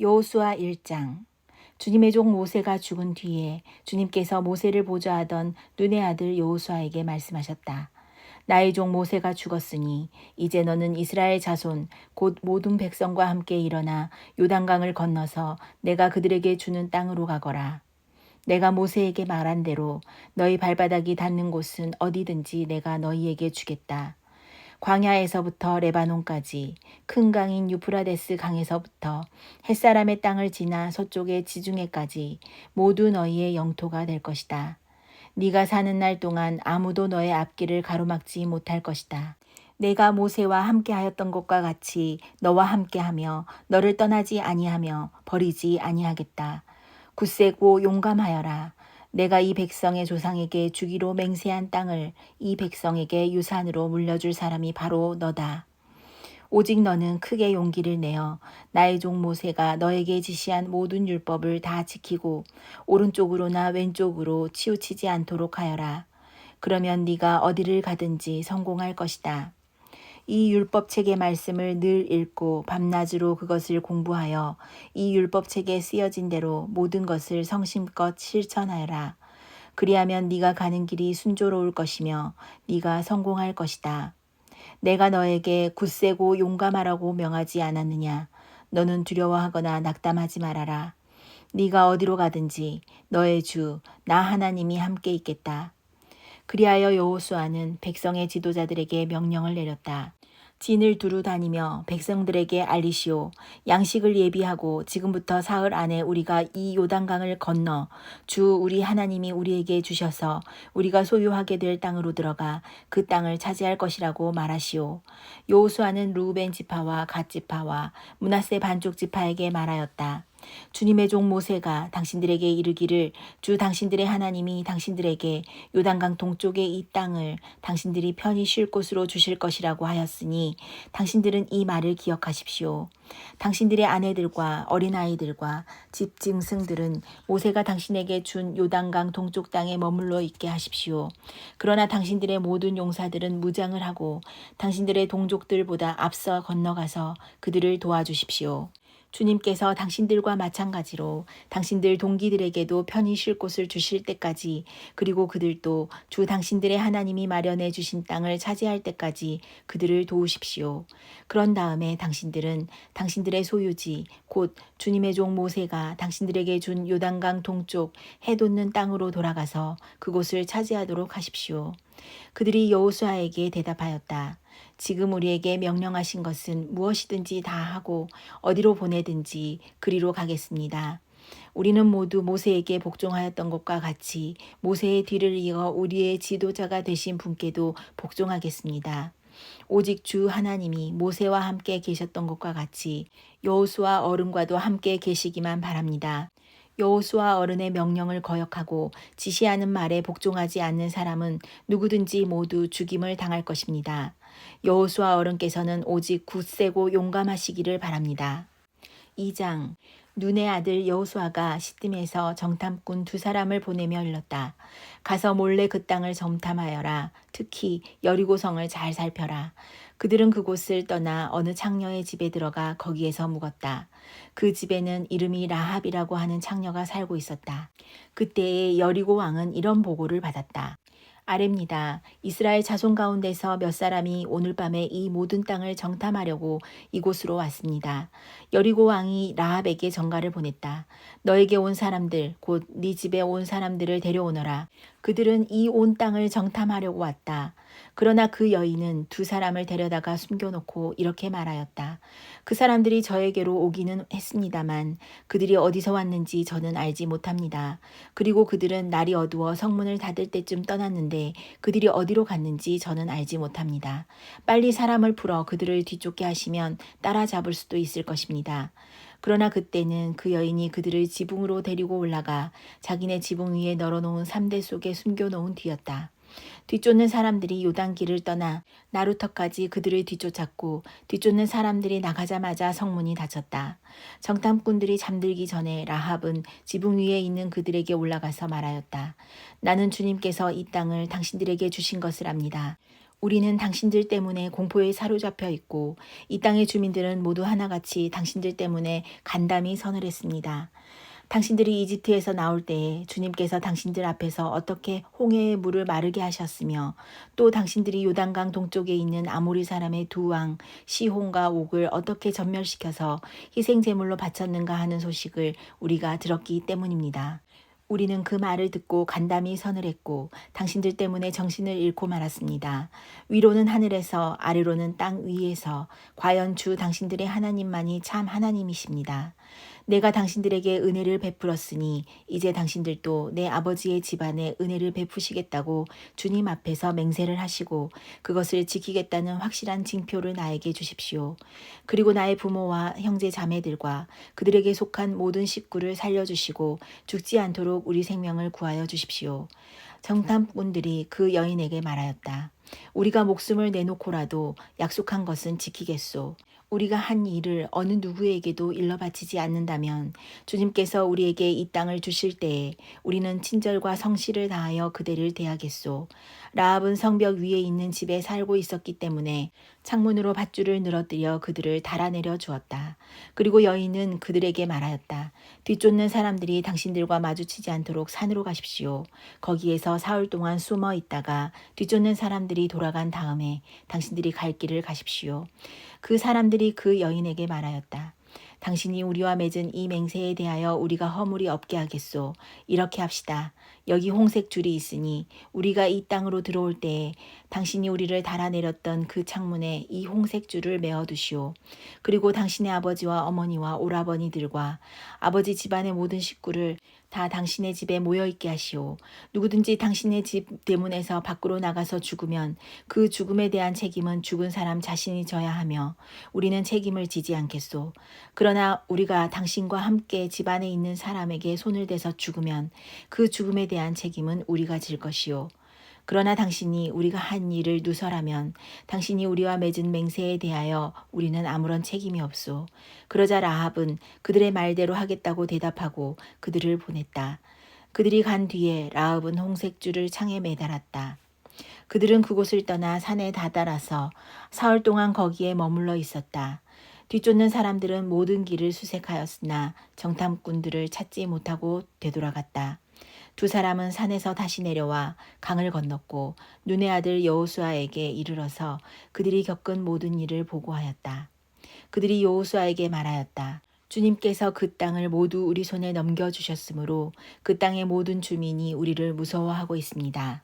여호수아 1장. 주님의 종 모세가 죽은 뒤에 주님께서 모세를 보좌하던 눈의 아들 여호수아에게 말씀하셨다. 나의 종 모세가 죽었으니 이제 너는 이스라엘 자손 곧 모든 백성과 함께 일어나 요단강을 건너서 내가 그들에게 주는 땅으로 가거라. 내가 모세에게 말한 대로 너희 발바닥이 닿는 곳은 어디든지 내가 너희에게 주겠다. 광야에서부터 레바논까지, 큰 강인 유프라데스 강에서부터 햇사람의 땅을 지나 서쪽의 지중해까지 모두 너희의 영토가 될 것이다. 네가 사는 날 동안 아무도 너의 앞길을 가로막지 못할 것이다. 내가 모세와 함께하였던 것과 같이 너와 함께하며 너를 떠나지 아니하며 버리지 아니하겠다. 굳세고 용감하여라. 내가 이 백성의 조상에게 주기로 맹세한 땅을 이 백성에게 유산으로 물려줄 사람이 바로 너다. 오직 너는 크게 용기를 내어 나의 종 모세가 너에게 지시한 모든 율법을 다 지키고 오른쪽으로나 왼쪽으로 치우치지 않도록 하여라. 그러면 네가 어디를 가든지 성공할 것이다. 이 율법책의 말씀을 늘 읽고 밤낮으로 그것을 공부하여 이 율법책에 쓰여진 대로 모든 것을 성심껏 실천하여라. 그리하면 네가 가는 길이 순조로울 것이며 네가 성공할 것이다. 내가 너에게 굳세고 용감하라고 명하지 않았느냐? 너는 두려워하거나 낙담하지 말아라. 네가 어디로 가든지 너의 주 나 하나님이 함께 있겠다. 그리하여 여호수아는 백성의 지도자들에게 명령을 내렸다. 진을 두루 다니며 백성들에게 알리시오. 양식을 예비하고 지금부터 사흘 안에 우리가 이 요단강을 건너 주 우리 하나님이 우리에게 주셔서 우리가 소유하게 될 땅으로 들어가 그 땅을 차지할 것이라고 말하시오. 여호수아는 르우벤 지파와 갓 지파와 므낫세 반쪽 지파에게 말하였다. 주님의 종 모세가 당신들에게 이르기를 주 당신들의 하나님이 당신들에게 요단강 동쪽의 이 땅을 당신들이 편히 쉴 곳으로 주실 것이라고 하였으니 당신들은 이 말을 기억하십시오. 당신들의 아내들과 어린아이들과 집 짐승들은 모세가 당신에게 준 요단강 동쪽 땅에 머물러 있게 하십시오. 그러나 당신들의 모든 용사들은 무장을 하고 당신들의 동족들보다 앞서 건너가서 그들을 도와주십시오. 주님께서 당신들과 마찬가지로 당신들 동기들에게도 편히 쉴 곳을 주실 때까지 그리고 그들도 주 당신들의 하나님이 마련해 주신 땅을 차지할 때까지 그들을 도우십시오. 그런 다음에 당신들은 당신들의 소유지 곧 주님의 종 모세가 당신들에게 준 요단강 동쪽 해 돋는 땅으로 돌아가서 그곳을 차지하도록 하십시오. 그들이 여호수아에게 대답하였다. 지금 우리에게 명령하신 것은 무엇이든지 다 하고 어디로 보내든지 그리로 가겠습니다. 우리는 모두 모세에게 복종하였던 것과 같이 모세의 뒤를 이어 우리의 지도자가 되신 분께도 복종하겠습니다. 오직 주 하나님이 모세와 함께 계셨던 것과 같이 여호수아 어른과도 함께 계시기만 바랍니다. 여호수아 어른의 명령을 거역하고 지시하는 말에 복종하지 않는 사람은 누구든지 모두 죽임을 당할 것입니다. 여호수아 어른께서는 오직 굳세고 용감하시기를 바랍니다. 2장. 눈의 아들 여호수아가 시딤에서 정탐꾼 2사람을 보내며 일렀다. 가서 몰래 그 땅을 정탐하여라. 특히 여리고성을 잘 살펴라. 그들은 그곳을 떠나 어느 창녀의 집에 들어가 거기에서 묵었다. 그 집에는 이름이 라합이라고 하는 창녀가 살고 있었다. 그때에 여리고 왕은 이런 보고를 받았다. 아뢰입니다. 이스라엘 자손 가운데서 몇 사람이 오늘 밤에 이 모든 땅을 정탐하려고 이곳으로 왔습니다. 여리고 왕이 라합에게 전가를 보냈다. 너에게 온 사람들 곧 네 집에 온 사람들을 데려오너라. 그들은 이 온 땅을 정탐하려고 왔다. 그러나 그 여인은 2사람을 데려다가 숨겨놓고 이렇게 말하였다. 그 사람들이 저에게로 오기는 했습니다만 그들이 어디서 왔는지 저는 알지 못합니다. 그리고 그들은 날이 어두워 성문을 닫을 때쯤 떠났는데 그들이 어디로 갔는지 저는 알지 못합니다. 빨리 사람을 풀어 그들을 뒤쫓게 하시면 따라잡을 수도 있을 것입니다. 그러나 그때는 그 여인이 그들을 지붕으로 데리고 올라가 자기네 지붕 위에 널어놓은 삼대 속에 숨겨놓은 뒤였다. 뒤쫓는 사람들이 요단길을 떠나 나루터까지 그들을 뒤쫓았고 뒤쫓는 사람들이 나가자마자 성문이 닫혔다. 정탐꾼들이 잠들기 전에 라합은 지붕 위에 있는 그들에게 올라가서 말하였다. 나는 주님께서 이 땅을 당신들에게 주신 것을 압니다. 우리는 당신들 때문에 공포에 사로잡혀 있고 이 땅의 주민들은 모두 하나같이 당신들 때문에 간담이 선을 했습니다. 당신들이 이집트에서 나올 때에 주님께서 당신들 앞에서 어떻게 홍해의 물을 마르게 하셨으며 또 당신들이 요단강 동쪽에 있는 아모리 사람의 두 왕 시혼과 옥을 어떻게 전멸시켜서 희생 제물로 바쳤는가 하는 소식을 우리가 들었기 때문입니다. 우리는 그 말을 듣고 간담이 선을 했고 당신들 때문에 정신을 잃고 말았습니다. 위로는 하늘에서 아래로는 땅 위에서 과연 주 당신들의 하나님만이 참 하나님이십니다. 내가 당신들에게 은혜를 베풀었으니 이제 당신들도 내 아버지의 집안에 은혜를 베푸시겠다고 주님 앞에서 맹세를 하시고 그것을 지키겠다는 확실한 징표를 나에게 주십시오. 그리고 나의 부모와 형제 자매들과 그들에게 속한 모든 식구를 살려주시고 죽지 않도록 우리 생명을 구하여 주십시오. 정탐꾼들이 그 여인에게 말하였다. 우리가 목숨을 내놓고라도 약속한 것은 지키겠소. 우리가 한 일을 어느 누구에게도 일러 바치지 않는다면 주님께서 우리에게 이 땅을 주실 때에 우리는 친절과 성실을 다하여 그대를 대하겠소. 라합은 성벽 위에 있는 집에 살고 있었기 때문에 창문으로 밧줄을 늘어뜨려 그들을 달아내려 주었다. 그리고 여인은 그들에게 말하였다. 뒤쫓는 사람들이 당신들과 마주치지 않도록 산으로 가십시오. 거기에서 사흘 동안 숨어 있다가 뒤쫓는 사람들이 돌아간 다음에 당신들이 갈 길을 가십시오. 그 사람들이 그 여인에게 말하였다. 당신이 우리와 맺은 이 맹세에 대하여 우리가 허물이 없게 하겠소. 이렇게 합시다. 여기 홍색 줄이 있으니 우리가 이 땅으로 들어올 때에 당신이 우리를 달아내렸던 그 창문에 이 홍색 줄을 메어두시오. 그리고 당신의 아버지와 어머니와 오라버니들과 아버지 집안의 모든 식구를 다 당신의 집에 모여있게 하시오. 누구든지 당신의 집 대문에서 밖으로 나가서 죽으면 그 죽음에 대한 책임은 죽은 사람 자신이 져야 하며 우리는 책임을 지지 않겠소. 그러나 우리가 당신과 함께 집안에 있는 사람에게 손을 대서 죽으면 그 죽음에 대한 책임은 우리가 질 것이오. 그러나 당신이 우리가 한 일을 누설하면 당신이 우리와 맺은 맹세에 대하여 우리는 아무런 책임이 없소. 그러자 라합은 그들의 말대로 하겠다고 대답하고 그들을 보냈다. 그들이 간 뒤에 라합은 홍색줄을 창에 매달았다. 그들은 그곳을 떠나 산에 다다라서 사흘 동안 거기에 머물러 있었다. 뒤쫓는 사람들은 모든 길을 수색하였으나 정탐꾼들을 찾지 못하고 되돌아갔다. 두 사람은 산에서 다시 내려와 강을 건넜고 눈의 아들 여호수아에게 이르러서 그들이 겪은 모든 일을 보고하였다. 그들이 여호수아에게 말하였다. 주님께서 그 땅을 모두 우리 손에 넘겨주셨으므로 그 땅의 모든 주민이 우리를 무서워하고 있습니다.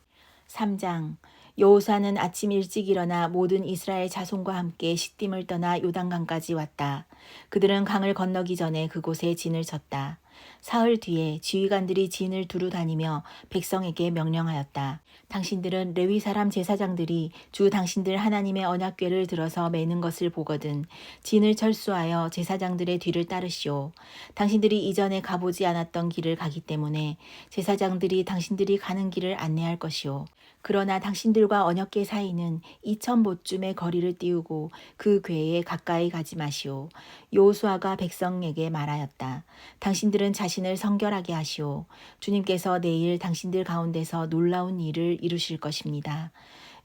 3장 여호수아는 아침 일찍 일어나 모든 이스라엘 자손과 함께 시딤을 떠나 요단강까지 왔다. 그들은 강을 건너기 전에 그곳에 진을 쳤다. 사흘 뒤에 지휘관들이 진을 두루 다니며 백성에게 명령하였다. 당신들은 레위 사람 제사장들이 주 당신들 하나님의 언약궤를 들어서 매는 것을 보거든 진을 철수하여 제사장들의 뒤를 따르시오. 당신들이 이전에 가보지 않았던 길을 가기 때문에 제사장들이 당신들이 가는 길을 안내할 것이오. 그러나 당신들과 언약궤 사이는 2000보쯤의 거리를 띄우고 그 궤에 가까이 가지 마시오. 여호수아가 백성에게 말하였다. 당신들은 자신을 성결하게 하시오. 주님께서 내일 당신들 가운데서 놀라운 일을 이루실 것입니다.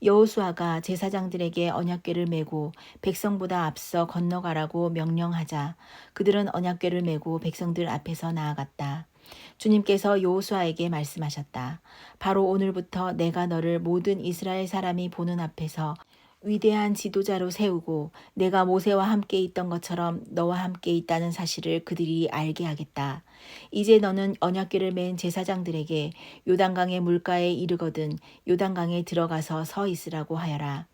여호수아가 제사장들에게 언약궤를 메고 백성보다 앞서 건너가라고 명령하자 그들은 언약궤를 메고 백성들 앞에서 나아갔다. 주님께서 여호수아에게 말씀하셨다. 바로 오늘부터 내가 너를 모든 이스라엘 사람이 보는 앞에서 위대한 지도자로 세우고 내가 모세와 함께 있던 것처럼 너와 함께 있다는 사실을 그들이 알게 하겠다. 이제 너는 언약궤를 맨 제사장들에게 요단강의 물가에 이르거든 요단강에 들어가서 서 있으라고 하여라.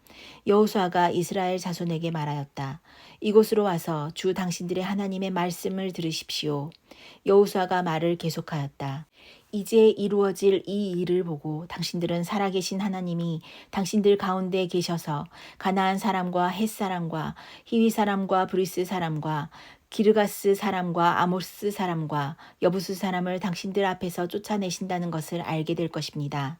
여호수아가 이스라엘 자손에게 말하였다. 이곳으로 와서 주 당신들의 하나님의 말씀을 들으십시오. 여호수아가 말을 계속하였다. 이제 이루어질 이 일을 보고 당신들은 살아계신 하나님이 당신들 가운데 계셔서 가나안 사람과 헷 사람과 히위 사람과 브리스 사람과 기르가스 사람과 아모스 사람과 여부수 사람을 당신들 앞에서 쫓아내신다는 것을 알게 될 것입니다.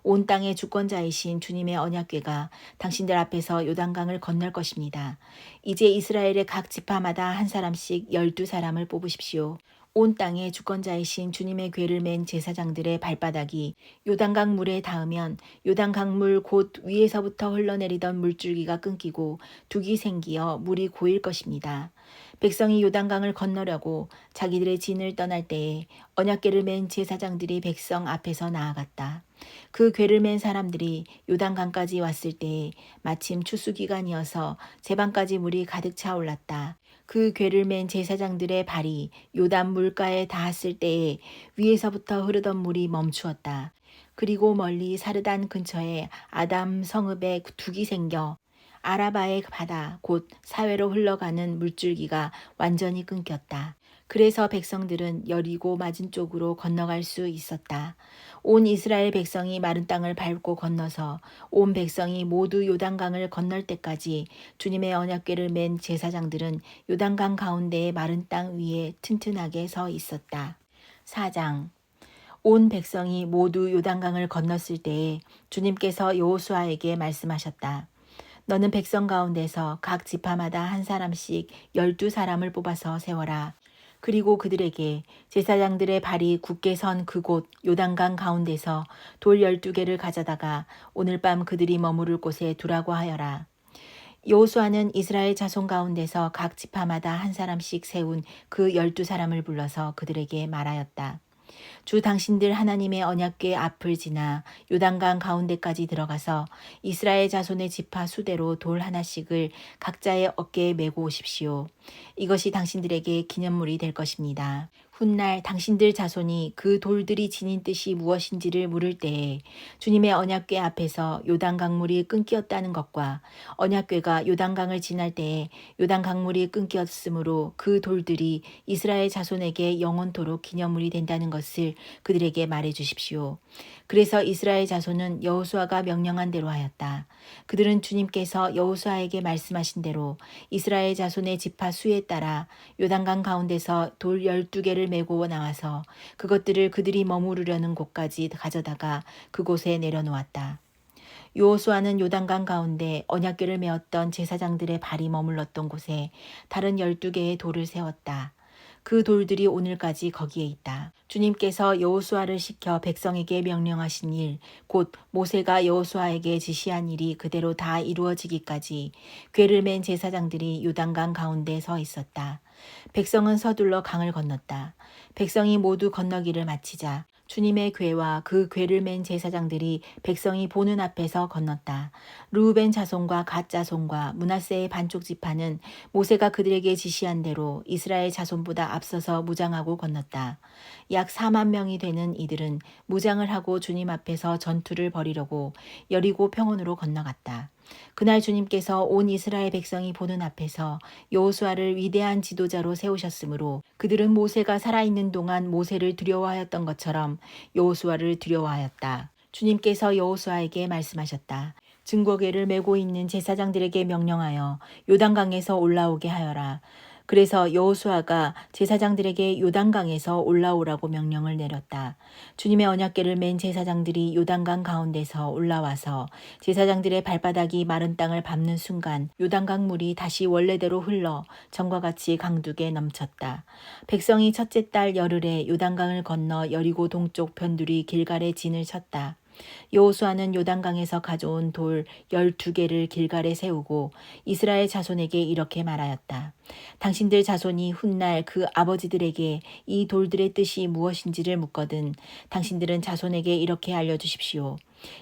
온 땅의 주권자이신 주님의 언약궤가 당신들 앞에서 요단강을 건널 것입니다. 이제 이스라엘의 각 지파마다 한 사람씩 12사람을 뽑으십시오. 온 땅의 주권자이신 주님의 궤를 맨 제사장들의 발바닥이 요단강 물에 닿으면 요단강 물 곧 위에서부터 흘러내리던 물줄기가 끊기고 둑이 생기어 물이 고일 것입니다. 백성이 요단강을 건너려고 자기들의 진을 떠날 때에 언약궤를 맨 제사장들이 백성 앞에서 나아갔다. 그 궤를 맨 사람들이 요단강까지 왔을 때에 마침 추수기간이어서 제방까지 물이 가득 차올랐다. 그 궤를 맨 제사장들의 발이 요단 물가에 닿았을 때에 위에서부터 흐르던 물이 멈추었다. 그리고 멀리 사르단 근처에 아담 성읍에 둑이 생겨 아라바의 바다 곧 사회로 흘러가는 물줄기가 완전히 끊겼다. 그래서 백성들은 여리고 맞은 쪽으로 건너갈 수 있었다. 온 이스라엘 백성이 마른 땅을 밟고 건너서 온 백성이 모두 요단강을 건널 때까지 주님의 언약궤를 맨 제사장들은 요단강 가운데의 마른 땅 위에 튼튼하게 서 있었다. 4장 온 백성이 모두 요단강을 건넜을 때에 주님께서 여호수아에게 말씀하셨다. 너는 백성 가운데서 각 지파마다 한 사람씩 12사람을 뽑아서 세워라. 그리고 그들에게 제사장들의 발이 굳게 선 그곳 요단강 가운데서 돌 12개를 가져다가 오늘 밤 그들이 머무를 곳에 두라고 하여라. 여호수아는 이스라엘 자손 가운데서 각 지파마다 한 사람씩 세운 그 12사람을 불러서 그들에게 말하였다. 주 당신들 하나님의 언약궤 앞을 지나 요단강 가운데까지 들어가서 이스라엘 자손의 지파 수대로 돌 하나씩을 각자의 어깨에 메고 오십시오. 이것이 당신들에게 기념물이 될 것입니다. 훗날 당신들 자손이 그 돌들이 지닌 뜻이 무엇인지를 물을 때에 주님의 언약궤 앞에서 요단강물이 끊겼다는 것과 언약궤가 요단강을 지날 때에 요단강물이 끊겼으므로 그 돌들이 이스라엘 자손에게 영원토록 기념물이 된다는 것을 그들에게 말해 주십시오. 그래서 이스라엘 자손은 여호수아가 명령한 대로 하였다. 그들은 주님께서 여호수아에게 말씀하신 대로 이스라엘 자손의 지파 수에 따라 요단강 가운데서 돌 12개를 메고 나와서 그것들을 그들이 머무르려는 곳까지 가져다가 그곳에 내려놓았다. 여호수아는 요단강 가운데 언약궤를 메었던 제사장들의 발이 머물렀던 곳에 다른 12개의 돌을 세웠다. 그 돌들이 오늘까지 거기에 있다. 주님께서 여호수아를 시켜 백성에게 명령하신 일, 곧 모세가 여호수아에게 지시한 일이 그대로 다 이루어지기까지 궤를 맨 제사장들이 요단강 가운데 서 있었다. 백성은 서둘러 강을 건넜다. 백성이 모두 건너기를 마치자 주님의 궤와 그 궤를 맨 제사장들이 백성이 보는 앞에서 건넜다. 르우벤 자손과 갓 자손과 므낫세의 반쪽 지파는 모세가 그들에게 지시한 대로 이스라엘 자손보다 앞서서 무장하고 건넜다. 약 4만 명이 되는 이들은 무장을 하고 주님 앞에서 전투를 벌이려고 여리고 평원으로 건너갔다. 그날 주님께서 온 이스라엘 백성이 보는 앞에서 여호수아를 위대한 지도자로 세우셨으므로 그들은 모세가 살아있는 동안 모세를 두려워하였던 것처럼 여호수아를 두려워하였다. 주님께서 여호수아에게 말씀하셨다. 증거궤를 메고 있는 제사장들에게 명령하여 요단강에서 올라오게 하여라. 그래서 여호수아가 제사장들에게 요단강에서 올라오라고 명령을 내렸다. 주님의 언약궤를 맨 제사장들이 요단강 가운데서 올라와서 제사장들의 발바닥이 마른 땅을 밟는 순간 요단강 물이 다시 원래대로 흘러 전과 같이 강둑에 넘쳤다. 백성이 첫째 달 열흘에 요단강을 건너 여리고 동쪽 변두리 길갈에 진을 쳤다. 여호수아는 요단강에서 가져온 돌 12개를 길갈에 세우고 이스라엘 자손에게 이렇게 말하였다. 당신들 자손이 훗날 그 아버지들에게 이 돌들의 뜻이 무엇인지를 묻거든 당신들은 자손에게 이렇게 알려주십시오.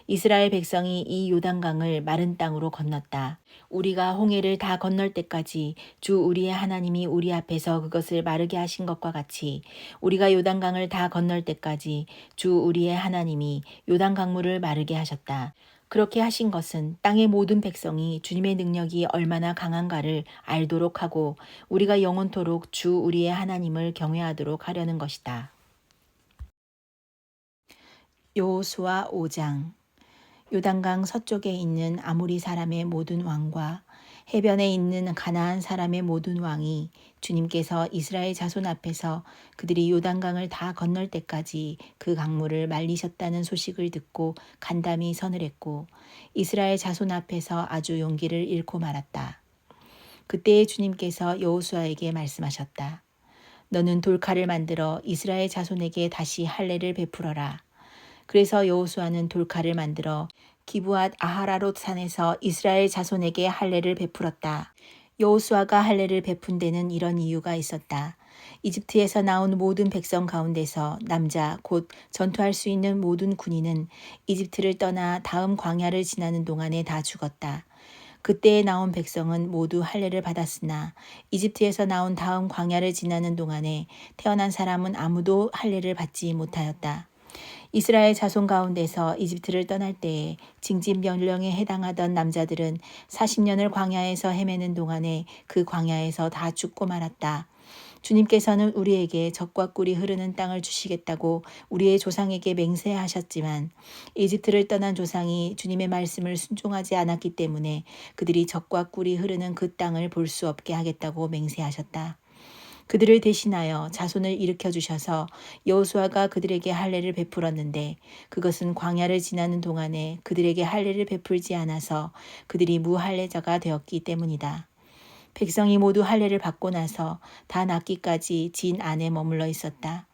이스라엘 백성이 이 요단강을 마른 땅으로 건넜다. 우리가 홍해를 다 건널 때까지 주 우리의 하나님이 우리 앞에서 그것을 마르게 하신 것과 같이 우리가 요단강을 다 건널 때까지 주 우리의 하나님이 요단강물을 마르게 하셨다. 그렇게 하신 것은 땅의 모든 백성이 주님의 능력이 얼마나 강한가를 알도록 하고 우리가 영원토록 주 우리의 하나님을 경외하도록 하려는 것이다. 여호수아 5장 요단강 서쪽에 있는 아모리 사람의 모든 왕과 해변에 있는 가나안 사람의 모든 왕이 주님께서 이스라엘 자손 앞에서 그들이 요단강을 다 건널 때까지 그 강물을 말리셨다는 소식을 듣고 간담이 서늘했고 이스라엘 자손 앞에서 아주 용기를 잃고 말았다. 그때에 주님께서 여호수아에게 말씀하셨다. 너는 돌칼을 만들어 이스라엘 자손에게 다시 할례를 베풀어라. 그래서 여호수아는 돌칼을 만들어 기브앗 아하라롯 산에서 이스라엘 자손에게 할례를 베풀었다. 여호수아가 할례를 베푼 데는 이런 이유가 있었다. 이집트에서 나온 모든 백성 가운데서 남자 곧 전투할 수 있는 모든 군인은 이집트를 떠나 다음 광야를 지나는 동안에 다 죽었다. 그때에 나온 백성은 모두 할례를 받았으나 이집트에서 나온 다음 광야를 지나는 동안에 태어난 사람은 아무도 할례를 받지 못하였다. 이스라엘 자손 가운데서 이집트를 떠날 때에 징집 연령에 해당하던 남자들은 40년을 광야에서 헤매는 동안에 그 광야에서 다 죽고 말았다. 주님께서는 우리에게 젖과 꿀이 흐르는 땅을 주시겠다고 우리의 조상에게 맹세하셨지만 이집트를 떠난 조상이 주님의 말씀을 순종하지 않았기 때문에 그들이 젖과 꿀이 흐르는 그 땅을 볼 수 없게 하겠다고 맹세하셨다. 그들을 대신하여 자손을 일으켜 주셔서 여호수아가 그들에게 할례를 베풀었는데 그것은 광야를 지나는 동안에 그들에게 할례를 베풀지 않아서 그들이 무할례자가 되었기 때문이다. 백성이 모두 할례를 받고 나서 다 낫기까지 진 안에 머물러 있었다.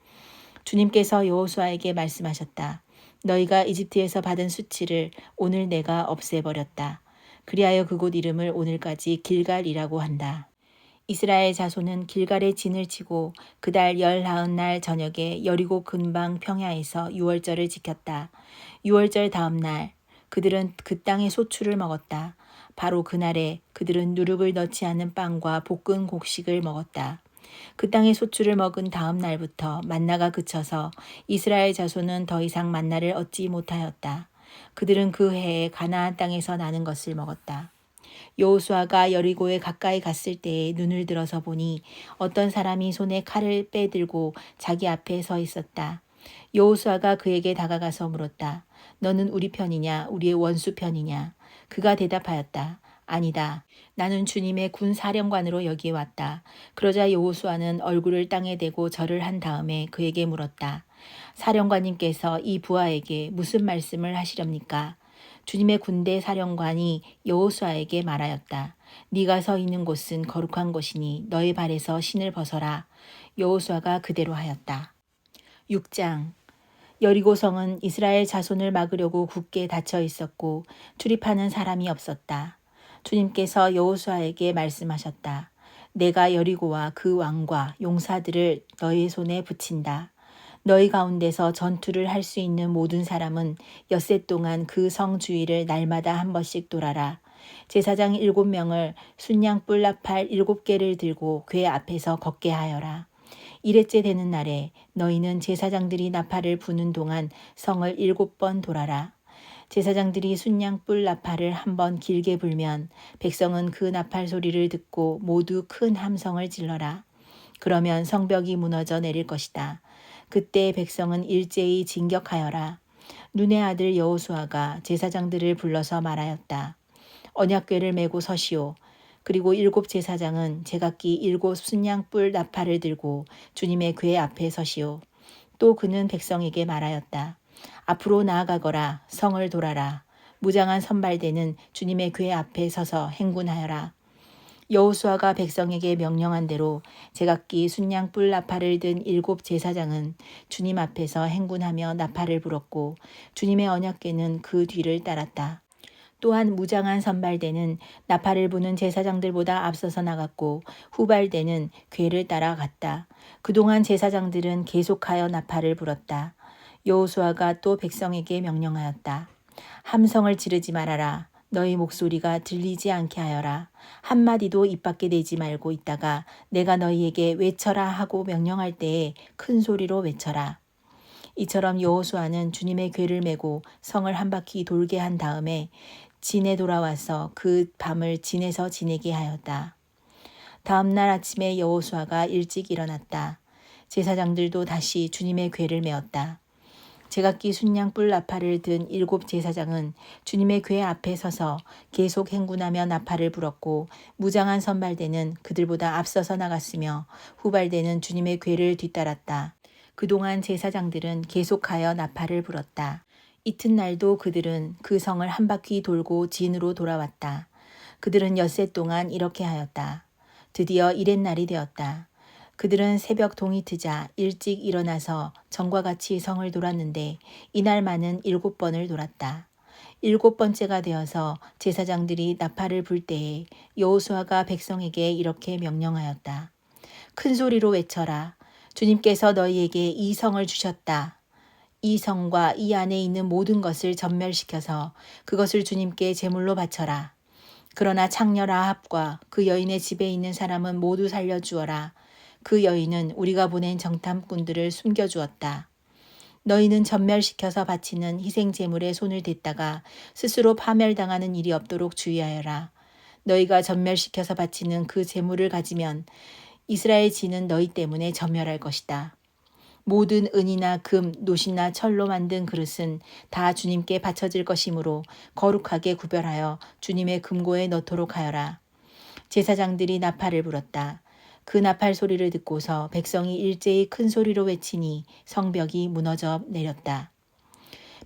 주님께서 여호수아에게 말씀하셨다. 너희가 이집트에서 받은 수치를 오늘 내가 없애버렸다. 그리하여 그곳 이름을 오늘까지 길갈이라고 한다. 이스라엘 자손은 길갈에 진을 치고 그달 19날 저녁에 여리고 근방 평야에서 유월절을 지켰다. 유월절 다음 날 그들은 그 땅의 소출을 먹었다. 바로 그날에 그들은 누룩을 넣지 않은 빵과 볶은 곡식을 먹었다. 그 땅의 소출을 먹은 다음 날부터 만나가 그쳐서 이스라엘 자손은 더 이상 만나를 얻지 못하였다. 그들은 그 해에 가나안 땅에서 나는 것을 먹었다. 여호수아가 여리고에 가까이 갔을 때에 눈을 들어서 보니 어떤 사람이 손에 칼을 빼들고 자기 앞에 서 있었다. 여호수아가 그에게 다가가서 물었다. 너는 우리 편이냐 우리의 원수 편이냐? 그가 대답하였다. 아니다. 나는 주님의 군 사령관으로 여기에 왔다. 그러자 여호수아는 얼굴을 땅에 대고 절을 한 다음에 그에게 물었다. 사령관님께서 이 부하에게 무슨 말씀을 하시렵니까? 주님의 군대 사령관이 여호수아에게 말하였다. 네가 서 있는 곳은 거룩한 곳이니 너의 발에서 신을 벗어라. 여호수아가 그대로 하였다. 6장 여리고성은 이스라엘 자손을 막으려고 굳게 닫혀 있었고 출입하는 사람이 없었다. 주님께서 여호수아에게 말씀하셨다. 내가 여리고와 그 왕과 용사들을 너희 손에 붙인다. 너희 가운데서 전투를 할 수 있는 모든 사람은 엿새 동안 그 성 주위를 날마다 한 번씩 돌아라. 제사장 7명을 순양불 나팔 7개를 들고 궤 앞에서 걷게 하여라. 이레째 되는 날에 너희는 제사장들이 나팔을 부는 동안 성을 7번 돌아라. 제사장들이 순양불 나팔을 한 번 길게 불면 백성은 그 나팔 소리를 듣고 모두 큰 함성을 질러라. 그러면 성벽이 무너져 내릴 것이다. 그때 백성은 일제히 진격하여라. 눈의 아들 여호수아가 제사장들을 불러서 말하였다. 언약궤를 메고 서시오. 그리고 7 제사장은 제각기 7 순양불 나팔을 들고 주님의 궤 앞에 서시오. 또 그는 백성에게 말하였다. 앞으로 나아가거라. 성을 돌아라. 무장한 선발대는 주님의 궤 앞에 서서 행군하여라. 여호수아가 백성에게 명령한 대로 제각기 순양불 나팔을 든 7 제사장은 주님 앞에서 행군하며 나팔을 불었고 주님의 언약궤는 그 뒤를 따랐다. 또한 무장한 선발대는 나팔을 부는 제사장들보다 앞서서 나갔고 후발대는 궤를 따라갔다. 그동안 제사장들은 계속하여 나팔을 불었다. 여호수아가 또 백성에게 명령하였다. 함성을 지르지 말아라. 너희 목소리가 들리지 않게 하여라. 한마디도 입 밖에 내지 말고 있다가 내가 너희에게 외쳐라 하고 명령할 때에 큰 소리로 외쳐라. 이처럼 여호수아는 주님의 궤를 메고 성을 한 바퀴 돌게 한 다음에 진에 돌아와서 그 밤을 진에서 지내게 하였다. 다음 날 아침에 여호수아가 일찍 일어났다. 제사장들도 다시 주님의 궤를 메었다. 제각기 순양불 나팔을 든 7 제사장은 주님의 궤 앞에 서서 계속 행군하며 나팔을 불었고 무장한 선발대는 그들보다 앞서서 나갔으며 후발대는 주님의 궤를 뒤따랐다. 그동안 제사장들은 계속하여 나팔을 불었다. 이튿날도 그들은 그 성을 한 바퀴 돌고 진으로 돌아왔다. 그들은 엿새 동안 이렇게 하였다. 드디어 이렛날이 되었다. 그들은 새벽 동이 트자 일찍 일어나서 전과 같이 성을 돌았는데 이날만은 7번을 돌았다. 7번째가 되어서 제사장들이 나팔을 불 때에 여호수아가 백성에게 이렇게 명령하였다. 큰 소리로 외쳐라. 주님께서 너희에게 이 성을 주셨다. 이 성과 이 안에 있는 모든 것을 전멸시켜서 그것을 주님께 제물로 바쳐라. 그러나 창녀 라합과 그 여인의 집에 있는 사람은 모두 살려주어라. 그 여인은 우리가 보낸 정탐꾼들을 숨겨주었다. 너희는 전멸시켜서 바치는 희생 제물에 손을 댔다가 스스로 파멸당하는 일이 없도록 주의하여라. 너희가 전멸시켜서 바치는 그 제물을 가지면 이스라엘 지는 너희 때문에 전멸할 것이다. 모든 은이나 금, 노시나 철로 만든 그릇은 다 주님께 바쳐질 것이므로 거룩하게 구별하여 주님의 금고에 넣도록 하여라. 제사장들이 나팔을 불었다. 그 나팔 소리를 듣고서 백성이 일제히 큰 소리로 외치니 성벽이 무너져 내렸다.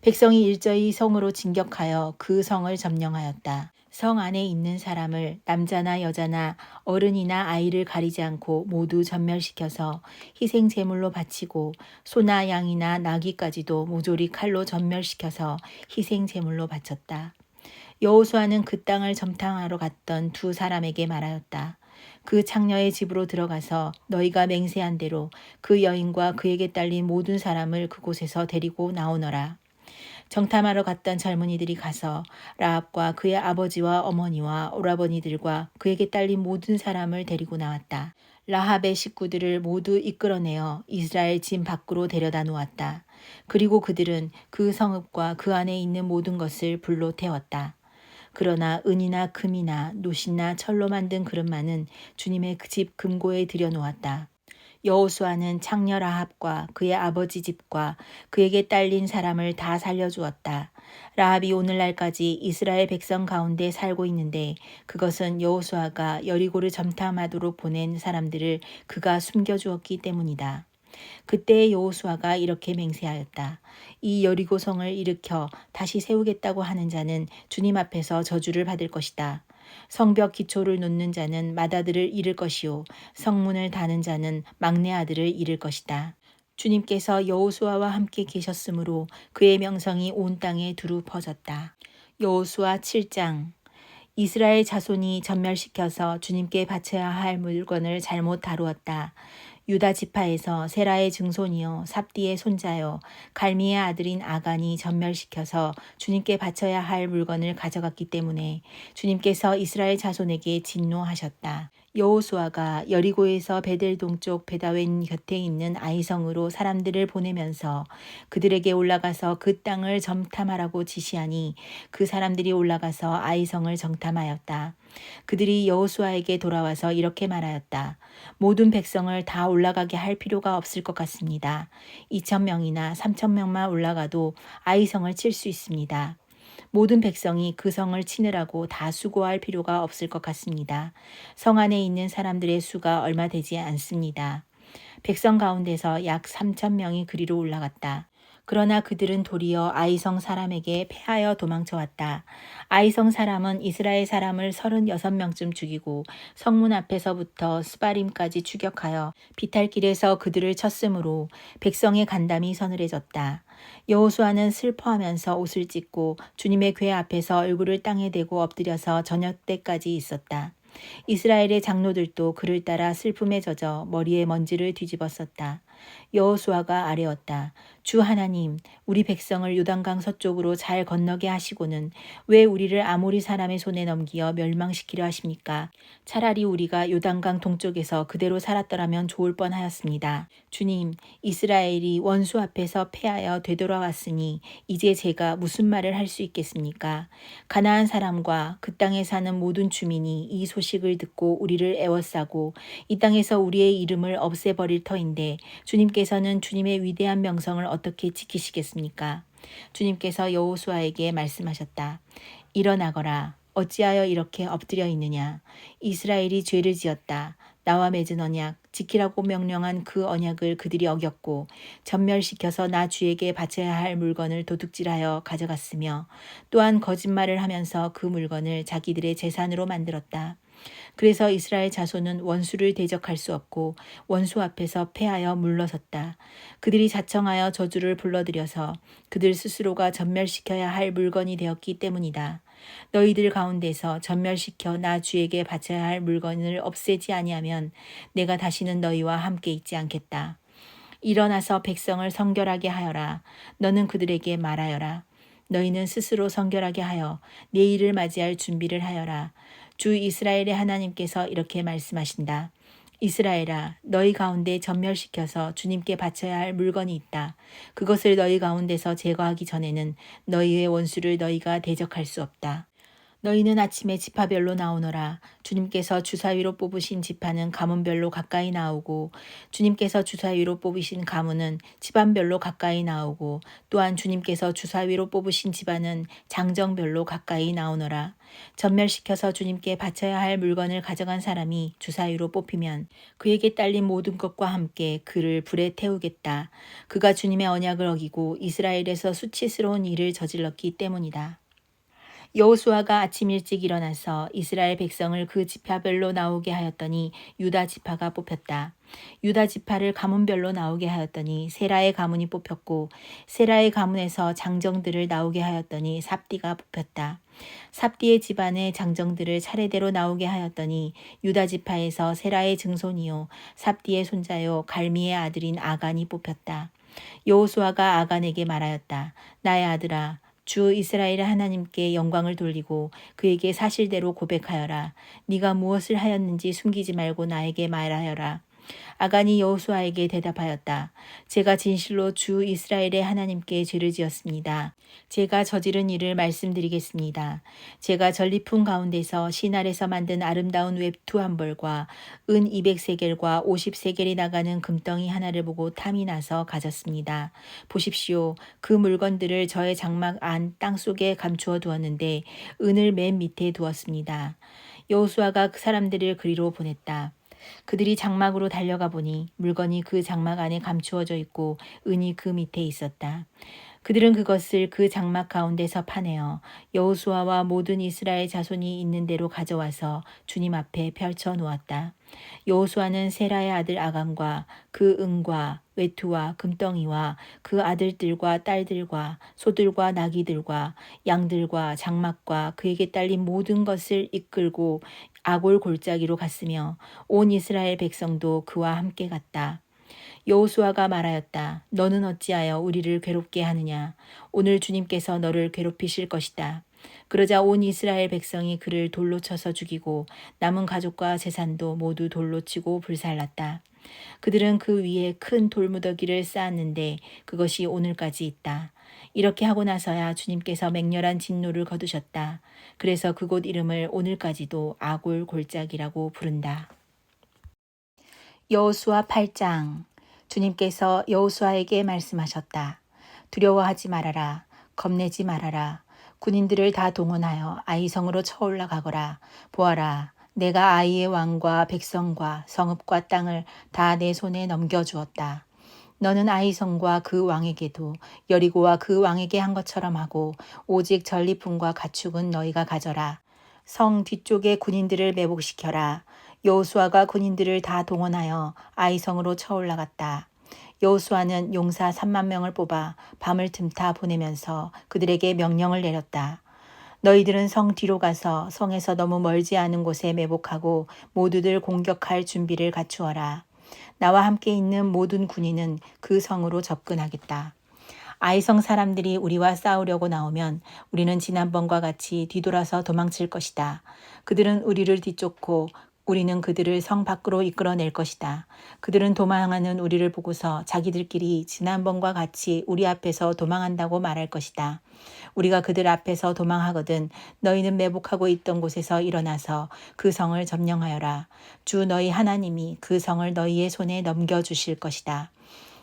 백성이 일제히 성으로 진격하여 그 성을 점령하였다. 성 안에 있는 사람을 남자나 여자나 어른이나 아이를 가리지 않고 모두 전멸시켜서 희생 제물로 바치고 소나 양이나 나귀까지도 모조리 칼로 전멸시켜서 희생 제물로 바쳤다. 여호수아는 그 땅을 점탕하러 갔던 2 사람에게 말하였다. 그 창녀의 집으로 들어가서 너희가 맹세한 대로 그 여인과 그에게 딸린 모든 사람을 그곳에서 데리고 나오너라. 정탐하러 갔던 젊은이들이 가서 라합과 그의 아버지와 어머니와 오라버니들과 그에게 딸린 모든 사람을 데리고 나왔다. 라합의 식구들을 모두 이끌어내어 이스라엘 진 밖으로 데려다 놓았다. 그리고 그들은 그 성읍과 그 안에 있는 모든 것을 불로 태웠다. 그러나 은이나 금이나 노시나 철로 만든 그릇만은 주님의 집 금고에 들여놓았다. 여호수아는 창녀 라합과 그의 아버지 집과 그에게 딸린 사람을 다 살려주었다. 라합이 오늘날까지 이스라엘 백성 가운데 살고 있는데 그것은 여호수아가 여리고를 점탐하도록 보낸 사람들을 그가 숨겨주었기 때문이다. 그때 여호수아가 이렇게 맹세하였다. 이 여리고성을 일으켜 다시 세우겠다고 하는 자는 주님 앞에서 저주를 받을 것이다. 성벽 기초를 놓는 자는 맏아들을 잃을 것이요 성문을 다는 자는 막내 아들을 잃을 것이다. 주님께서 여호수아와 함께 계셨으므로 그의 명성이 온 땅에 두루 퍼졌다. 여호수아 7장. 이스라엘 자손이 전멸시켜서 주님께 바쳐야 할 물건을 잘못 다루었다. 유다 지파에서 세라의 증손이요 삽디의 손자요 갈미의 아들인 아간이 전멸시켜서 주님께 바쳐야 할 물건을 가져갔기 때문에 주님께서 이스라엘 자손에게 진노하셨다. 여호수아가 여리고에서 베델 동쪽 베다웬 곁에 있는 아이성으로 사람들을 보내면서 그들에게 올라가서 그 땅을 점탐하라고 지시하니 그 사람들이 올라가서 아이성을 정탐하였다. 그들이 여호수아에게 돌아와서 이렇게 말하였다. 모든 백성을 다 올라가게 할 필요가 없을 것 같습니다. 2,000명이나 3,000명만 올라가도 아이성을 칠 수 있습니다. 모든 백성이 그 성을 치느라고 다 수고할 필요가 없을 것 같습니다. 성 안에 있는 사람들의 수가 얼마 되지 않습니다. 백성 가운데서 약 3,000명이 그리로 올라갔다. 그러나 그들은 도리어 아이성 사람에게 패하여 도망쳐왔다. 아이성 사람은 이스라엘 사람을 36명쯤 죽이고 성문 앞에서부터 스바림까지 추격하여 비탈길에서 그들을 쳤으므로 백성의 간담이 서늘해졌다. 여호수아는 슬퍼하면서 옷을 찢고 주님의 궤 앞에서 얼굴을 땅에 대고 엎드려서 저녁 때까지 있었다. 이스라엘의 장로들도 그를 따라 슬픔에 젖어 머리에 먼지를 뒤집었었다. 여호수아가 아뢰었다. 주 하나님, 우리 백성을 요단강 서쪽으로 잘 건너게 하시고는 왜 우리를 아모리 사람의 손에 넘기어 멸망시키려 하십니까? 차라리 우리가 요단강 동쪽에서 그대로 살았더라면 좋을 뻔하였습니다. 주님, 이스라엘이 원수 앞에서 패하여 되돌아왔으니 이제 제가 무슨 말을 할 수 있겠습니까? 가나안 사람과 그 땅에 사는 모든 주민이 이 소식을 듣고 우리를 애워싸고 이 땅에서 우리의 이름을 없애버릴 터인데 주님께서는 주님의 위대한 명성을 어떻게 지키시겠습니까? 주님께서 여호수아에게 말씀하셨다. 일어나거라. 어찌하여 이렇게 엎드려 있느냐? 이스라엘이 죄를 지었다. 나와 맺은 언약, 지키라고 명령한 그 언약을 그들이 어겼고 전멸시켜서 나 주에게 바쳐야 할 물건을 도둑질하여 가져갔으며 또한 거짓말을 하면서 그 물건을 자기들의 재산으로 만들었다. 그래서 이스라엘 자손은 원수를 대적할 수 없고 원수 앞에서 패하여 물러섰다. 그들이 자청하여 저주를 불러들여서 그들 스스로가 전멸시켜야 할 물건이 되었기 때문이다. 너희들 가운데서 전멸시켜 나 주에게 바쳐야 할 물건을 없애지 아니하면 내가 다시는 너희와 함께 있지 않겠다. 일어나서 백성을 성결하게 하여라. 너는 그들에게 말하여라. 너희는 스스로 성결하게 하여 내일을 맞이할 준비를 하여라. 주 이스라엘의 하나님께서 이렇게 말씀하신다. 이스라엘아, 너희 가운데 전멸시켜서 주님께 바쳐야 할 물건이 있다. 그것을 너희 가운데서 제거하기 전에는 너희의 원수를 너희가 대적할 수 없다. 너희는 아침에 지파별로 나오너라. 주님께서 주사위로 뽑으신 지파는 가문별로 가까이 나오고 주님께서 주사위로 뽑으신 가문은 집안별로 가까이 나오고 또한 주님께서 주사위로 뽑으신 집안은 장정별로 가까이 나오너라. 전멸시켜서 주님께 바쳐야 할 물건을 가져간 사람이 주사위로 뽑히면 그에게 딸린 모든 것과 함께 그를 불에 태우겠다. 그가 주님의 언약을 어기고 이스라엘에서 수치스러운 일을 저질렀기 때문이다. 여호수아가 아침 일찍 일어나서 이스라엘 백성을 그 지파별로 나오게 하였더니 유다 지파가 뽑혔다. 유다 지파를 가문별로 나오게 하였더니 세라의 가문이 뽑혔고 세라의 가문에서 장정들을 나오게 하였더니 삽디가 뽑혔다. 삽디의 집안의 장정들을 차례대로 나오게 하였더니 유다 지파에서 세라의 증손이요 삽디의 손자요 갈미의 아들인 아간이 뽑혔다. 여호수아가 아간에게 말하였다. 나의 아들아, 주 이스라엘 하나님께 영광을 돌리고 그에게 사실대로 고백하여라. 네가 무엇을 하였는지 숨기지 말고 나에게 말하여라. 아간이 여호수아에게 대답하였다. 제가 진실로 주 이스라엘의 하나님께 죄를 지었습니다. 제가 저지른 일을 말씀드리겠습니다. 제가 전리품 가운데서 신알에서 만든 아름다운 웹투 한 벌과 은 200세겔과 50세겔이 나가는 금덩이 하나를 보고 탐이 나서 가졌습니다. 보십시오. 그 물건들을 저의 장막 안 땅속에 감추어 두었는데 은을 맨 밑에 두었습니다. 여호수아가 그 사람들을 그리로 보냈다. 그들이 장막으로 달려가 보니 물건이 그 장막 안에 감추어져 있고 은이 그 밑에 있었다. 그들은 그것을 그 장막 가운데서 파내어 여호수아와 모든 이스라엘 자손이 있는 대로 가져와서 주님 앞에 펼쳐 놓았다. 여호수아는 세라의 아들 아간과 그 은과 외투와 금덩이와 그 아들들과 딸들과 소들과 나귀들과 양들과 장막과 그에게 딸린 모든 것을 이끌고 아골 골짜기로 갔으며 온 이스라엘 백성도 그와 함께 갔다. 여호수아가 말하였다. 너는 어찌하여 우리를 괴롭게 하느냐? 오늘 주님께서 너를 괴롭히실 것이다. 그러자 온 이스라엘 백성이 그를 돌로 쳐서 죽이고 남은 가족과 재산도 모두 돌로 치고 불살랐다. 그들은 그 위에 큰 돌무더기를 쌓았는데 그것이 오늘까지 있다. 이렇게 하고 나서야 주님께서 맹렬한 진노를 거두셨다. 그래서 그곳 이름을 오늘까지도 아골 골짜기라고 부른다. 여호수아 8장. 주님께서 여호수아에게 말씀하셨다. 두려워하지 말아라. 겁내지 말아라. 군인들을 다 동원하여 아이성으로 쳐올라 가거라. 보아라. 내가 아이의 왕과 백성과 성읍과 땅을 다 내 손에 넘겨주었다. 너는 아이성과 그 왕에게도 여리고와 그 왕에게 한 것처럼 하고 오직 전리품과 가축은 너희가 가져라. 성 뒤쪽에 군인들을 매복시켜라. 여호수아가 군인들을 다 동원하여 아이성으로 쳐올라갔다. 여호수아는 용사 3만 명을 뽑아 밤을 틈타 보내면서 그들에게 명령을 내렸다. 너희들은 성 뒤로 가서 성에서 너무 멀지 않은 곳에 매복하고 모두들 공격할 준비를 갖추어라. 나와 함께 있는 모든 군인은 그 성으로 접근하겠다. 아이성 사람들이 우리와 싸우려고 나오면 우리는 지난번과 같이 뒤돌아서 도망칠 것이다. 그들은 우리를 뒤쫓고 우리는 그들을 성 밖으로 이끌어낼 것이다. 그들은 도망하는 우리를 보고서 자기들끼리 지난번과 같이 우리 앞에서 도망한다고 말할 것이다. 우리가 그들 앞에서 도망하거든 너희는 매복하고 있던 곳에서 일어나서 그 성을 점령하여라. 주 너희 하나님이 그 성을 너희의 손에 넘겨주실 것이다.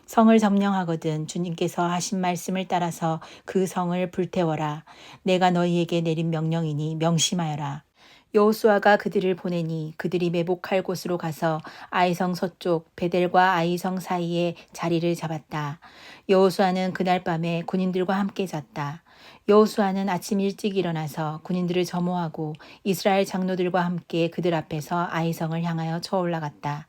성을 점령하거든 주님께서 하신 말씀을 따라서 그 성을 불태워라. 내가 너희에게 내린 명령이니 명심하여라. 여호수아가 그들을 보내니 그들이 매복할 곳으로 가서 아이성 서쪽 베델과 아이성 사이에 자리를 잡았다. 여호수아는 그날 밤에 군인들과 함께 잤다. 여호수아는 아침 일찍 일어나서 군인들을 점호하고 이스라엘 장로들과 함께 그들 앞에서 아이성을 향하여 쳐올라갔다.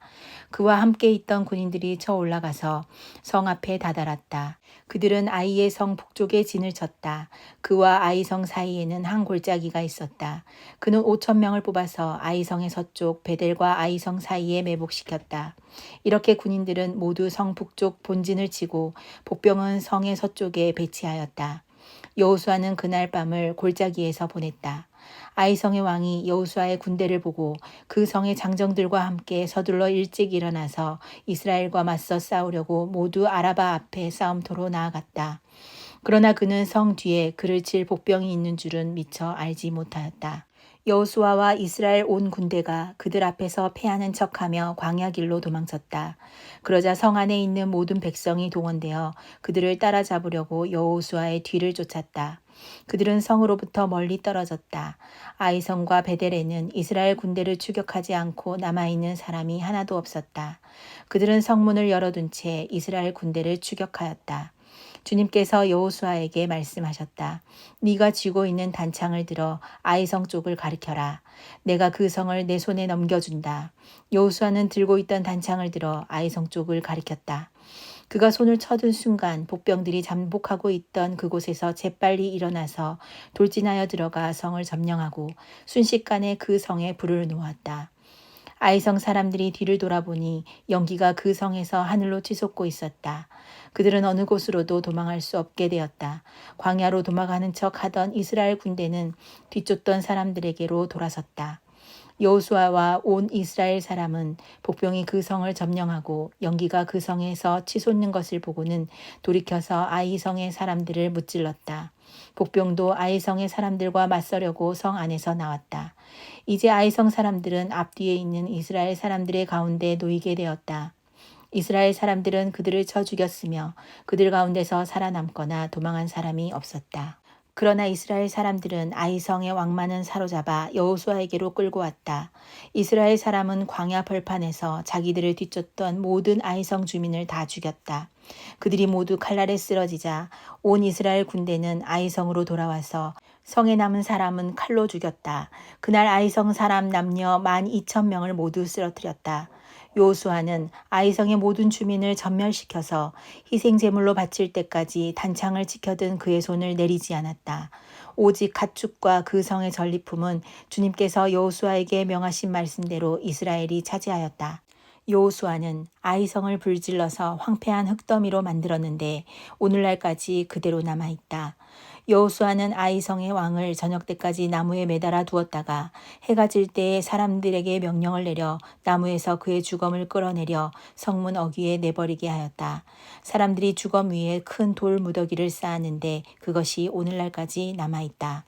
그와 함께 있던 군인들이 쳐올라가서 성 앞에 다다랐다. 그들은 아이의 성 북쪽에 진을 쳤다. 그와 아이성 사이에는 한 골짜기가 있었다. 그는 5,000명을 뽑아서 아이성의 서쪽 베델과 아이성 사이에 매복시켰다. 이렇게 군인들은 모두 성 북쪽 본진을 치고 복병은 성의 서쪽에 배치하였다. 여호수아는 그날 밤을 골짜기에서 보냈다. 아이성의 왕이 여호수아의 군대를 보고 그 성의 장정들과 함께 서둘러 일찍 일어나서 이스라엘과 맞서 싸우려고 모두 아라바 앞에 싸움터로 나아갔다. 그러나 그는 성 뒤에 그를 칠 복병이 있는 줄은 미처 알지 못하였다. 여호수아와 이스라엘 온 군대가 그들 앞에서 패하는 척하며 광야 길로 도망쳤다. 그러자 성 안에 있는 모든 백성이 동원되어 그들을 따라잡으려고 여호수아의 뒤를 쫓았다. 그들은 성으로부터 멀리 떨어졌다. 아이성과 베델에는 이스라엘 군대를 추격하지 않고 남아있는 사람이 하나도 없었다. 그들은 성문을 열어둔 채 이스라엘 군대를 추격하였다. 주님께서 여호수아에게 말씀하셨다. 네가 쥐고 있는 단창을 들어 아이성 쪽을 가리켜라. 내가 그 성을 내 손에 넘겨준다. 여호수아는 들고 있던 단창을 들어 아이성 쪽을 가리켰다. 그가 손을 쳐든 순간 복병들이 잠복하고 있던 그곳에서 재빨리 일어나서 돌진하여 들어가 성을 점령하고 순식간에 그 성에 불을 놓았다. 아이성 사람들이 뒤를 돌아보니 연기가 그 성에서 하늘로 치솟고 있었다. 그들은 어느 곳으로도 도망할 수 없게 되었다. 광야로 도망가는 척 하던 이스라엘 군대는 뒤쫓던 사람들에게로 돌아섰다. 여호수아와 온 이스라엘 사람은 복병이 그 성을 점령하고 연기가 그 성에서 치솟는 것을 보고는 돌이켜서 아이성의 사람들을 무찔렀다. 복병도 아이성의 사람들과 맞서려고 성 안에서 나왔다. 이제 아이성 사람들은 앞뒤에 있는 이스라엘 사람들의 가운데 놓이게 되었다. 이스라엘 사람들은 그들을 쳐 죽였으며 그들 가운데서 살아남거나 도망한 사람이 없었다. 그러나 이스라엘 사람들은 아이성의 왕만은 사로잡아 여호수아에게로 끌고 왔다. 이스라엘 사람은 광야 벌판에서 자기들을 뒤쫓던 모든 아이성 주민을 다 죽였다. 그들이 모두 칼날에 쓰러지자 온 이스라엘 군대는 아이성으로 돌아와서 성에 남은 사람은 칼로 죽였다. 그날 아이성 사람 남녀 12,000명을 모두 쓰러뜨렸다. 여호수아는 아이성의 모든 주민을 전멸시켜서 희생 제물로 바칠 때까지 단창을 지켜든 그의 손을 내리지 않았다. 오직 가축과 그 성의 전리품은 주님께서 여호수아에게 명하신 말씀대로 이스라엘이 차지하였다. 여호수아는 아이성을 불질러서 황폐한 흙더미로 만들었는데 오늘날까지 그대로 남아있다. 여호수아는 아이성의 왕을 저녁 때까지 나무에 매달아 두었다가 해가 질 때에 사람들에게 명령을 내려 나무에서 그의 주검을 끌어내려 성문 어귀에 내버리게 하였다. 사람들이 주검 위에 큰 돌 무더기를 쌓았는데 그것이 오늘날까지 남아있다.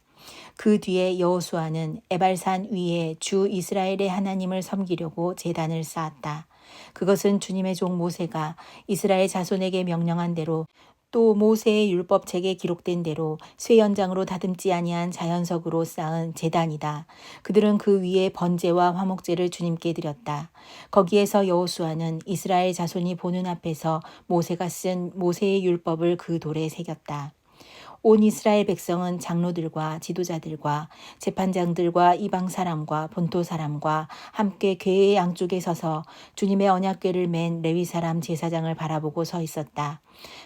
그 뒤에 여호수아는 에발산 위에 주 이스라엘의 하나님을 섬기려고 제단을 쌓았다. 그것은 주님의 종 모세가 이스라엘 자손에게 명령한 대로 또 모세의 율법책에 기록된 대로 쇠연장으로 다듬지 아니한 자연석으로 쌓은 제단이다. 그들은 그 위에 번제와 화목제를 주님께 드렸다. 거기에서 여호수아는 이스라엘 자손이 보는 앞에서 모세가 쓴 모세의 율법을 그 돌에 새겼다. 온 이스라엘 백성은 장로들과 지도자들과 재판장들과 이방 사람과 본토 사람과 함께 궤의 양쪽에 서서 주님의 언약궤를 맨 레위 사람 제사장을 바라보고 서 있었다.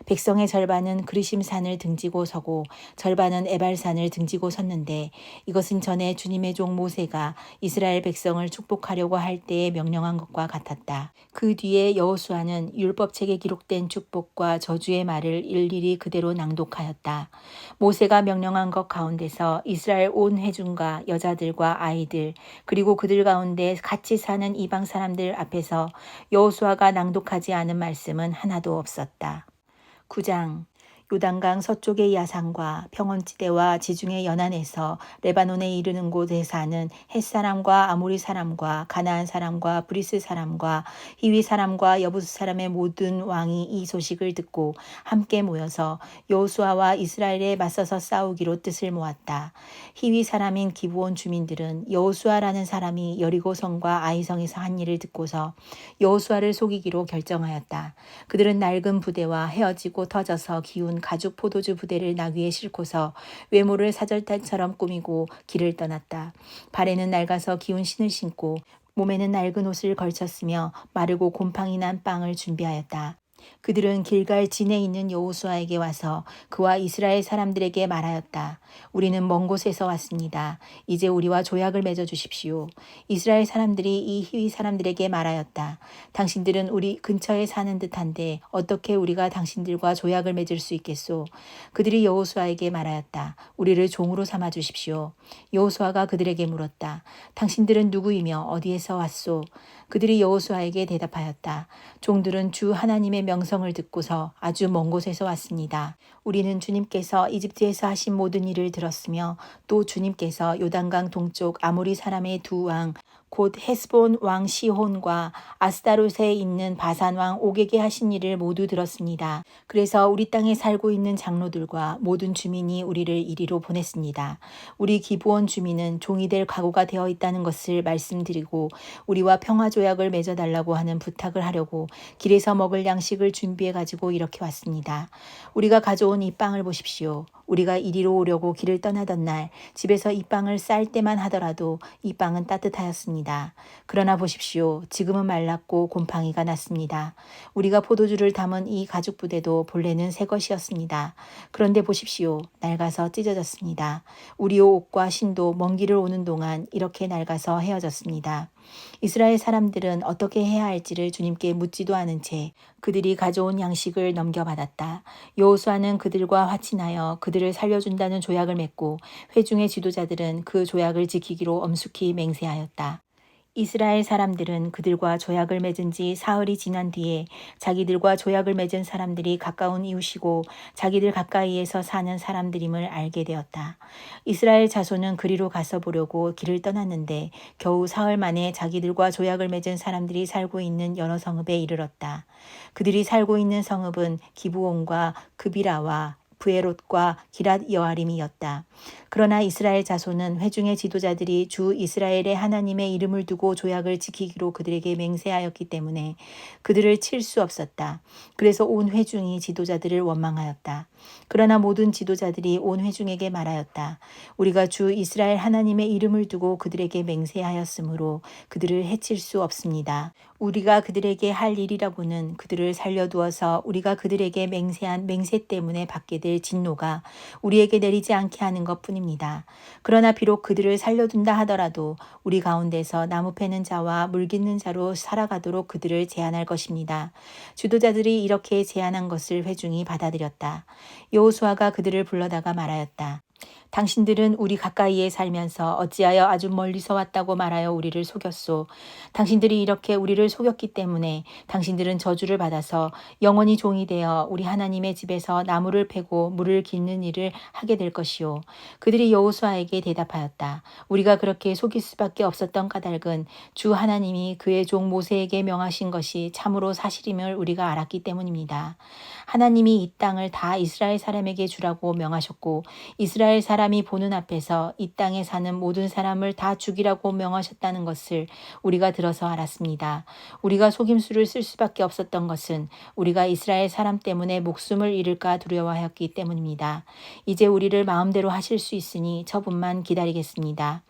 백성의 절반은 그리심산을 등지고 서고 절반은 에발산을 등지고 섰는데 이것은 전에 주님의 종 모세가 이스라엘 백성을 축복하려고 할 때에 명령한 것과 같았다. 그 뒤에 여호수아는 율법책에 기록된 축복과 저주의 말을 일일이 그대로 낭독하였다. 모세가 명령한 것 가운데서 이스라엘 온 회중과 여자들과 아이들 그리고 그들 가운데 같이 사는 이방 사람들 앞에서 여호수아가 낭독하지 않은 말씀은 하나도 없었다. 9장 요단강 서쪽의 야산과 평원지대와 지중해 연안에서 레바논에 이르는 곳에 사는 헷사람과 아모리 사람과 가나안 사람과 브리스 사람과 히위 사람과 여부스 사람의 모든 왕이 이 소식을 듣고 함께 모여서 여호수아와 이스라엘에 맞서서 싸우기로 뜻을 모았다. 히위 사람인 기브온 주민들은 여호수아라는 사람이 여리고성과 아이성에서 한 일을 듣고서 여호수아를 속이기로 결정하였다. 그들은 낡은 부대와 헤어지고 터져서 기운 가죽 포도주 부대를 나귀에 싣고서 외모를 사절단처럼 꾸미고 길을 떠났다. 발에는 낡아서 기운 신을 신고 몸에는 낡은 옷을 걸쳤으며 마르고 곰팡이 난 빵을 준비하였다. 그들은 길갈 진에 있는 여호수아에게 와서 그와 이스라엘 사람들에게 말하였다. 우리는 먼 곳에서 왔습니다. 이제 우리와 조약을 맺어 주십시오. 이스라엘 사람들이 이 히위 사람들에게 말하였다. 당신들은 우리 근처에 사는 듯한데 어떻게 우리가 당신들과 조약을 맺을 수 있겠소? 그들이 여호수아에게 말하였다. 우리를 종으로 삼아 주십시오. 여호수아가 그들에게 물었다. 당신들은 누구이며 어디에서 왔소? 그들이 여호수아에게 대답하였다. 종들은 주 하나님의 명성을 듣고서 아주 먼 곳에서 왔습니다. 우리는 주님께서 이집트에서 하신 모든 일을 들었으며 또 주님께서 요단강 동쪽 아모리 사람의 두 왕 곧 헤스본 왕 시혼과 아스타롯에 있는 바산 왕 옥에게 하신 일을 모두 들었습니다. 그래서 우리 땅에 살고 있는 장로들과 모든 주민이 우리를 이리로 보냈습니다. 우리 기브온 주민은 종이 될 각오가 되어 있다는 것을 말씀드리고 우리와 평화 조약을 맺어달라고 하는 부탁을 하려고 길에서 먹을 양식을 준비해 가지고 이렇게 왔습니다. 우리가 가져온 이 빵을 보십시오. 우리가 이리로 오려고 길을 떠나던 날 집에서 이 빵을 쌀 때만 하더라도 이 빵은 따뜻하였습니다. 그러나 보십시오. 지금은 말랐고 곰팡이가 났습니다. 우리가 포도주를 담은 이 가죽 부대도 본래는 새 것이었습니다. 그런데 보십시오. 낡아서 찢어졌습니다. 우리 옷과 신도 먼 길을 오는 동안 이렇게 낡아서 헤어졌습니다. 이스라엘 사람들은 어떻게 해야 할지를 주님께 묻지도 않은 채 그들이 가져온 양식을 넘겨받았다. 여호수아는 그들과 화친하여 그들을 살려준다는 조약을 맺고 회중의 지도자들은 그 조약을 지키기로 엄숙히 맹세하였다. 이스라엘 사람들은 그들과 조약을 맺은 지 사흘이 지난 뒤에 자기들과 조약을 맺은 사람들이 가까운 이웃이고 자기들 가까이에서 사는 사람들임을 알게 되었다. 이스라엘 자손은 그리로 가서 보려고 길을 떠났는데 겨우 사흘 만에 자기들과 조약을 맺은 사람들이 살고 있는 여러 성읍에 이르렀다. 그들이 살고 있는 성읍은 기브온과 그비라와 브에롯과 기랏 여아림이었다. 그러나 이스라엘 자손은 회중의 지도자들이 주 이스라엘의 하나님의 이름을 두고 조약을 지키기로 그들에게 맹세하였기 때문에 그들을 칠 수 없었다. 그래서 온 회중이 지도자들을 원망하였다. 그러나 모든 지도자들이 온 회중에게 말하였다. 우리가 주 이스라엘 하나님의 이름을 두고 그들에게 맹세하였으므로 그들을 해칠 수 없습니다. 우리가 그들에게 할 일이라고는 그들을 살려두어서 우리가 그들에게 맹세한 맹세 때문에 받게 될 진노가 우리에게 내리지 않게 하는 것뿐입니다. 그러나 비록 그들을 살려둔다 하더라도 우리 가운데서 나무 패는 자와 물 깃는 자로 살아가도록 그들을 제한할 것입니다. 지도자들이 이렇게 제안한 것을 회중이 받아들였다. 여호수아가 그들을 불러다가 말하였다. 당신들은 우리 가까이에 살면서 어찌하여 아주 멀리서 왔다고 말하여 우리를 속였소. 당신들이 이렇게 우리를 속였기 때문에 당신들은 저주를 받아서 영원히 종이 되어 우리 하나님의 집에서 나무를 패고 물을 깃는 일을 하게 될 것이요. 그들이 여호수아에게 대답하였다. 우리가 그렇게 속일 수밖에 없었던 까닭은 주 하나님이 그의 종 모세에게 명하신 것이 참으로 사실임을 우리가 알았기 때문입니다. 하나님이 이 땅을 다 이스라엘 사람에게 주라고 명하셨고 이스라엘 사람이 보는 앞에서 이 땅에 사는 모든 사람을 다 죽이라고 명하셨다는 것을 우리가 들어서 알았습니다. 우리가 속임수를 쓸 수밖에 없었던 것은 우리가 이스라엘 사람 때문에 목숨을 잃을까 두려워하였기 때문입니다. 이제 우리를 마음대로 하실 수 있으니 처분만 기다리겠습니다.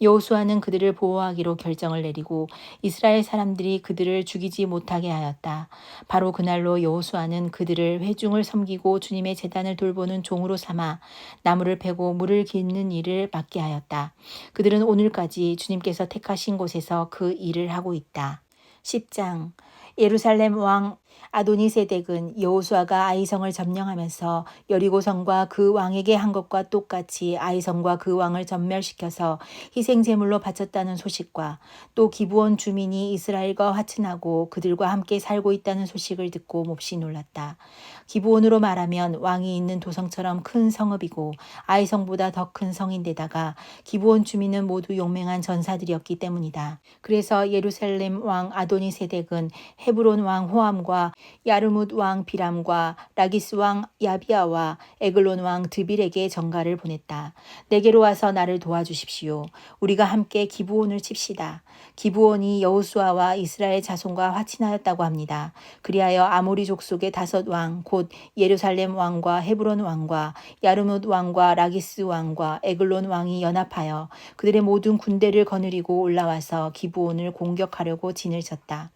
여호수아는 그들을 보호하기로 결정을 내리고 이스라엘 사람들이 그들을 죽이지 못하게 하였다. 바로 그날로 여호수아는 그들을 회중을 섬기고 주님의 제단을 돌보는 종으로 삼아 나무를 패고 물을 깃는 일을 맡게 하였다. 그들은 오늘까지 주님께서 택하신 곳에서 그 일을 하고 있다. 10장 예루살렘 왕 아도니세덱은 여호수아가 아이성을 점령하면서 여리고성과 그 왕에게 한 것과 똑같이 아이성과 그 왕을 전멸시켜서 희생 제물로 바쳤다는 소식과 또 기브온 주민이 이스라엘과 화친하고 그들과 함께 살고 있다는 소식을 듣고 몹시 놀랐다. 기브온으로 말하면 왕이 있는 도성처럼 큰 성읍이고 아이성보다 더 큰 성인데다가 기브온 주민은 모두 용맹한 전사들이었기 때문이다. 그래서 예루살렘 왕 아도니세덱은 헤브론 왕 호암과 야르뭇 왕 비람과 라기스 왕 야비아와 에글론 왕 드빌에게 전가를 보냈다. 내게로 와서 나를 도와주십시오. 우리가 함께 기브온을 칩시다. 기브온이 여호수아와 이스라엘 자손과 화친하였다고 합니다. 그리하여 아모리 족속의 5왕 곧 예루살렘 왕과 헤브론 왕과 야르뭇 왕과 라기스 왕과 에글론 왕이 연합하여 그들의 모든 군대를 거느리고 올라와서 기브온을 공격하려고 진을 쳤다.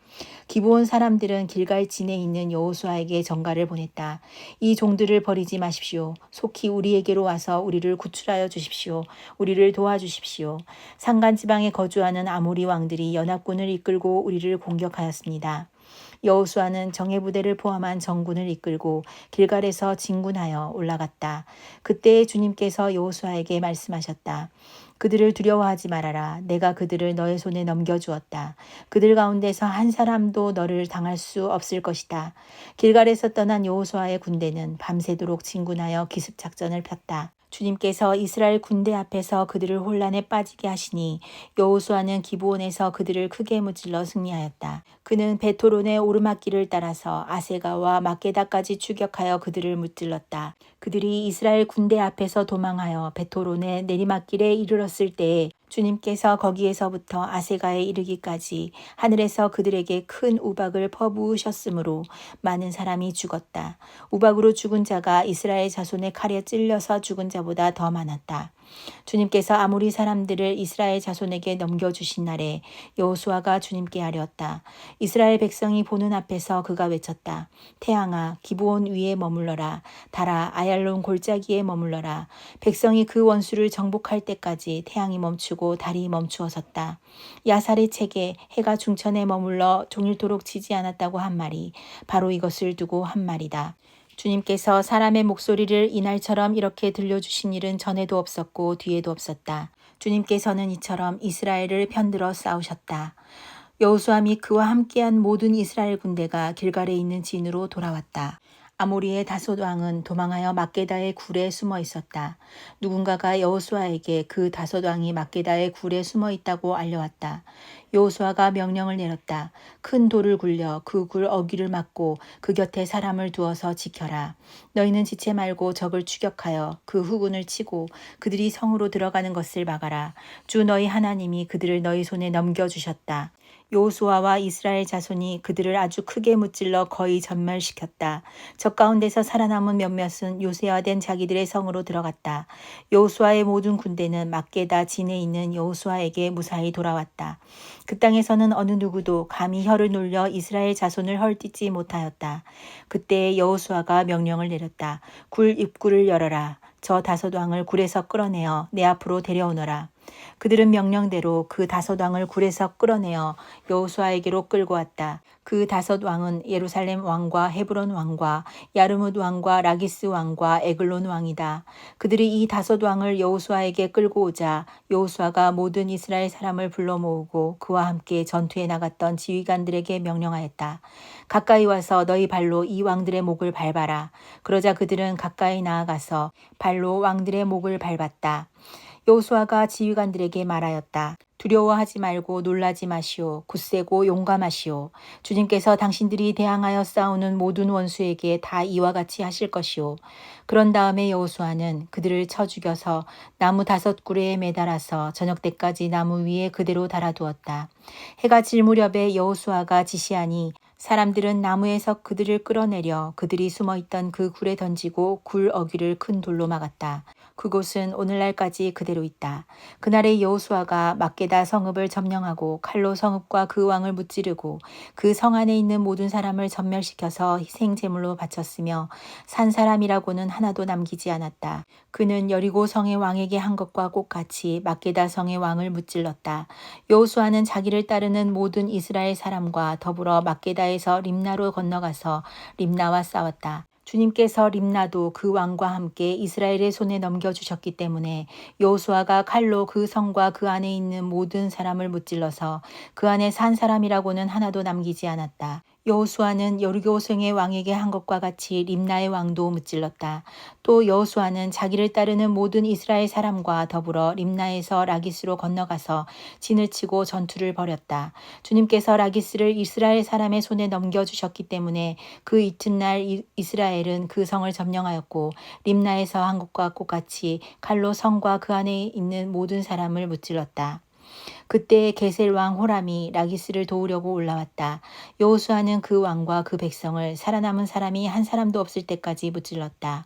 기브온 사람들은 길갈 진에 있는 여호수아에게 전가를 보냈다. 이 종들을 버리지 마십시오. 속히 우리에게로 와서 우리를 구출하여 주십시오. 우리를 도와주십시오. 산간 지방에 거주하는 아모리 왕들이 연합군을 이끌고 우리를 공격하였습니다. 여호수아는 정예부대를 포함한 정군을 이끌고 길갈에서 진군하여 올라갔다. 그때 주님께서 여호수아에게 말씀하셨다. 그들을 두려워하지 말아라. 내가 그들을 너의 손에 넘겨주었다. 그들 가운데서 한 사람도 너를 당할 수 없을 것이다. 길갈에서 떠난 여호수아의 군대는 밤새도록 진군하여 기습작전을 폈다. 주님께서 이스라엘 군대 앞에서 그들을 혼란에 빠지게 하시니 여호수아는 기브온에서 그들을 크게 무찔러 승리하였다. 그는 베토론의 오르막길을 따라서 아세가와 막게다까지 추격하여 그들을 무찔렀다. 그들이 이스라엘 군대 앞에서 도망하여 베토론의 내리막길에 이르렀을 때에 주님께서 거기에서부터 아세가에 이르기까지 하늘에서 그들에게 큰 우박을 퍼부으셨으므로 많은 사람이 죽었다. 우박으로 죽은 자가 이스라엘 자손의 칼에 찔려서 죽은 자보다 더 많았다. 주님께서 아모리 사람들을 이스라엘 자손에게 넘겨주신 날에 여호수아가 주님께 아뢰었다. 이스라엘 백성이 보는 앞에서 그가 외쳤다. 태양아 기브온 위에 머물러라. 달아 아얄론 골짜기에 머물러라. 백성이 그 원수를 정복할 때까지 태양이 멈추고 달이 멈추어 섰다. 야살의 책에 해가 중천에 머물러 종일토록 지지 않았다고 한 말이 바로 이것을 두고 한 말이다. 주님께서 사람의 목소리를 이날처럼 이렇게 들려주신 일은 전에도 없었고 뒤에도 없었다. 주님께서는 이처럼 이스라엘을 편들어 싸우셨다. 여호수아 및 그와 함께한 모든 이스라엘 군대가 길갈에 있는 진으로 돌아왔다. 아모리의 5왕은 도망하여 막게다의 굴에 숨어 있었다. 누군가가 여호수아에게 그 5왕이 막게다의 굴에 숨어 있다고 알려왔다. 여호수아가 명령을 내렸다. 큰 돌을 굴려 그 굴 어귀를 막고 그 곁에 사람을 두어서 지켜라. 너희는 지체 말고 적을 추격하여 그 후군을 치고 그들이 성으로 들어가는 것을 막아라. 주 너희 하나님이 그들을 너희 손에 넘겨주셨다. 여호수아와 이스라엘 자손이 그들을 아주 크게 무찔러 거의 전멸시켰다. 적 가운데서 살아남은 몇몇은 요새화된 자기들의 성으로 들어갔다. 여호수아의 모든 군대는 막게다 진에 있는 여호수아에게 무사히 돌아왔다. 그 땅에서는 어느 누구도 감히 혀를 놀려 이스라엘 자손을 헐뜯지 못하였다. 그때 여호수아가 명령을 내렸다. 굴 입구를 열어라. 저 5왕을 굴에서 끌어내어 내 앞으로 데려오너라. 그들은 명령대로 그 5왕을 굴에서 끌어내어 여호수아에게로 끌고 왔다. 그 5왕은 예루살렘 왕과 헤브론 왕과 야르뭇 왕과 라기스 왕과 에글론 왕이다. 그들이 이 5왕을 여호수아에게 끌고 오자 여호수아가 모든 이스라엘 사람을 불러 모으고 그와 함께 전투에 나갔던 지휘관들에게 명령하였다. 가까이 와서 너희 발로 이 왕들의 목을 밟아라. 그러자 그들은 가까이 나아가서 발로 왕들의 목을 밟았다. 여호수아가 지휘관들에게 말하였다. 두려워하지 말고 놀라지 마시오. 굳세고 용감하시오. 주님께서 당신들이 대항하여 싸우는 모든 원수에게 다 이와 같이 하실 것이오. 그런 다음에 여호수아는 그들을 쳐 죽여서 나무 5구레에 매달아서 저녁 때까지 나무 위에 그대로 달아두었다. 해가 질 무렵에 여호수아가 지시하니 사람들은 나무에서 그들을 끌어내려 그들이 숨어있던 그 굴에 던지고 굴 어귀를 큰 돌로 막았다. 그곳은 오늘날까지 그대로 있다. 그날의 여호수아가 막게다 성읍을 점령하고 칼로 성읍과 그 왕을 무찌르고 그 성 안에 있는 모든 사람을 전멸시켜서 희생 제물로 바쳤으며 산 사람이라고는 하나도 남기지 않았다. 그는 여리고 성의 왕에게 한 것과 똑같이 막게다 성의 왕을 무찔렀다. 여호수아는 자기를 따르는 모든 이스라엘 사람과 더불어 막게다에서 림나로 건너가서 림나와 싸웠다. 주님께서 림나도 그 왕과 함께 이스라엘의 손에 넘겨주셨기 때문에 여호수아가 칼로 그 성과 그 안에 있는 모든 사람을 무찔러서 그 안에 산 사람이라고는 하나도 남기지 않았다. 여호수아는 여리고 성의 왕에게 한 것과 같이 림나의 왕도 무찔렀다. 또 여호수아는 자기를 따르는 모든 이스라엘 사람과 더불어 림나에서 라기스로 건너가서 진을 치고 전투를 벌였다. 주님께서 라기스를 이스라엘 사람의 손에 넘겨주셨기 때문에 그 이튿날 이스라엘은 그 성을 점령하였고 림나에서 한 것과 똑같이 칼로 성과 그 안에 있는 모든 사람을 무찔렀다. 그때 게셀 왕 호람이 라기스를 도우려고 올라왔다. 여호수아는 그 왕과 그 백성을 살아남은 사람이 한 사람도 없을 때까지 무찔렀다.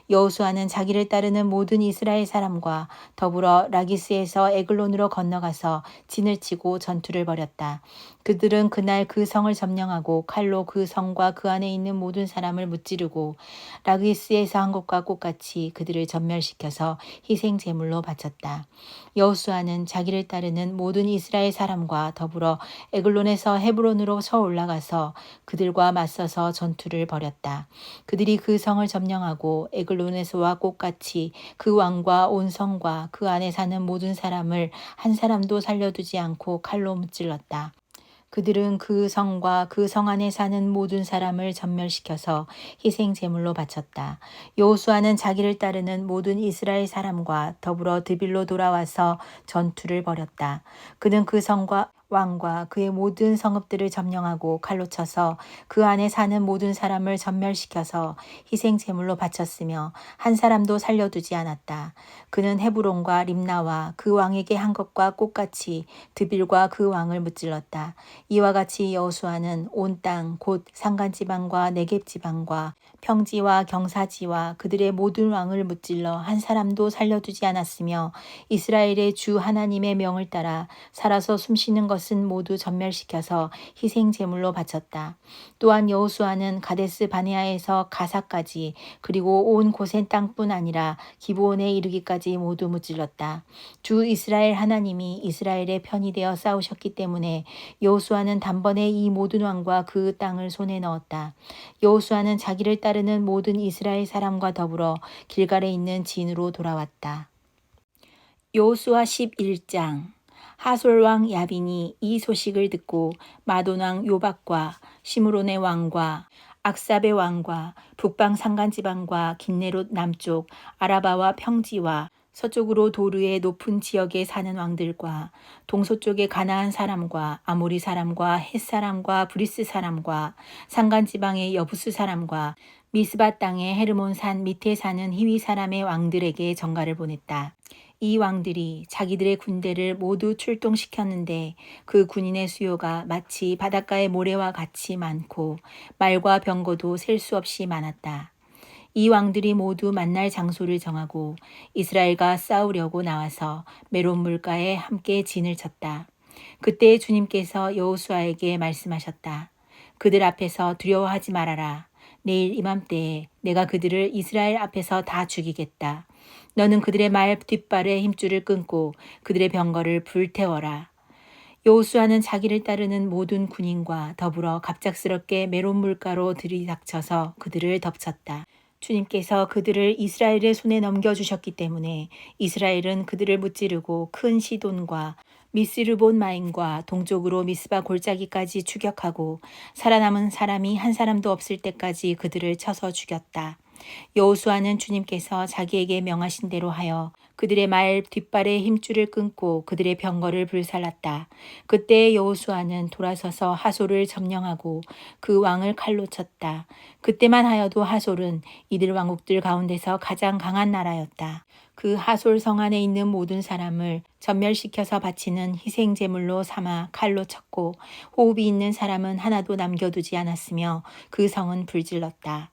여호수아는 자기를 따르는 모든 이스라엘 사람과 더불어 라기스에서 에글론으로 건너가서 진을 치고 전투를 벌였다. 그들은 그날 그 성을 점령하고 칼로 그 성과 그 안에 있는 모든 사람을 무찌르고 라기스에서 한 것과 똑같이 그들을 전멸시켜서 희생 제물로 바쳤다. 여호수아는 자기를 따르는 모든 이스라엘 사람과 더불어 에글론에서 헤브론으로 쳐 올라가서 그들과 맞서서 전투를 벌였다. 그들이 그 성을 점령하고 에글론에서와 똑같이 그 왕과 온 성과 그 안에 사는 모든 사람을 한 사람도 살려두지 않고 칼로 무찔렀다. 그들은 그 성과 그 성 안에 사는 모든 사람을 전멸시켜서 희생 제물로 바쳤다. 여호수아는 자기를 따르는 모든 이스라엘 사람과 더불어 드빌로 돌아와서 전투를 벌였다. 그는 그 성과 왕과 그의 모든 성읍들을 점령하고 칼로 쳐서 그 안에 사는 모든 사람을 전멸시켜서 희생 제물로 바쳤으며 한 사람도 살려두지 않았다. 그는 헤브론과 림나와 그 왕에게 한 것과 똑같이 드빌과 그 왕을 무찔렀다. 이와 같이 여호수아는 온 땅 곧 산간지방과 네겝지방과 평지와 경사지와 그들의 모든 왕을 무찔러 한 사람도 살려두지 않았으며 이스라엘의 주 하나님의 명을 따라 살아서 숨쉬는 것은 모두 전멸시켜서 희생 제물로 바쳤다. 또한 여호수아는 가데스 바네아에서 가사까지 그리고 온 고센 땅뿐 아니라 기브온에 이르기까지 모두 무찔렀다. 주 이스라엘 하나님이 이스라엘의 편이 되어 싸우셨기 때문에 여호수아는 단번에 이 모든 왕과 그 땅을 손에 넣었다. 여호수아는 자기를 따르는 모든 이스라엘 사람과 더불어 길갈에 있는 진으로 돌아왔다. 여호수아 11장. 하솔 왕 야빈이 이 소식을 듣고 마돈 왕 요박과 시므론의 왕과 악삽의 왕과 북방 산간지방과 긴네롯 남쪽 아라바와 평지와 서쪽으로 도르의 높은 지역에 사는 왕들과 동서쪽의 가나안 사람과 아모리 사람과 헷 사람과 브리스 사람과 산간지방의 여부스 사람과 미스바 땅의 헤르몬 산 밑에 사는 히위 사람의 왕들에게 전가를 보냈다. 이 왕들이 자기들의 군대를 모두 출동시켰는데 그 군인의 수요가 마치 바닷가의 모래와 같이 많고 말과 병거도 셀 수 없이 많았다. 이 왕들이 모두 만날 장소를 정하고 이스라엘과 싸우려고 나와서 메론 물가에 함께 진을 쳤다. 그때 주님께서 여호수아에게 말씀하셨다. 그들 앞에서 두려워하지 말아라. 내일 이맘때에 내가 그들을 이스라엘 앞에서 다 죽이겠다. 너는 그들의 말 뒷발에 힘줄을 끊고 그들의 병거를 불태워라. 여호수아는 자기를 따르는 모든 군인과 더불어 갑작스럽게 메론 물가로 들이닥쳐서 그들을 덮쳤다. 주님께서 그들을 이스라엘의 손에 넘겨주셨기 때문에 이스라엘은 그들을 무찌르고 큰 시돈과 미스르본 마임과 동쪽으로 미스바 골짜기까지 추격하고 살아남은 사람이 한 사람도 없을 때까지 그들을 쳐서 죽였다. 여호수아는 주님께서 자기에게 명하신 대로 하여 그들의 말 뒷발에 힘줄을 끊고 그들의 병거를 불살랐다. 그때 여호수아는 돌아서서 하솔을 점령하고 그 왕을 칼로 쳤다. 그때만 하여도 하솔은 이들 왕국들 가운데서 가장 강한 나라였다. 그 하솔 성 안에 있는 모든 사람을 전멸시켜서 바치는 희생 제물로 삼아 칼로 쳤고 호흡이 있는 사람은 하나도 남겨두지 않았으며 그 성은 불질렀다.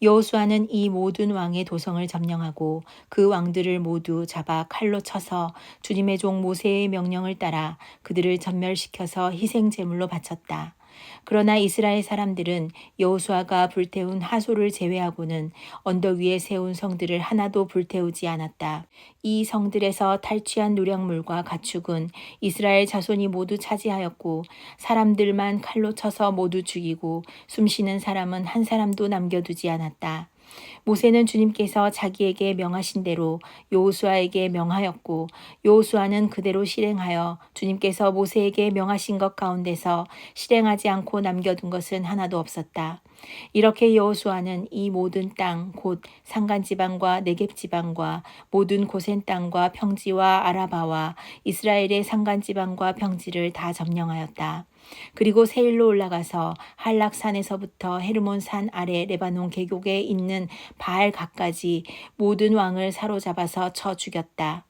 여호수아는 이 모든 왕의 도성을 점령하고 그 왕들을 모두 잡아 칼로 쳐서 주님의 종 모세의 명령을 따라 그들을 전멸시켜서 희생 제물로 바쳤다. 그러나 이스라엘 사람들은 여호수아가 불태운 하솔을 제외하고는 언덕 위에 세운 성들을 하나도 불태우지 않았다. 이 성들에서 탈취한 노략물과 가축은 이스라엘 자손이 모두 차지하였고 사람들만 칼로 쳐서 모두 죽이고 숨쉬는 사람은 한 사람도 남겨두지 않았다. 모세는 주님께서 자기에게 명하신 대로 여호수아에게 명하였고 여호수아는 그대로 실행하여 주님께서 모세에게 명하신 것 가운데서 실행하지 않고 남겨둔 것은 하나도 없었다. 이렇게 여호수아는 이 모든 땅 곧 산간지방과 네겝지방과 모든 고센 땅과 평지와 아라바와 이스라엘의 산간지방과 평지를 다 점령하였다. 그리고 세일로 올라가서 한락산에서부터 헤르몬 산 아래 레바논 계곡에 있는 바알갓까지 모든 왕을 사로잡아서 쳐 죽였다.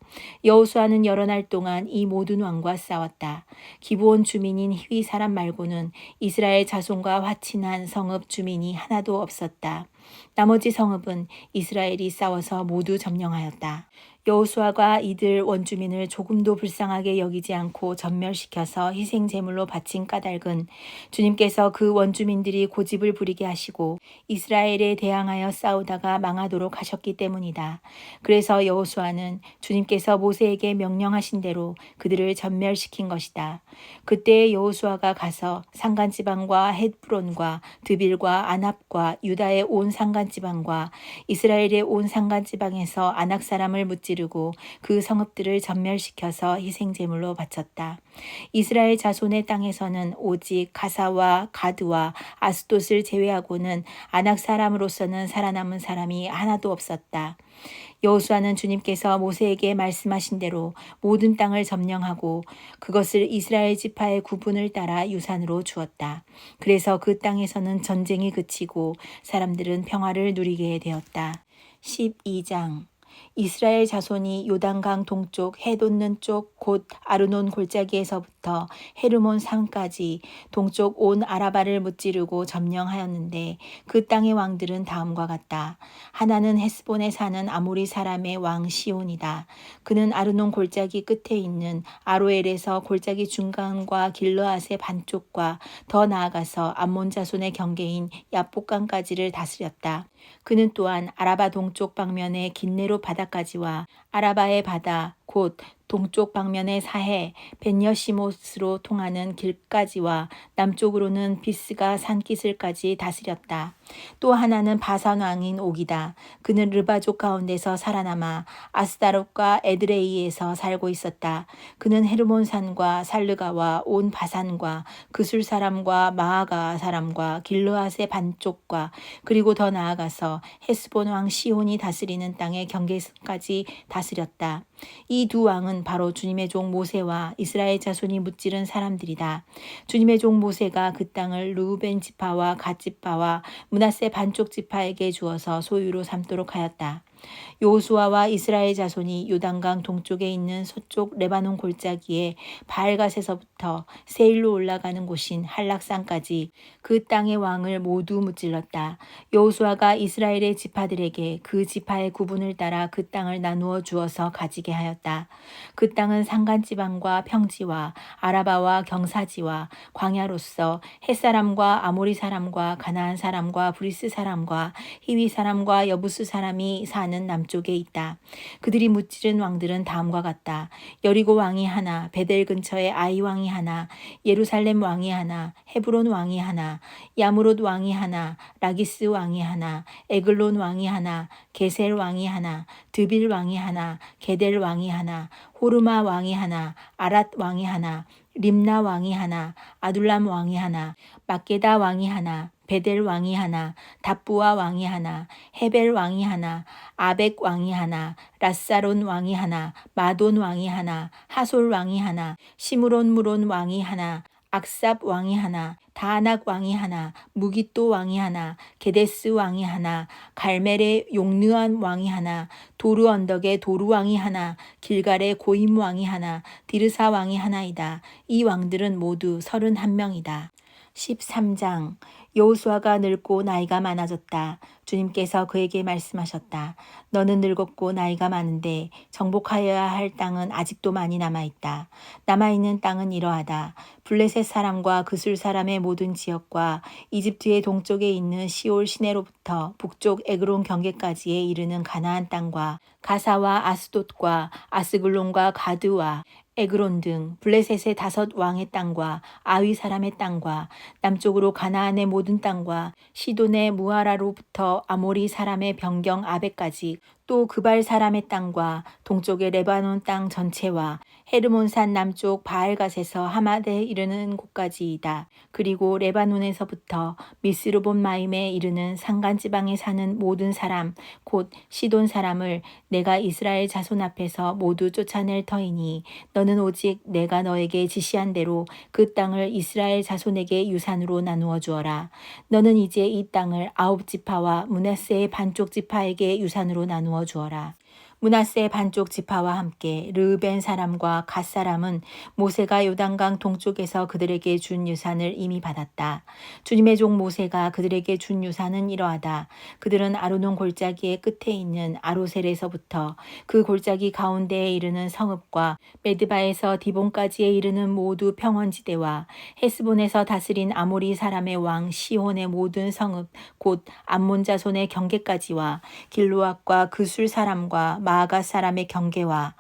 여호수아는 여러 날 동안 이 모든 왕과 싸웠다. 기브온 주민인 히위 사람 말고는 이스라엘 자손과 화친한 성읍 주민이 하나도 없었다. 나머지 성읍은 이스라엘이 싸워서 모두 점령하였다. 여호수아가 이들 원주민을 조금도 불쌍하게 여기지 않고 전멸시켜서 희생 제물로 바친 까닭은 주님께서 그 원주민들이 고집을 부리게 하시고 이스라엘에 대항하여 싸우다가 망하도록 하셨기 때문이다. 그래서 여호수아는 주님께서 모세에게 명령하신 대로 그들을 전멸시킨 것이다. 그때 여호수아가 가서 산간지방과 헷브론과 드빌과 아납과 유다의 온 산간지방과 이스라엘의 온 산간지방에서 아낙 사람을 무찌르고 그 성읍들을 전멸시켜서 희생제물로 바쳤다. 이스라엘 자손의 땅에서는 오직 가사와 가드와 아스돗을 제외하고는 아낙 사람으로서는 살아남은 사람이 하나도 없었다. 여호수아는 주님께서 모세에게 말씀하신 대로 모든 땅을 점령하고 그것을 이스라엘 지파의 구분을 따라 유산으로 주었다. 그래서 그 땅에서는 전쟁이 그치고 사람들은 평화를 누리게 되었다. 12장 이스라엘 자손이 요단강 동쪽 해 돋는 쪽 곧 아르논 골짜기에서부터 헤르몬 산까지 동쪽 온 아라바를 무찌르고 점령하였는데 그 땅의 왕들은 다음과 같다. 하나는 헤스본에 사는 아모리 사람의 왕 시온이다. 그는 아르논 골짜기 끝에 있는 아로엘에서 골짜기 중간과 길르앗의 반쪽과 더 나아가서 암몬 자손의 경계인 야복강까지를 다스렸다. 그는 또한 아라바 동쪽 방면의 긴네로 바다까지와 아라바의 바다 곧 동쪽 방면의 사해 벤여시못으로 통하는 길까지와 남쪽으로는 비스가 산기슭까지 다스렸다. 또 하나는 바산 왕인 옥이다. 그는 르바족 가운데서 살아남아 아스다롯과 에드레이에서 살고 있었다. 그는 헤르몬산과 살르가와 온 바산과 그술 사람과 마아가 사람과 길르앗의 반쪽과 그리고 더 나아가서 헤스본 왕 시온이 다스리는 땅의 경계선까지 다스렸다. 이 두 왕은 바로 주님의 종 모세와 이스라엘 자손이 무찌른 사람들이다. 주님의 종 모세가 그 땅을 르우벤 지파와 갓 지파와 므낫세 반쪽 지파에게 주어서 소유로 삼도록 하였다. 여호수아와 이스라엘 자손이 요단강 동쪽에 있는 서쪽 레바논 골짜기에 바알갓에서부터 세일로 올라가는 곳인 한락산까지 그 땅의 왕을 모두 무찔렀다. 여호수아가 이스라엘의 지파들에게 그 지파의 구분을 따라 그 땅을 나누어 주어서 가지게 하였다. 그 땅은 산간지방과 평지와 아라바와 경사지와 광야로서 햇사람과 아모리 사람과 가나안 사람과 브리스 사람과 히위 사람과 여부스 사람이 사는 남쪽에 있다. 그들이 무찌른 왕들은 다음과 같다. 여리고 왕이 하나, 베델 근처에 아이 왕이 하나, 예루살렘 왕이 하나, 헤브론 왕이 하나, 야무롯 왕이 하나, 라기스 왕이 하나, 에글론 왕이 하나, 게셀 왕이 하나, 드빌 왕이 하나, 게델 왕이 하나, 호르마 왕이 하나, 아랏 왕이 하나, 림나 왕이 하나, 아둘람 왕이 하나, 막게다 왕이 하나, 베델 왕이 하나, 답부아 왕이 하나, 헤벨 왕이 하나, 아벡 왕이 하나, 라사론 왕이 하나, 마돈 왕이 하나, 하솔 왕이 하나, 시므론 무론 왕이 하나, 악삽 왕이 하나, 다아낙 왕이 하나, 무깃도 왕이 하나, 게데스 왕이 하나, 갈멜의 용느한 왕이 하나, 도르 언덕의 도르 왕이 하나, 길갈의 고임 왕이 하나, 디르사 왕이 하나이다. 이 왕들은 모두 31명이다. 13장 여호수아가 늙고 나이가 많아졌다. 주님께서 그에게 말씀하셨다. 너는 늙었고 나이가 많은데 정복하여야 할 땅은 아직도 많이 남아있다. 남아있는 땅은 이러하다. 블레셋 사람과 그술 사람의 모든 지역과 이집트의 동쪽에 있는 시올 시내로부터 북쪽 에그론 경계까지에 이르는 가나안 땅과 가사와 아스돗과 아스글론과 가드와 에그론 등 블레셋의 5 왕의 땅과 아위 사람의 땅과 남쪽으로 가나안의 모든 땅과 시돈의 무하라로부터 아모리 사람의 변경 아베까지 또 그발 사람의 땅과 동쪽의 레바논 땅 전체와 헤르몬산 남쪽 바알갓에서 하맛에 이르는 곳까지이다. 그리고 레바논에서부터 미스르본 마임에 이르는 산간 지방에 사는 모든 사람 곧 시돈 사람을 내가 이스라엘 자손 앞에서 모두 쫓아낼 터이니 너는 오직 내가 너에게 지시한 대로 그 땅을 이스라엘 자손에게 유산으로 나누어 주어라. 너는 이제 이 땅을 9지파와 므낫세의 반쪽 지파에게 유산으로 나누어 주어라. 므낫세 반쪽 지파와 함께 르으벤 사람과 갓 사람은 모세가 요단강 동쪽에서 그들에게 준 유산을 이미 받았다. 주님의 종 모세가 그들에게 준 유산은 이러하다. 그들은 아르논 골짜기의 끝에 있는 아로셀에서부터 그 골짜기 가운데에 이르는 성읍과 메드바에서 디본까지에 이르는 모두 평원지대와 헤스본에서 다스린 아모리 사람의 왕 시혼의 모든 성읍 곧 암몬 자손의 경계까지와 길로앗과 그술 사람과 마아가 사람의 경계와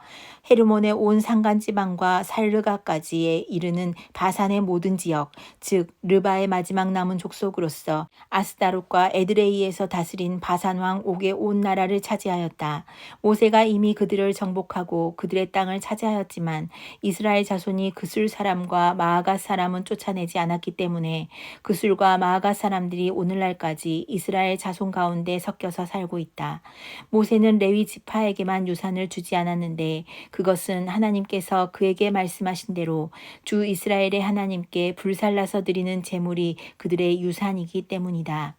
헤르몬의 온 산간지방과 살르가까지에 이르는 바산의 모든 지역, 즉 르바의 마지막 남은 족속으로서 아스다롯과 에드레이에서 다스린 바산 왕 옥의 온 나라를 차지하였다. 모세가 이미 그들을 정복하고 그들의 땅을 차지하였지만 이스라엘 자손이 그술 사람과 마아가 사람은 쫓아내지 않았기 때문에 그술과 마아가 사람들이 오늘날까지 이스라엘 자손 가운데 섞여서 살고 있다. 모세는 레위 지파에게만 유산을 주지 않았는데 그것은 하나님께서 그에게 말씀하신 대로 주 이스라엘의 하나님께 불살라서 드리는 제물이 그들의 유산이기 때문이다.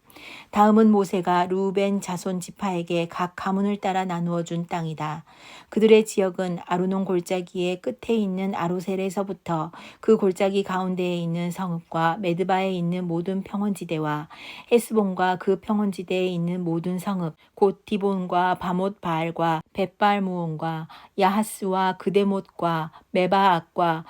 다음은 모세가 르우벤 자손 지파에게 각 가문을 따라 나누어 준 땅이다. 그들의 지역은 아르논 골짜기의 끝에 있는 아로셀에서부터 그 골짜기 가운데에 있는 성읍과 메드바에 있는 모든 평원지대와 헤스본과 그 평원지대에 있는 모든 성읍 곧 디본과 바못 바알과 벳발 무온과 야하스와 그데못과 메바앗과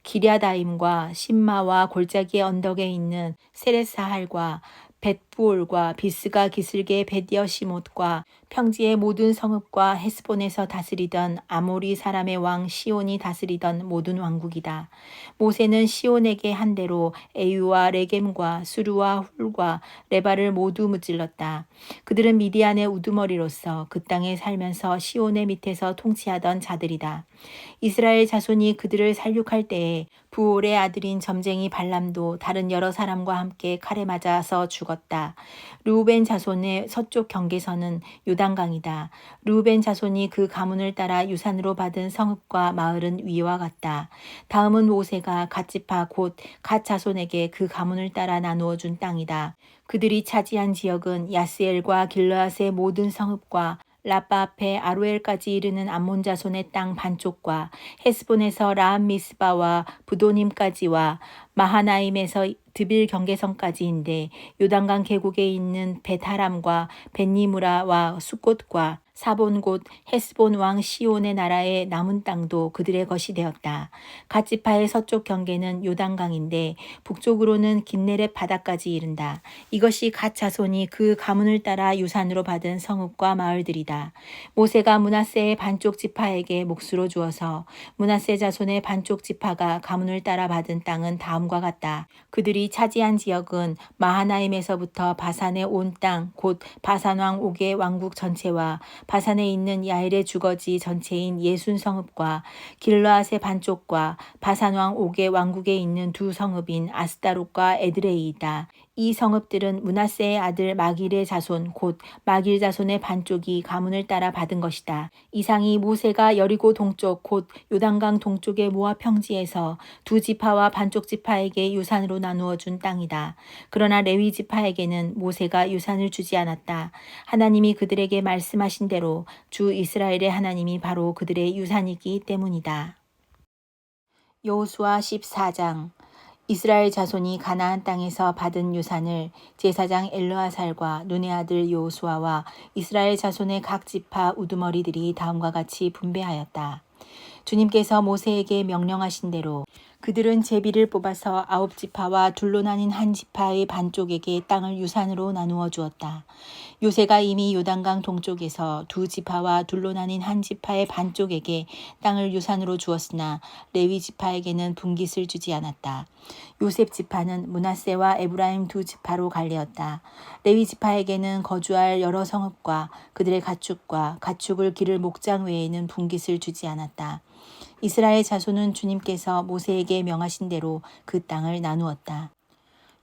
기랴다임과 신마와 골짜기의 언덕에 있는 세렛사할과 벳부올과 비스가 기슭의 벳여시못과 평지의 모든 성읍과 헤스본에서 다스리던 아모리 사람의 왕 시온이 다스리던 모든 왕국이다. 모세는 시온에게 한 대로 에유와 레겜과 수르와 훌과 레바를 모두 무찔렀다. 그들은 미디안의 우두머리로서 그 땅에 살면서 시온의 밑에서 통치하던 자들이다. 이스라엘 자손이 그들을 살육할 때에 부올의 아들인 점쟁이 발람도 다른 여러 사람과 함께 칼에 맞아서 죽었다. 르우벤 자손의 서쪽 경계선은 요단강이다. 르우벤 자손이 그 가문을 따라 유산으로 받은 성읍과 마을은 위와 같다. 다음은 모세가 갓지파 곧 갓 자손에게 그 가문을 따라 나누어 준 땅이다. 그들이 차지한 지역은 야스엘과 길르앗의 모든 성읍과 라빠 앞에 아로엘까지 이르는 암몬 자손의 땅 반쪽과 헤스본에서 라암 미스바와 부도님까지와 마하나임에서 드빌 경계선까지인데 요단강 계곡에 있는 베타람과 벳니무라와 숫곳과 사본 곧 헤스본 왕 시온의 나라의 남은 땅도 그들의 것이 되었다. 갓지파의 서쪽 경계는 요단강인데 북쪽으로는 긴네렛 바다까지 이른다. 이것이 갓 자손이 그 가문을 따라 유산으로 받은 성읍과 마을들이다. 모세가 므낫세의 반쪽 지파에게 몫으로 주어서 므낫세 자손의 반쪽 지파가 가문을 따라 받은 땅은 다음과 같다. 그들이 차지한 지역은 마하나임에서부터 바산의 온 땅 곧 바산 왕 옥의 왕국 전체와 바산에 있는 야일의 주거지 전체인 예순 성읍과 길르앗의 반쪽과 바산 왕 옥의 왕국에 있는 2 성읍인 아스다롯과 에드레이이다. 이 성읍들은 므낫세의 아들 마길의 자손 곧 마길 자손의 반쪽이 가문을 따라 받은 것이다. 이상이 모세가 여리고 동쪽 곧 요단강 동쪽의 모압 평지에서 2 지파와 반쪽 지파에게 유산으로 나누어 준 땅이다. 그러나 레위 지파에게는 모세가 유산을 주지 않았다. 하나님이 그들에게 말씀하신 대로 주 이스라엘의 하나님이 바로 그들의 유산이기 때문이다. 여호수아 14장. 이스라엘 자손이 가나안 땅에서 받은 유산을 제사장 엘르아살과 눈의 아들 여호수아와 이스라엘 자손의 각 지파 우두머리들이 다음과 같이 분배하였다. 주님께서 모세에게 명령하신 대로 그들은 제비를 뽑아서 9지파와 둘로 나뉜 한 지파의 반쪽에게 땅을 유산으로 나누어 주었다. 요새가 이미 요단강 동쪽에서 2지파와 둘로 나뉜 한 지파의 반쪽에게 땅을 유산으로 주었으나 레위 지파에게는 분깃을 주지 않았다. 요셉 지파는 므낫세와 에브라임 2지파로 갈리었다. 레위 지파에게는 거주할 여러 성읍과 그들의 가축과 가축을 기를 목장 외에는 분깃을 주지 않았다. 이스라엘 자손은 주님께서 모세에게 명하신 대로 그 땅을 나누었다.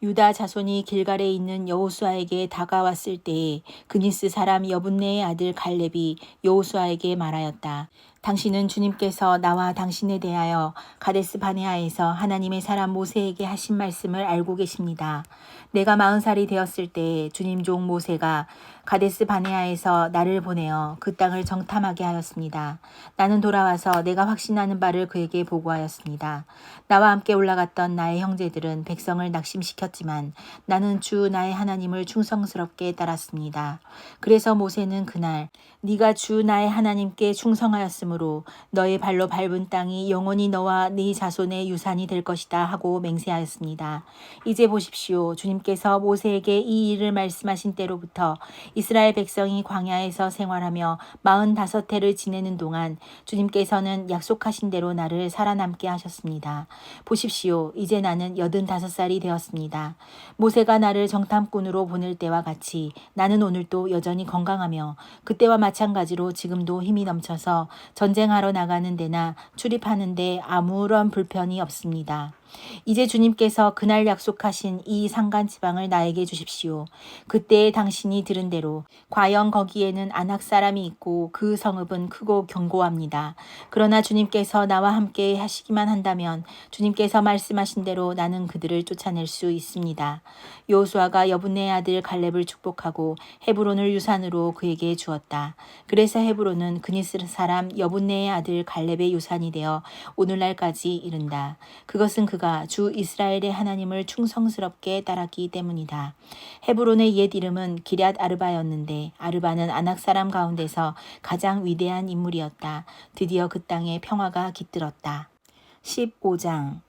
유다 자손이 길갈에 있는 여호수아에게 다가왔을 때에 그니스 사람 여분네의 아들 갈렙이 여호수아에게 말하였다. 당신은 주님께서 나와 당신에 대하여 가데스 바네아에서 하나님의 사람 모세에게 하신 말씀을 알고 계십니다. 내가 40살이 되었을 때 주님 종 모세가 가데스 바네아에서 나를 보내어 그 땅을 정탐하게 하였습니다. 나는 돌아와서 내가 확신하는 바를 그에게 보고하였습니다. 나와 함께 올라갔던 나의 형제들은 백성을 낙심시켰지만 나는 주 나의 하나님을 충성스럽게 따랐습니다. 그래서 모세는 그날 네가 주 나의 하나님께 충성하였으므로 너의 발로 밟은 땅이 영원히 너와 네 자손의 유산이 될 것이다 하고 맹세하였습니다. 이제 보십시오. 주님께서 모세에게 이 일을 말씀하신 때로부터 이스라엘 백성이 광야에서 생활하며 45해를 지내는 동안 주님께서는 약속하신 대로 나를 살아남게 하셨습니다. 보십시오. 이제 나는 85살이 되었습니다. 모세가 나를 정탐꾼으로 보낼 때와 같이 나는 오늘도 여전히 건강하며 그때와 마찬가지로 지금도 힘이 넘쳐서 전쟁하러 나가는 데나 출입하는 데 아무런 불편이 없습니다. 이제 주님께서 그날 약속하신 이 산간 지방을 나에게 주십시오. 그때에 당신이 들은 대로 과연 거기에는 아낙 사람이 있고 그 성읍은 크고 견고합니다. 그러나 주님께서 나와 함께 하시기만 한다면 주님께서 말씀하신 대로 나는 그들을 쫓아낼 수 있습니다. 여호수아가 여분네의 아들 갈렙을 축복하고 헤브론을 유산으로 그에게 주었다. 그래서 헤브론은 그니스 사람 여분네의 아들 갈렙의 유산이 되어 오늘날까지 이른다. 그것은 그가 주 이스라엘의 하나님을 충성스럽게 따랐기 때문이다. 헤브론의 옛 이름은 기럇 아르바였는데 아르바는 아낙 사람 가운데서 가장 위대한 인물이었다. 드디어 그 땅에 평화가 깃들었다. 15장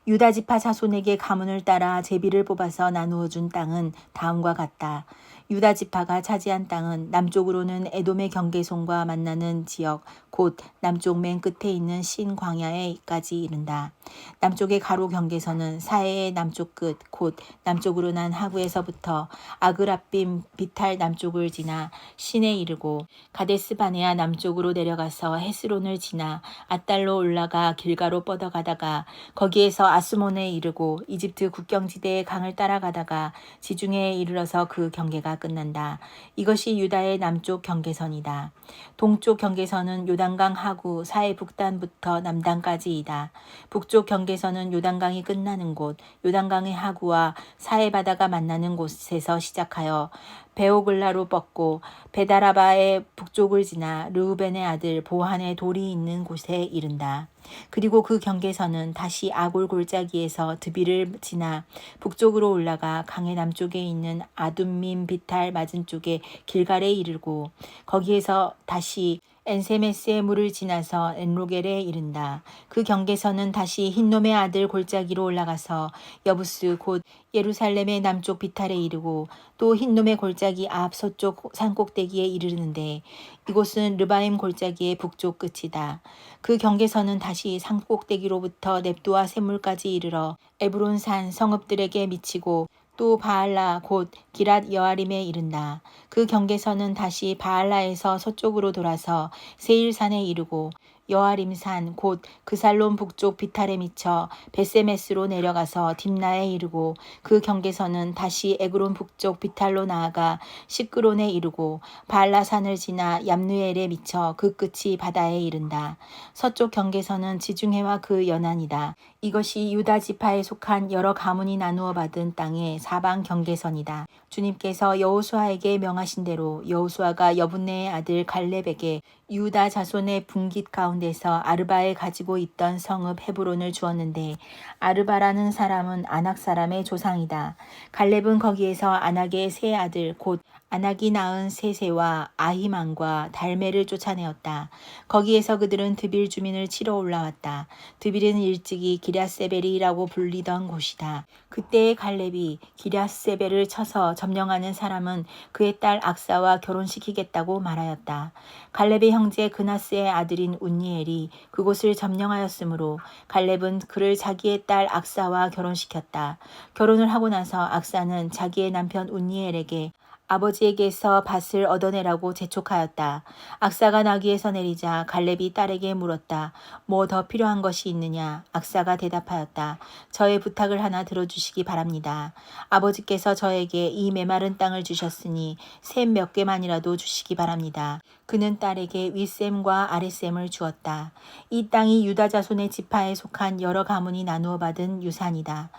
유다 지파 자손에게 가문을 따라 제비를 뽑아서 나누어 준 땅은 다음과 같다. 유다 지파가 차지한 땅은 남쪽으로는 에돔의 경계선과 만나는 지역, 곧 남쪽 맨 끝에 있는 신 광야에까지 이른다. 남쪽의 가로 경계선은 사해의 남쪽 끝, 곧 남쪽으로 난 하구에서부터 아그라빔 비탈 남쪽을 지나 신에 이르고 가데스 바네아 남쪽으로 내려가서 헤스론을 지나 앗달로 올라가 길가로 뻗어가다가 거기에서 아스몬에 이르고 이집트 국경지대의 강을 따라가다가 지중해에 이르러서 그 경계가 끝난다. 이것이 유다의 남쪽 경계선이다. 동쪽 경계선은 요단강 하구 사해 북단부터 남단까지이다. 북쪽 경계선은 요단강이 끝나는 곳, 요단강의 하구와 사해 바다가 만나는 곳에서 시작하여 베오글라로 뻗고 베다라바의 북쪽을 지나 르우벤의 아들 보한의 돌이 있는 곳에 이른다. 그리고 그 경계선은 다시 아골 골짜기에서 드비를 지나 북쪽으로 올라가 강의 남쪽에 있는 아둠민 비탈 맞은 쪽에 길갈에 이르고 거기에서 다시 엔세메스의 물을 지나서 엔로겔에 이른다. 그 경계선은 다시 흰놈의 아들 골짜기로 올라가서 여부스 곧 예루살렘의 남쪽 비탈에 이르고 또 흰놈의 골짜기 앞 서쪽 산꼭대기에 이르는데 이곳은 르바임 골짜기의 북쪽 끝이다. 그 경계선은 다시 산꼭대기로부터 넵도아 샘물까지 이르러 에브론산 성읍들에게 미치고 또 바알라 곧 기랏 여아림에 이른다. 그 경계선은 다시 바알라에서 서쪽으로 돌아서 세일산에 이르고 여아림산 곧 그살론 북쪽 비탈에 미쳐 베세메스로 내려가서 딥나에 이르고 그 경계선은 다시 에그론 북쪽 비탈로 나아가 시끄론에 이르고 바알라산을 지나 얌느엘에 미쳐 그 끝이 바다에 이른다. 서쪽 경계선은 지중해와 그 연안이다. 이것이 유다 지파에 속한 여러 가문이 나누어 받은 땅의 사방 경계선이다. 주님께서 여호수아에게 명하신 대로 여호수아가 여분네의 아들 갈렙에게 유다 자손의 분깃 가운데서 아르바에 가지고 있던 성읍 헤브론을 주었는데 아르바라는 사람은 아낙 사람의 조상이다. 갈렙은 거기에서 아낙의 세 아들 곧 아낙이 낳은 세세와 아히만과 달메를 쫓아내었다. 거기에서 그들은 드빌 주민을 치러 올라왔다. 드빌은 일찍이 기랴세벨이라고 불리던 곳이다. 그때의 갈렙이 기랴세벨을 쳐서 점령하는 사람은 그의 딸 악사와 결혼시키겠다고 말하였다. 갈렙의 형제 그나스의 아들인 운니엘이 그곳을 점령하였으므로 갈렙은 그를 자기의 딸 악사와 결혼시켰다. 결혼을 하고 나서 악사는 자기의 남편 운니엘에게 아버지에게서 밭을 얻어내라고 재촉하였다. 악사가 나귀에서 내리자 갈렙이 딸에게 물었다. 뭐 더 필요한 것이 있느냐? 악사가 대답하였다. 저의 부탁을 하나 들어주시기 바랍니다. 아버지께서 저에게 이 메마른 땅을 주셨으니 샘 몇 개만이라도 주시기 바랍니다. 그는 딸에게 윗샘과 아랫샘을 주었다. 이 땅이 유다 자손의 지파에 속한 여러 가문이 나누어 받은 유산이다.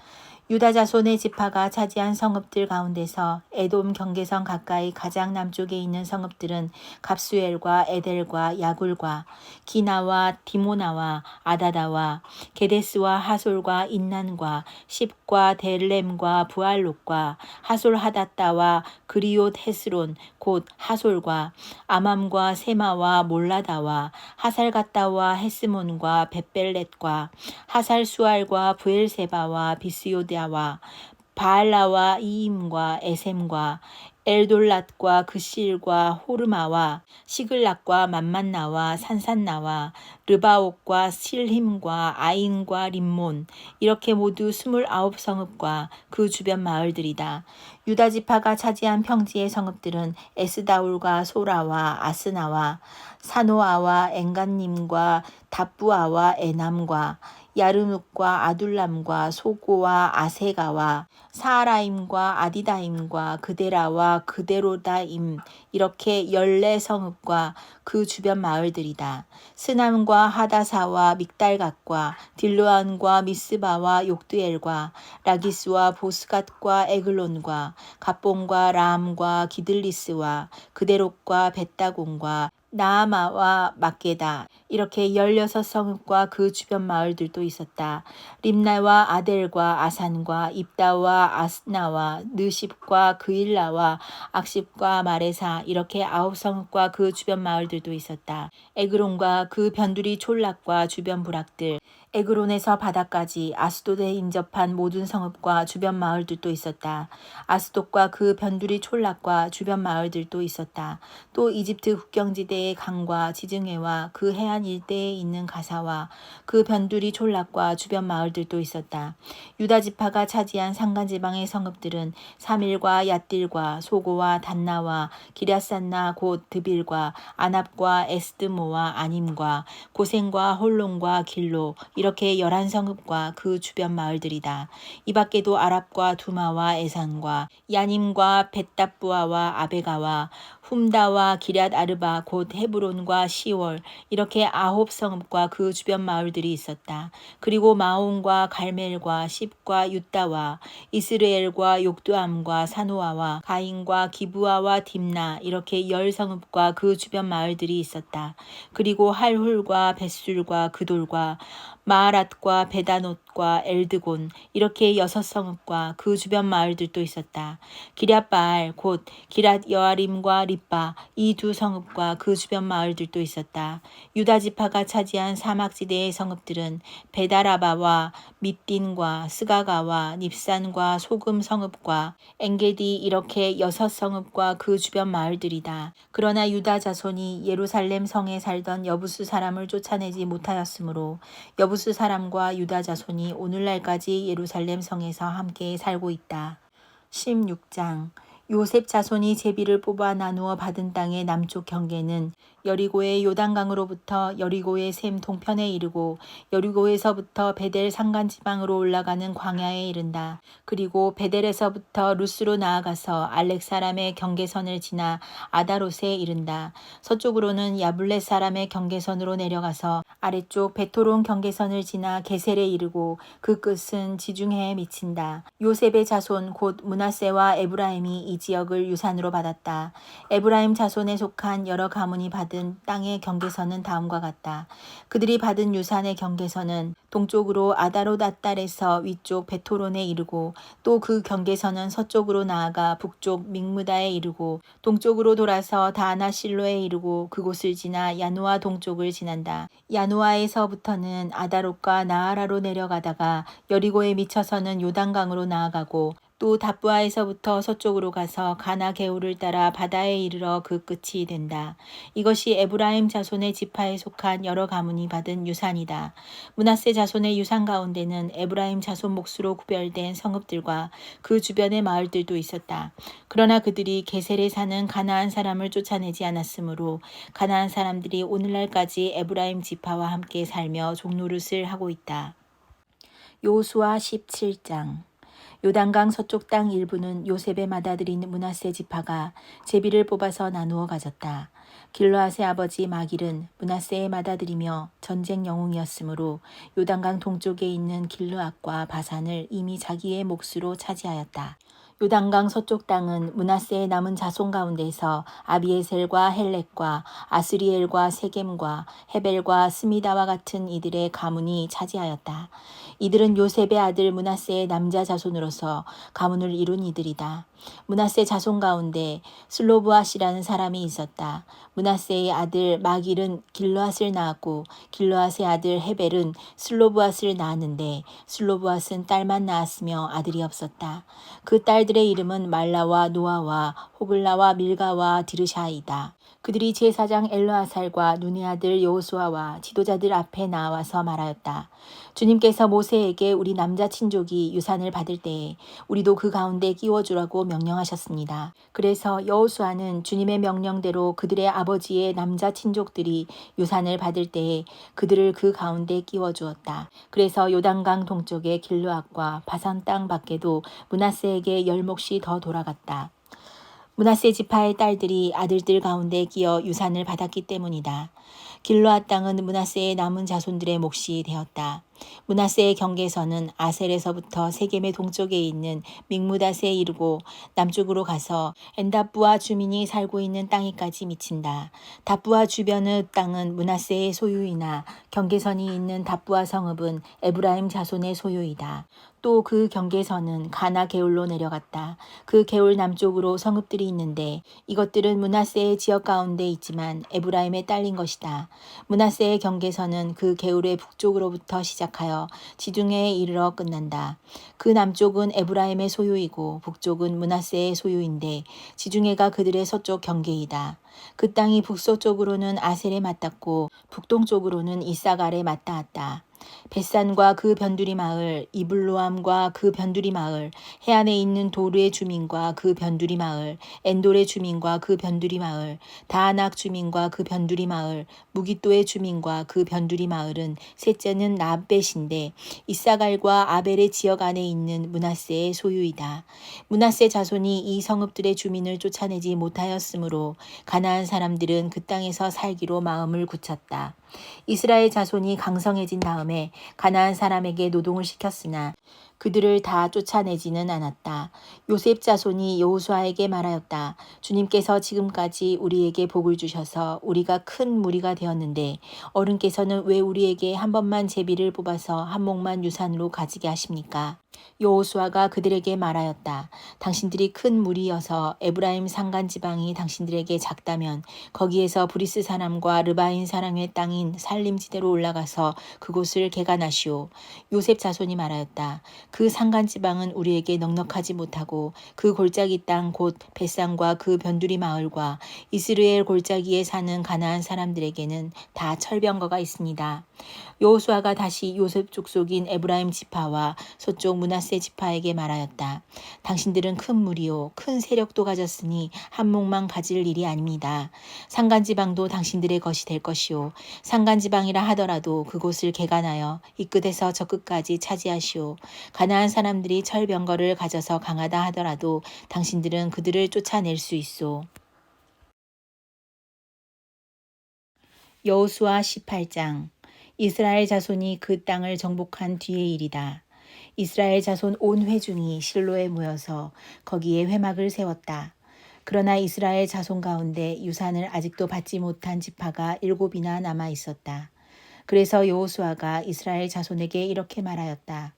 유다 자손의 지파가 차지한 성읍들 가운데서 에돔 경계선 가까이 가장 남쪽에 있는 성읍들은 갑수엘과 에델과 야굴과 기나와 디모나와 아다다와 게데스와 하솔과 인난과 십과 델렘과 부알롯과 하솔 하다따와 그리옷 헤스론 곧 하솔과 아맘과 세마와 몰라다와 하살가따와 헤스몬과 벳벨렛과 하살 수알과 부엘세바와 비스요데 와 바알라와 이임과 에셈과 엘돌랏과 그실과 호르마와 시글락과 만만나와 산산나와 르바옥과 실힘과 아인과 림몬 이렇게 모두 29성읍과 그 주변 마을들이다. 유다 지파가 차지한 평지의 성읍들은 에스다울과 소라와 아스나와 사노아와 엔간님과 답부아와 에남과 야르묵과 아둘람과 소고와 아세가와 사라임과 아디다임과 그데라와 그데로다임 이렇게 14성읍과 그 주변 마을들이다. 스남과 하다사와 믹달갓과 딜로안과 미스바와 욕드엘과 라기스와 보스갓과 에글론과 갑본과 라함과 기들리스와 그데롯과 벳다곤과 나아마와 막게다 이렇게 16성읍과 그 주변 마을들도 있었다. 림나와 아델과 아산과 입다와 아스나와 느십과 그일라와 악십과 마레사 이렇게 9성읍과 그 주변 마을들도 있었다. 에그론과 그 변두리 촌락과 주변 부락들 에그론에서 바다까지 아스돗에 인접한 모든 성읍과 주변 마을들도 있었다. 아스돗과 그 변두리 촌락과 주변 마을들도 있었다. 또 이집트 국경지대의 강과 지증해와 그 해안 일대에 있는 가사와 그 변두리 촌락과 주변 마을들도 있었다. 유다 지파가 차지한 산간지방의 성읍들은 사밀과 얏딜과 소고와 단나와 기랴산나 곧 드빌과 아납과 에스드모와 아님과 고센과 홀론과 길로 이렇게 11성읍과 그 주변 마을들이다. 이 밖에도 아랍과 두마와 에산과 야님과 벳답부아와 아베가와 훔다와 기럇 아르바 곧 헤브론과 시월 이렇게 9성읍과 그 주변 마을들이 있었다. 그리고 마온과 갈멜과 십과 윳다와 이스르엘과 욕두암과 사노아와 가인과 기브아와 딥나 이렇게 10성읍과 그 주변 마을들이 있었다. 그리고 할훌과 벳술과 그돌과 마아랏과 베다노과 엘드곤 이렇게 6성읍과 그 주변 마을들도 있었다. 기럇바알 곧 기럇 여아림과 립바 이 2성읍과 그 주변 마을들도 있었다. 유다 지파가 차지한 사막지대의 성읍들은 베다라바와 밑딘과 스가가와 닙산과 소금 성읍과 엔게디 이렇게 6성읍과 그 주변 마을들이다. 그러나 유다 자손이 예루살렘 성에 살던 여부수 사람을 쫓아내지 못하였으므로 여부수 사람과 유다 자손이 오늘날까지 예루살렘 성에서 함께 살고 있다. 16장 요셉 자손이 제비를 뽑아 나누어 받은 땅의 남쪽 경계는 여리고의 요단강으로부터 여리고의 샘 동편에 이르고 여리고에서부터 베델 산간지방으로 올라가는 광야에 이른다. 그리고 베델에서부터 루스로 나아가서 알렉 사람의 경계선을 지나 아다롯에 이른다. 서쪽으로는 야블렛 사람의 경계선으로 내려가서 아래쪽 베토론 경계선을 지나 게셀에 이르고 그 끝은 지중해에 미친다. 요셉의 자손 곧 므낫세와 에브라임이 이 이 지역을 유산으로 받았다. 에브라임 자손에 속한 여러 가문이 받은 땅의 경계선은 다음과 같다. 그들이 받은 유산의 경계선은 동쪽으로 아다롯 앗달에서 위쪽 베토론에 이르고 또 그 경계선은 서쪽으로 나아가 북쪽 믹무다에 이르고 동쪽으로 돌아서 다하나실로에 이르고 그곳을 지나 야누아 동쪽을 지난다. 야누아에서부터는 아다롯과 나아라로 내려가다가 여리고에 미쳐서는 요단강으로 나아가고 또 답부아에서부터 서쪽으로 가서 가나 게울을 따라 바다에 이르러 그 끝이 된다. 이것이 에브라임 자손의 지파에 속한 여러 가문이 받은 유산이다. 므낫세 자손의 유산 가운데는 에브라임 자손 몫으로 구별된 성읍들과 그 주변의 마을들도 있었다. 그러나 그들이 게셀에 사는 가나안 사람을 쫓아내지 않았으므로 가나안 사람들이 오늘날까지 에브라임 지파와 함께 살며 종노릇을 하고 있다. 여호수아 17장. 요단강 서쪽 땅 일부는 요셉의 맏아들인 므낫세 지파가 제비를 뽑아서 나누어 가졌다. 길르앗의 아버지 마길은 므낫세의 맏아들이며 전쟁 영웅이었으므로 요단강 동쪽에 있는 길르앗과 바산을 이미 자기의 몫으로 차지하였다. 요단강 서쪽 땅은 므낫세의 남은 자손 가운데서 아비에셀과 헬렉과 아스리엘과 세겜과 헤벨과 스미다와 같은 이들의 가문이 차지하였다. 이들은 요셉의 아들 므낫세의 남자 자손으로서 가문을 이룬 이들이다. 므낫세 자손 가운데 슬로브앗이라는 사람이 있었다. 므낫세의 아들 마길은 길르앗을 낳았고 길르앗의 아들 헤벨은 슬로브앗을 낳았는데 슬로브앗은 딸만 낳았으며 아들이 없었다. 그 딸들의 이름은 말라와 노아와 호글라와 밀가와 디르샤이다. 그들이 제사장 엘르아살과 눈의 아들 여호수아와 지도자들 앞에 나와서 말하였다. 주님께서 모세에게 우리 남자 친족이 유산을 받을 때에 우리도 그 가운데 끼워주라고 명령하셨습니다. 그래서 여호수아는 주님의 명령대로 그들의 아버지의 남자 친족들이 유산을 받을 때에 그들을 그 가운데 끼워주었다. 그래서 요단강 동쪽의 길르앗과 바산 땅 밖에도 므낫세에게 열 몫이 더 돌아갔다. 므낫세 지파의 딸들이 아들들 가운데 끼어 유산을 받았기 때문이다. 길르앗 땅은 므낫세의 남은 자손들의 몫이 되었다. 므낫세의 경계선은 아셀에서부터 세겜의 동쪽에 있는 믹무닷에 이르고 남쪽으로 가서 엔답부아 주민이 살고 있는 땅에까지 미친다. 답부아 주변의 땅은 므낫세의 소유이나 경계선이 있는 답부아 성읍은 에브라임 자손의 소유이다. 또 그 경계선은 가나 게울로 내려갔다. 그 게울 남쪽으로 성읍들이 있는데 이것들은 므낫세의 지역 가운데 있지만 에브라임에 딸린 것이다. 므낫세의 경계선은 그 게울의 북쪽으로부터 시작하여 지중해에 이르러 끝난다. 그 남쪽은 에브라임의 소유이고 북쪽은 므낫세의 소유인데 지중해가 그들의 서쪽 경계이다. 그 땅이 북서쪽으로는 아셀에 맞닿고 북동쪽으로는 이사갈에 맞닿았다. 벳산과 그 변두리 마을, 이블로암과 그 변두리 마을, 해안에 있는 도르의 주민과 그 변두리 마을, 엔돌의 주민과 그 변두리 마을, 다아낙 주민과 그 변두리 마을, 무기또의 주민과 그 변두리 마을은 셋째는 나벳인데 이사갈과 아벨의 지역 안에 있는 므낫세의 소유이다. 므낫세 자손이 이 성읍들의 주민을 쫓아내지 못하였으므로 가나안 사람들은 그 땅에서 살기로 마음을 굳혔다. 이스라엘 자손이 강성해진 다음에 가나안 사람에게 노동을 시켰으나 그들을 다 쫓아내지는 않았다. 요셉 자손이 여호수아에게 말하였다. 주님께서 지금까지 우리에게 복을 주셔서 우리가 큰 무리가 되었는데 어른께서는 왜 우리에게 한 번만 제비를 뽑아서 한 몫만 유산으로 가지게 하십니까? 여호수아가 그들에게 말하였다. 당신들이 큰 무리여서 에브라임 산간 지방이 당신들에게 작다면 거기에서 브리스 사람과 르바인 사람의 땅인 살림지대로 올라가서 그곳을 개간하시오. 요셉 자손이 말하였다. 그 산간 지방은 우리에게 넉넉하지 못하고 그 골짜기 땅 곧 벳산과 그 변두리 마을과 이스라엘 골짜기에 사는 가나안 사람들에게는 다 철병거가 있습니다. 여호수아가 다시 요셉 족속인 에브라임 지파와 서쪽 므낫세 지파에게 말하였다. 당신들은 큰 무리요 큰 세력도 가졌으니 한 몫만 가질 일이 아닙니다. 산간지방도 당신들의 것이 될 것이요 산간지방이라 하더라도 그곳을 개간하여 이 끝에서 저 끝까지 차지하시오. 가나안 사람들이 철병거를 가져서 강하다 하더라도 당신들은 그들을 쫓아낼 수 있소. 여호수아 18장. 이스라엘 자손이 그 땅을 정복한 뒤의 일이다. 이스라엘 자손 온 회중이 실로에 모여서 거기에 회막을 세웠다. 그러나 이스라엘 자손 가운데 유산을 아직도 받지 못한 지파가 7이나 남아 있었다. 그래서 여호수아가 이스라엘 자손에게 이렇게 말하였다.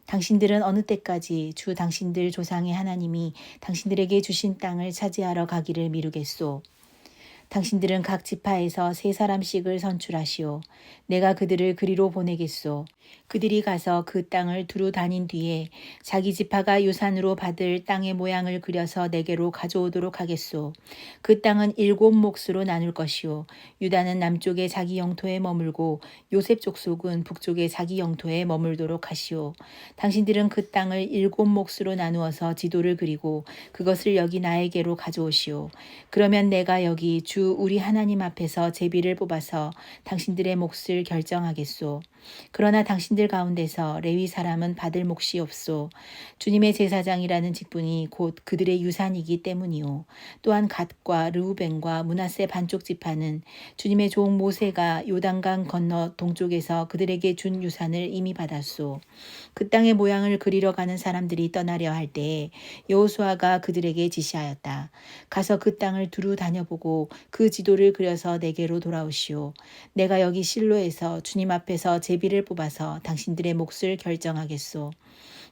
당신들은 어느 때까지 주 당신들 조상의 하나님이 당신들에게 주신 땅을 차지하러 가기를 미루겠소. 당신들은 각 지파에서 3사람씩을 선출하시오. 내가 그들을 그리로 보내겠소. 그들이 가서 그 땅을 두루 다닌 뒤에 자기 지파가 유산으로 받을 땅의 모양을 그려서 내게로 가져오도록 하겠소. 그 땅은 7몫으로 나눌 것이오. 유다는 남쪽에 자기 영토에 머물고 요셉 족속은 북쪽에 자기 영토에 머물도록 하시오. 당신들은 그 땅을 7몫으로 나누어서 지도를 그리고 그것을 여기 나에게로 가져오시오. 그러면 내가 여기 주 우리 하나님 앞에서 제비를 뽑아서 당신들의 몫을 결정하겠소. 그러나 당신들 가운데서 레위 사람은 받을 몫이 없소. 주님의 제사장이라는 직분이 곧 그들의 유산이기 때문이요. 또한 갓과 르우벤과 므낫세 반쪽 지파는 주님의 종 모세가 요단강 건너 동쪽에서 그들에게 준 유산을 이미 받았소. 그 땅의 모양을 그리러 가는 사람들이 떠나려 할 때에 여호수아가 그들에게 지시하였다. 가서 그 땅을 두루 다녀보고 그 지도를 그려서 내게로 돌아오시오. 내가 여기 실로에서 주님 앞에서 제비를 뽑아서 당신들의 몫을 결정하겠소.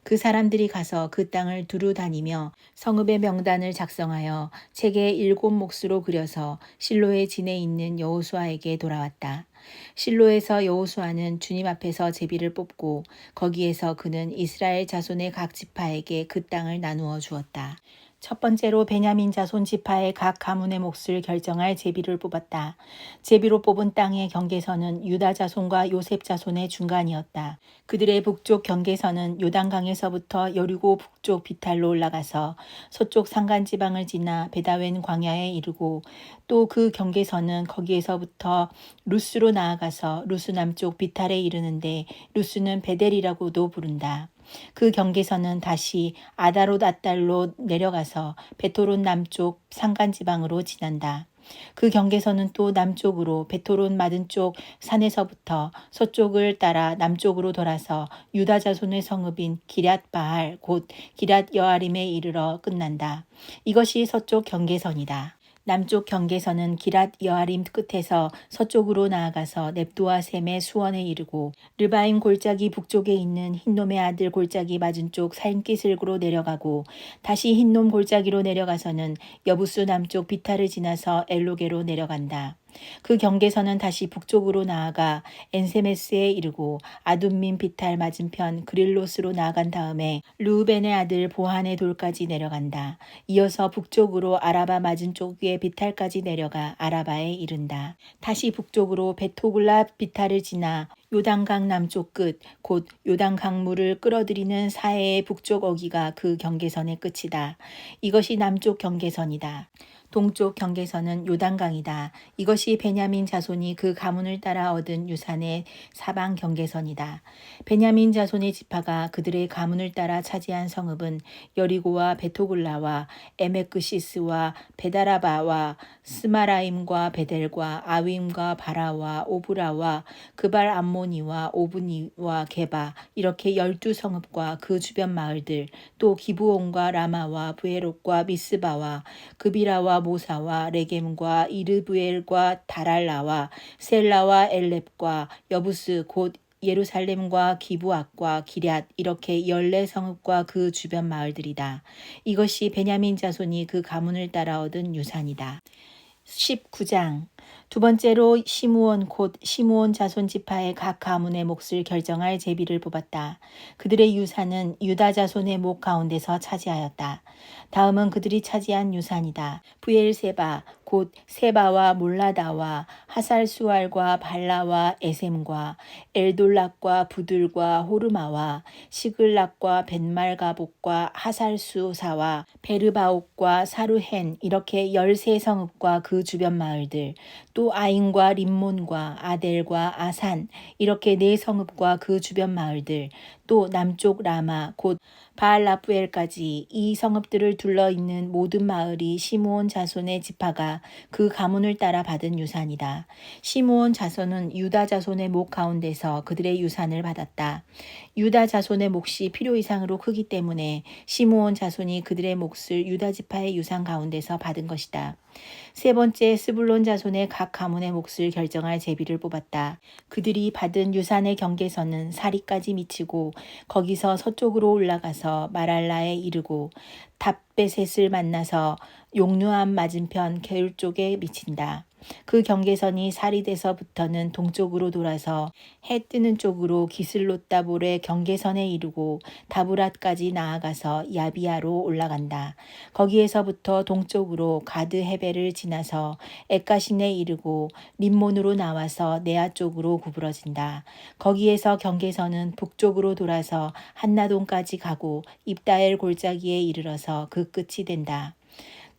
그 사람들이 가서 그 땅을 두루 다니며 성읍의 명단을 작성하여 책에 7몫으로 그려서 실로의 진에 있는 여호수아에게 돌아왔다. 실로에서 여호수아는 주님 앞에서 제비를 뽑고 거기에서 그는 이스라엘 자손의 각 지파에게 그 땅을 나누어 주었다. 첫 번째로 베냐민 자손 지파의 각 가문의 몫을 결정할 제비를 뽑았다. 제비로 뽑은 땅의 경계선은 유다 자손과 요셉 자손의 중간이었다. 그들의 북쪽 경계선은 요단강에서부터 여리고 북쪽 비탈로 올라가서 서쪽 산간지방을 지나 베다웬 광야에 이르고 또 그 경계선은 거기에서부터 루스로 나아가서 루스 남쪽 비탈에 이르는데 루스는 베델이라고도 부른다. 그 경계선은 다시 아다롯 앗달로 내려가서 베토론 남쪽 산간지방으로 지난다. 그 경계선은 또 남쪽으로 베토론 맞은 쪽 산에서부터 서쪽을 따라 남쪽으로 돌아서 유다 자손의 성읍인 기럇 바알 곧 기럇 여아림에 이르러 끝난다. 이것이 서쪽 경계선이다. 남쪽 경계선은 기럇 여아림 끝에서 서쪽으로 나아가서 넵도아 셈의 수원에 이르고 르바임 골짜기 북쪽에 있는 흰놈의 아들 골짜기 맞은 쪽 산기슭으로 내려가고 다시 흰놈 골짜기로 내려가서는 여부스 남쪽 비탈을 지나서 엘로게로 내려간다. 그 경계선은 다시 북쪽으로 나아가 엔세메스에 이르고 아둠민 비탈 맞은편 그릴로스로 나아간 다음에 르우벤의 아들 보한의 돌까지 내려간다. 이어서 북쪽으로 아라바 맞은 쪽의 비탈까지 내려가 아라바에 이른다. 다시 북쪽으로 베토글라 비탈을 지나 요단강 남쪽 끝, 곧 요단강물을 끌어들이는 사해의 북쪽 어기가 그 경계선의 끝이다. 이것이 남쪽 경계선이다. 동쪽 경계선은 요단강이다. 이것이 베냐민 자손이 그 가문을 따라 얻은 유산의 사방 경계선이다. 베냐민 자손의 지파가 그들의 가문을 따라 차지한 성읍은 여리고와 베토글라와 에메크시스와 베다라바와 스마라임과 베델과 아윈과 바라와 오브라와 그발 암모니와 오브니와 게바 이렇게 12성읍과 그 주변 마을들 또 기브온과 라마와 부에롯과 미스바와 그비라와 모사와 레겜과 이르브엘과 다랄라와 셀라와 엘렙과 여부스 곧 예루살렘과 기브앗과 기럇 이렇게 14성읍과 그 주변 마을들이다. 이것이 베냐민 자손이 그 가문을 따라 얻은 유산이다. 19장 두 번째로 시므온 곧 시므온 자손 지파의 각 가문의 몫을 결정할 제비를 뽑았다. 그들의 유산은 유다 자손의 목 가운데서 차지하였다. 다음은 그들이 차지한 유산이다. 부엘세바 곧 세바와 몰라다와 하살수알과 발라와 에셈과 엘돌락과 부들과 호르마와 시글락과 벤말가복과 하살수사와 베르바옥과 사루헨 이렇게 13성읍과 그 주변 마을들 또 아인과 림몬과 아델과 아산 이렇게 4성읍과 그 주변 마을들 또 남쪽 라마 곧 바알라프엘까지 이 성읍들을 둘러있는 모든 마을이 시므온 자손의 지파가 모세가 그 가문을 따라 받은 유산이다. 시므온 자손은 유다 자손의 목 가운데서 그들의 유산을 받았다. 유다 자손의 몫이 필요 이상으로 크기 때문에 시므온 자손이 그들의 몫을 유다 지파의 유산 가운데서 받은 것이다. 세 번째, 스불론 자손의 각 가문의 몫을 결정할 제비를 뽑았다. 그들이 받은 유산의 경계선은 사리까지 미치고 거기서 서쪽으로 올라가서 마랄라에 이르고 답베셋을 만나서 용누암 맞은편 게울 쪽에 미친다. 그 경계선이 사리데서부터는 동쪽으로 돌아서 해 뜨는 쪽으로 기슬롯다볼의 경계선에 이르고 다브랏까지 나아가서 야비아로 올라간다. 거기에서부터 동쪽으로 가드 헤벨을 지나서 에까신에 이르고 림몬으로 나와서 네아 쪽으로 구부러진다. 거기에서 경계선은 북쪽으로 돌아서 한나동까지 가고 입다엘 골짜기에 이르러서 그 끝이 된다.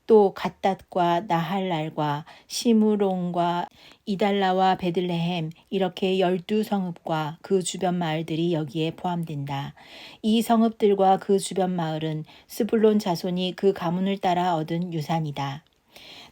또 갓닷과 나할랄과 시므론과 이달라와 베들레헴 이렇게 12성읍과 그 주변 마을들이 여기에 포함된다. 이 성읍들과 그 주변 마을은 스불론 자손이 그 가문을 따라 얻은 유산이다.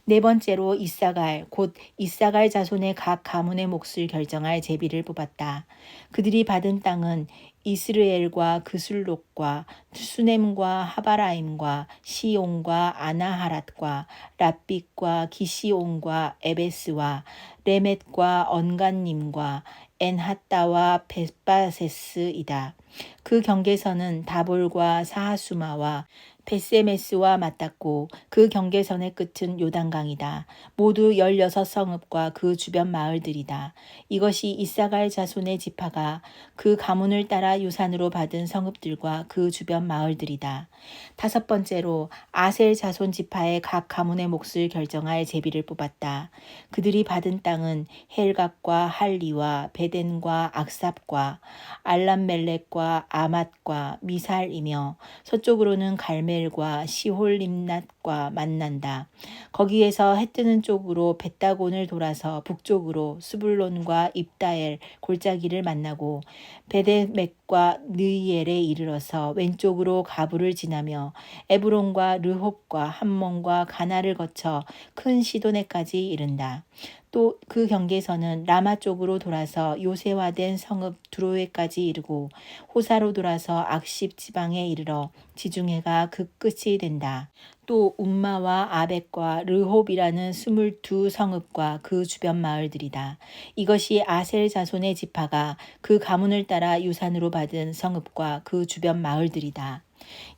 네 번째로 이사갈 곧 이사갈 자손의 각 가문의 몫을 결정할 제비를 뽑았다. 그들이 받은 땅은 이스르엘과 그술록과 수넴과 하바라임과 시온과 아나하랏과 랍빗과 기시온과 에베스와 레멧과 언간님과 엔하따와 벳바세스이다. 그 경계선은 다볼과 사하수마와 베세메스와 맞닿고 그 경계선의 끝은 요단강이다. 모두 16성읍과 그 주변 마을들이다. 이것이 이사갈 자손의 지파가 그 가문을 따라 유산으로 받은 성읍들과 그 주변 마을들이다. 다섯 번째로 아셀 자손 지파의 각 가문의 몫을 결정할 제비를 뽑았다. 그들이 받은 땅은 헬각과 할리와 베덴과 악삽과 알람멜렉과 아맛과 미살이며 서쪽으로는 갈멜과 시홀림낫과 만난다. 거기에서 해 뜨는 쪽으로 벳다곤을 돌아서 북쪽으로 스불론과 입다엘 골짜기를 만나고 베데멕과 느이엘에 이르러서 왼쪽으로 가부를 지나며 에브론과 르홉과 함몬과 가나를 거쳐 큰 시도네까지 이른다. 또 그 경계선은 라마 쪽으로 돌아서 요새화된 성읍 두로에까지 이르고 호사로 돌아서 악십 지방에 이르러 지중해가 그 끝이 된다. 또 움마와 아벡과 르홉이라는 22성읍과 그 주변 마을들이다. 이것이 아셀 자손의 지파가 그 가문을 따라 유산으로 받은 성읍과 그 주변 마을들이다.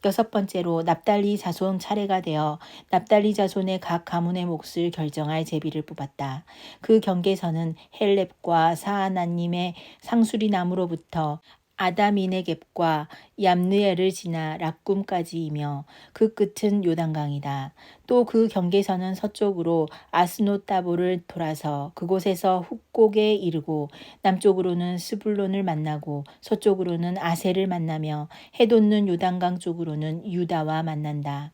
여섯 번째로 납달리 자손 차례가 되어 납달리 자손의 각 가문의 몫을 결정할 제비를 뽑았다. 그 경계선은 헬렙과 사하나님의 상수리 나무로부터 아다미네겝과 얌느엘을 지나 락꿈까지이며 그 끝은 요단강이다. 또 그 경계선은 서쪽으로 아스노따볼을 돌아서 그곳에서 훅곡에 이르고 남쪽으로는 스불론을 만나고 서쪽으로는 아셀을 만나며 해돋는 요단강 쪽으로는 유다와 만난다.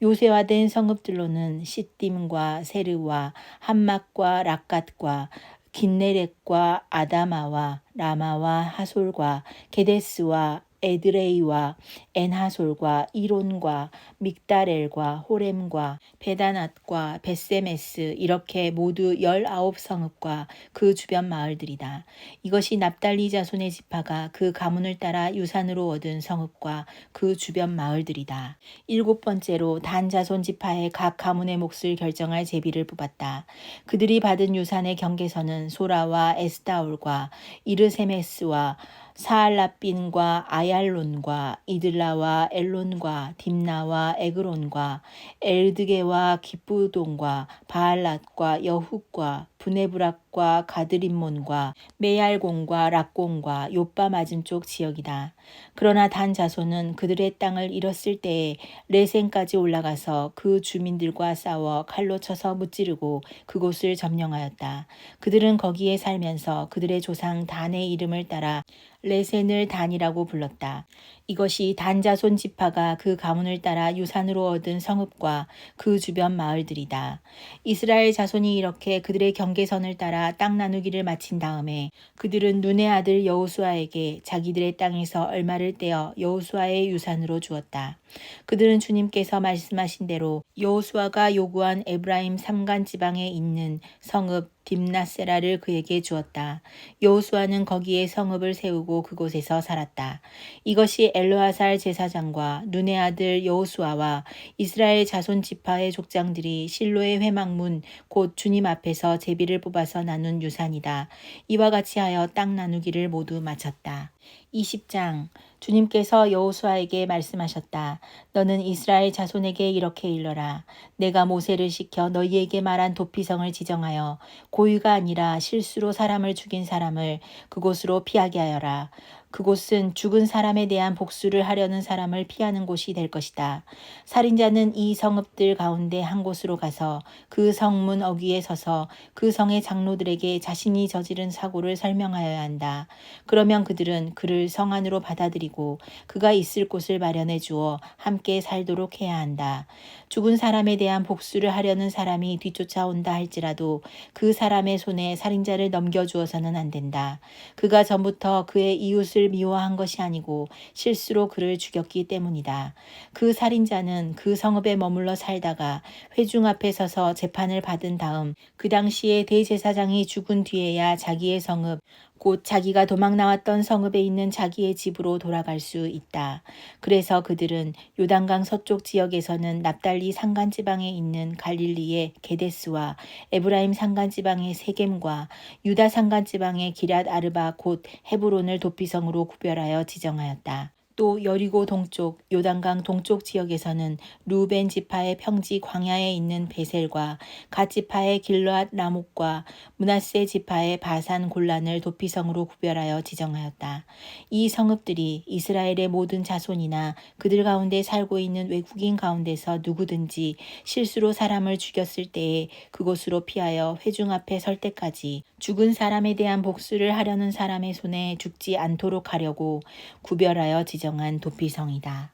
요새화된 성읍들로는 시딤과 세르와 함막과 락갓과 긴네렛과 아다마와 라마와 하솔과 게데스와 에드레이와 엔하솔과 이론과 믹다렐과 호렘과 베다낫과 벳세메스 이렇게 모두 19성읍과 그 주변 마을들이다. 이것이 납달리 자손의 지파가 그 가문을 따라 유산으로 얻은 성읍과 그 주변 마을들이다. 일곱 번째로 단 자손 지파의 각 가문의 몫을 결정할 제비를 뽑았다. 그들이 받은 유산의 경계선은 소라와 에스다올과 이르세메스와 사알라빈과 아얄론과 이들라와 엘론과 딥나와 에그론과 엘드게와 기쁘돈과 바알랏과 여훗과 브네브락과 가드림몬과 메얄공과 락공과 요빠 맞은쪽 지역이다. 그러나 단 자손은 그들의 땅을 잃었을 때에 레센까지 올라가서 그 주민들과 싸워 칼로 쳐서 무찌르고 그곳을 점령하였다. 그들은 거기에 살면서 그들의 조상 단의 이름을 따라 레센을 단이라고 불렀다. 이것이 단 자손 지파가 그 가문을 따라 유산으로 얻은 성읍과 그 주변 마을들이다. 이스라엘 자손이 이렇게 그들의 경계선을 따라 땅 나누기를 마친 다음에 그들은 눈의 아들 여호수아에게 자기들의 땅에서 얼마를 떼어 여호수아의 유산으로 주었다. 그들은 주님께서 말씀하신 대로 여호수아가 요구한 에브라임 삼간 지방에 있는 성읍 딥나세라를 그에게 주었다. 여호수아는 거기에 성읍을 세우고 그곳에서 살았다. 이것이 엘르아살 제사장과 눈의 아들 여호수아와 이스라엘 자손 지파의 족장들이 실로의 회막문 곧 주님 앞에서 제비를 뽑아서 나눈 유산이다. 이와 같이 하여 땅 나누기를 모두 마쳤다. 20장 주님께서 여호수아에게 말씀하셨다. 너는 이스라엘 자손에게 이렇게 일러라. 내가 모세를 시켜 너희에게 말한 도피성을 지정하여 고의가 아니라 실수로 사람을 죽인 사람을 그곳으로 피하게 하여라. 그곳은 죽은 사람에 대한 복수를 하려는 사람을 피하는 곳이 될 것이다. 살인자는 이 성읍들 가운데 한 곳으로 가서 그 성문 어귀에 서서 그 성의 장로들에게 자신이 저지른 사고를 설명하여야 한다. 그러면 그들은 그를 성 안으로 받아들이고 그가 있을 곳을 마련해 주어 함께 살도록 해야 한다. 죽은 사람에 대한 복수를 하려는 사람이 뒤쫓아온다 할지라도 그 사람의 손에 살인자를 넘겨주어서는 안 된다. 그가 전부터 그의 이웃을 미워한 것이 아니고 실수로 그를 죽였기 때문이다. 그 살인자는 그 성읍에 머물러 살다가 회중 앞에 서서 재판을 받은 다음 그 당시에 대제사장이 죽은 뒤에야 자기의 성읍 곧 자기가 도망 나왔던 성읍에 있는 자기의 집으로 돌아갈 수 있다. 그래서 그들은 요단강 서쪽 지역에서는 납달리 산간지방에 있는 갈릴리의 게데스와 에브라임 산간지방의 세겜과 유다 산간지방의 기럇 아르바 곧 헤브론을 도피성으로 구별하여 지정하였다. 또 여리고 동쪽 요단강 동쪽 지역에서는 루벤 지파의 평지 광야에 있는 베셀과 갓 지파의 길르앗 라목과 므낫세 지파의 바산 골란을 도피성으로 구별하여 지정하였다. 이 성읍들이 이스라엘의 모든 자손이나 그들 가운데 살고 있는 외국인 가운데서 누구든지 실수로 사람을 죽였을 때에 그곳으로 피하여 회중 앞에 설 때까지 죽은 사람에 대한 복수를 하려는 사람의 손에 죽지 않도록 하려고 구별하여 지정한 도피성이다.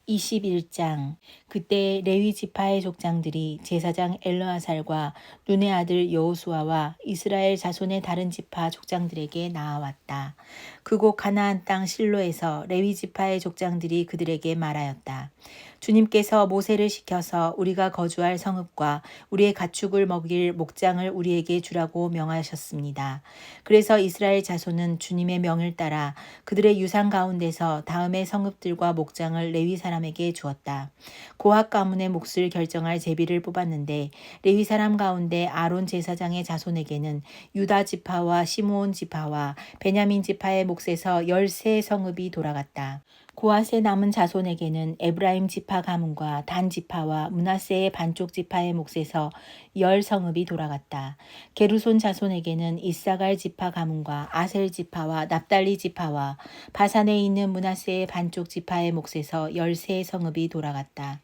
21장 그때 레위 지파의 족장들이 제사장 엘르아살과 눈의 아들 여호수아와 이스라엘 자손의 다른 지파 족장들에게 나아왔다. 그곳 가나안 땅 실로에서 레위 지파의 족장들이 그들에게 말하였다. 주님께서 모세를 시켜서 우리가 거주할 성읍과 우리의 가축을 먹일 목장을 우리에게 주라고 명하셨습니다. 그래서 이스라엘 자손은 주님의 명을 따라 그들의 유산 가운데서 다음의 성읍들과 목장을 레위 사람에게 주었다. 고핫 가문의 몫을 결정할 제비를 뽑았는데 레위 사람 가운데 아론 제사장의 자손에게는 유다 지파와 시므온 지파와 베냐민 지파의 몫에서 13성읍이 돌아갔다. 고핫의 남은 자손에게는 에브라임 지파 가문과 단 지파와 므낫세의 반쪽 지파의 몫에서 10성읍이 돌아갔다. 게르손 자손에게는 이사갈 지파 가문과 아셀 지파와 납달리 지파와 바산에 있는 므낫세의 반쪽 지파의 몫에서 13성읍이 돌아갔다.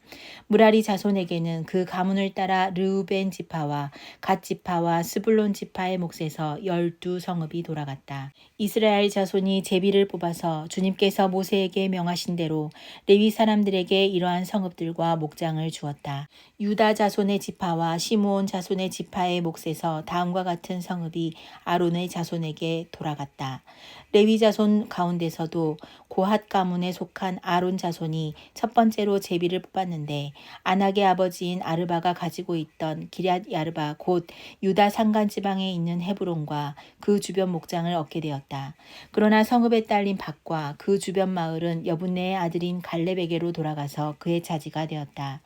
무라리 자손에게는 그 가문을 따라 르우벤 지파와 갓 지파와 스불론 지파의 몫에서 12성읍이 돌아갔다. 이스라엘 자손이 제비를 뽑아서 주님께서 모세에게 명하신 대로 레위 사람들에게 이러한 성읍들과 목장을 주었다. 유다 자손의 지파와 시므온 자손의 지파의 몫에서 다음과 같은 성읍이 아론의 자손에게 돌아갔다. 레위 자손 가운데서도 고핫 가문에 속한 아론 자손이 첫 번째로 제비를 뽑았는데 아낙의 아버지인 아르바가 가지고 있던 기럇 야르바 곧 유다 산간 지방에 있는 헤브론과 그 주변 목장을 얻게 되었다. 그러나 성읍에 딸린 밭과 그 주변 마을은 여분네의 아들인 갈렙에게로 돌아가서 그의 차지가 되었다.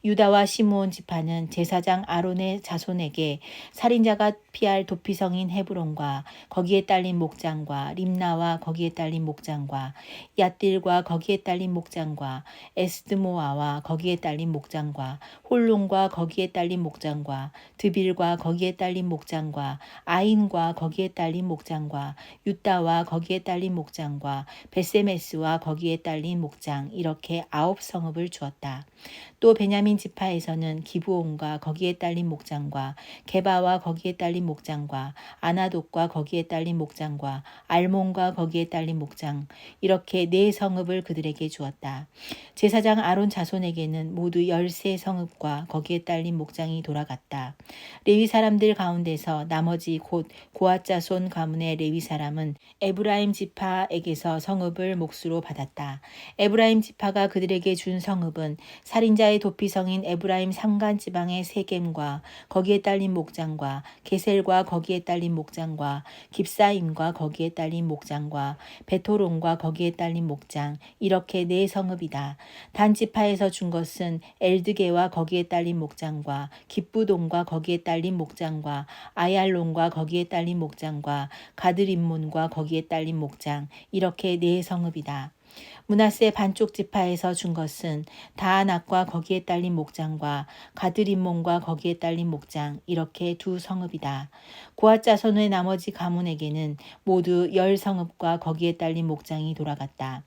유다와 시므온 지파는 제사장 아론의 자손에게 살인자가 피할 도피성인 헤브론과 거기에 딸린 목장과 림나와 거기에 딸린 목장과 얏딜과 거기에 딸린 목장과 에스드모아와 거기에 딸린 목장과 홀론과 거기에 딸린 목장과 드빌과 거기에 딸린 목장과 아인과 거기에 딸린 목장과 유다와 거기에 딸린 목장과 베세메스와 거기에 거기에 딸린 목장 이렇게 9성읍을 주었다. 또 베냐민 지파에서는 기브온과 거기에 딸린 목장과 게바와 거기에 딸린 목장과 아나돗과 거기에 딸린 목장과 알몬과 거기에 딸린 목장 이렇게 4성읍을 그들에게 주었다. 제사장 아론 자손에게는 모두 13성읍과 거기에 딸린 목장이 돌아갔다. 레위 사람들 가운데서 나머지 곧 고앗 자손 가문의 레위 사람은 에브라임 지파에게서 성읍을 몫으로 받았다. 에브라임 지파가 그들에게 준 성읍은 살인자의 도피성인 에브라임 산간 지방의 세겜과 거기에 딸린 목장과 게셀과 거기에 딸린 목장과 깁사임과 거기에 딸린 목장과 베토론과 거기에 딸린 목장 이렇게 4성읍이다. 단 지파에서 준 것은 엘드게와 거기에 딸린 목장과 깁부돈과 거기에 딸린 목장과 아얄론과 거기에 딸린 목장과 가드림몬과 거기에 딸린 목장 이렇게 4성읍이다. 므낫세 반쪽 지파에서 준 것은 다아낙과 거기에 딸린 목장과 가드림몬과 거기에 딸린 목장 이렇게 2성읍이다. 고앗 자손의 나머지 가문에게는 모두 10성읍과 거기에 딸린 목장이 돌아갔다.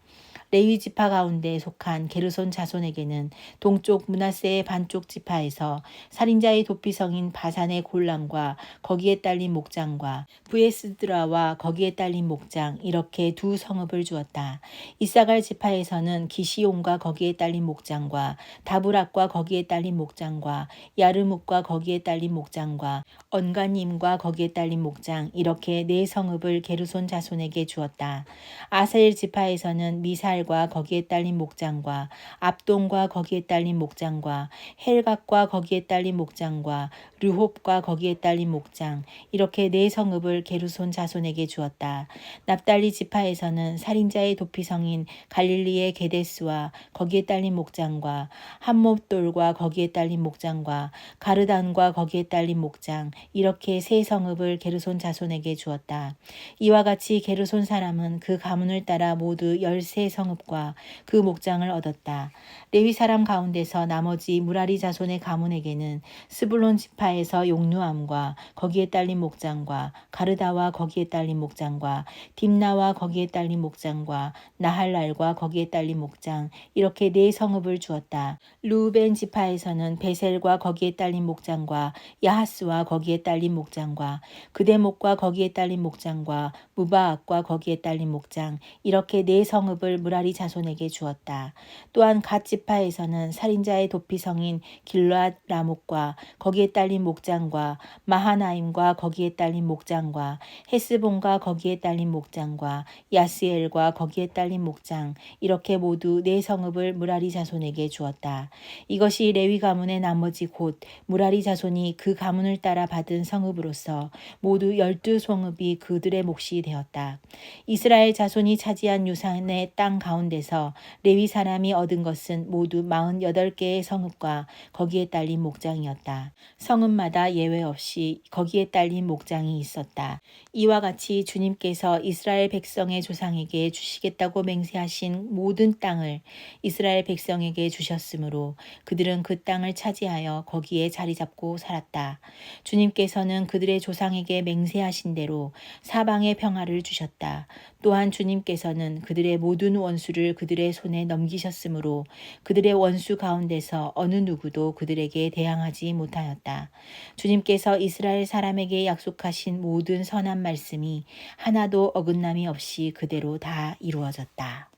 레위 지파 가운데 속한 게르손 자손에게는 동쪽 므낫세의 반쪽 지파에서 살인자의 도피성인 바산의 골람과 거기에 딸린 목장과 브에스드라와 거기에 딸린 목장 이렇게 2성읍을 주었다. 이사갈 지파에서는 기시온과 거기에 딸린 목장과 다브락과 거기에 딸린 목장과 야르묵과 거기에 딸린 목장과 언가님과 거기에 딸린 목장 이렇게 4성읍을 게르손 자손에게 주었다. 아셀 지파에서는 미살과 거기에 딸린 목장과 압돈과 거기에 딸린 목장과 헬각과 거기에 딸린 목장과 르홉과 거기에 딸린 목장 이렇게 4성읍을 게르손 자손에게 주었다. 납달리 지파에서는 살인자의 도피성인 갈릴리의 게데스와 거기에 딸린 목장과 함몹돌과 거기에 딸린 목장과 가르단과 거기에 딸린 목장 이렇게 3성읍을 게르손 자손에게 주었다. 이와 같이 게르손 사람은 그 가문을 따라 모두 13성읍과 그 목장을 얻었다. 레위 사람 가운데서 나머지 무라리 자손의 가문에게는 스불론 지파에서 용누암과 거기에 딸린 목장과 가르다와 거기에 딸린 목장과 딥나와 거기에 딸린 목장과 나할랄과 거기에 딸린 목장 이렇게 4성읍을 주었다. 르우벤 지파에서는 베셀과 거기에 딸린 목장과 야하스와 거기에 딸린 목장과 그대목과 거기에 딸린 목장과 무바악과 거기에 딸린 목장 이렇게 4성읍을 무라리 자손에게 주었다. 또한 갓 지파에서는 살인자의 도피성인 길르앗 라목과 거기에 딸린 목장과 마하나임과 거기에 딸린 목장과 헤스본과 거기에 딸린 목장과 야스엘과 거기에 딸린 목장 이렇게 모두 4성읍을 무라리 자손에게 주었다. 이것이 레위 가문의 나머지 곧 무라리 자손이 그 가문을 따라 받은 성읍으로서 모두 12성읍이 그들의 몫이 되었다. 이스라엘 자손이 차지한 유산의 땅 가운데서 레위 사람이 얻은 것은 모두 48개의 성읍과 거기에 딸린 목장이었다. 성읍마다 예외 없이 거기에 딸린 목장이 있었다. 이와 같이 주님께서 이스라엘 백성의 조상에게 주시겠다고 맹세하신 모든 땅을 이스라엘 백성에게 주셨으므로 그들은 그 땅을 차지하여 거기에 자리 잡고 살았다. 주님께서는 그들의 조상에게 맹세하신 대로 사방에 평화를 주셨다. 또한 주님께서는 그들의 모든 원수를 그들의 손에 넘기셨으므로 그들의 원수 가운데서 어느 누구도 그들에게 대항하지 못하였다. 주님께서 이스라엘 사람에게 약속하신 모든 선한 말씀이 하나도 어긋남이 없이 그대로 다 이루어졌다.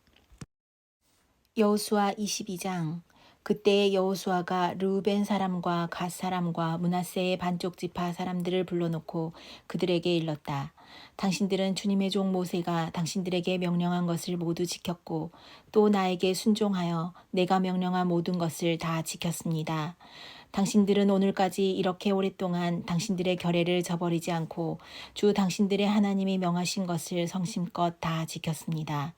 여호수아 22장. 그때 여호수아가 르우벤 사람과 갓 사람과 므낫세의 반쪽 지파 사람들을 불러놓고 그들에게 일렀다. 당신들은 주님의 종 모세가 당신들에게 명령한 것을 모두 지켰고 또 나에게 순종하여 내가 명령한 모든 것을 다 지켰습니다. 당신들은 오늘까지 이렇게 오랫동안 당신들의 결례를 저버리지 않고 주 당신들의 하나님이 명하신 것을 성심껏 다 지켰습니다.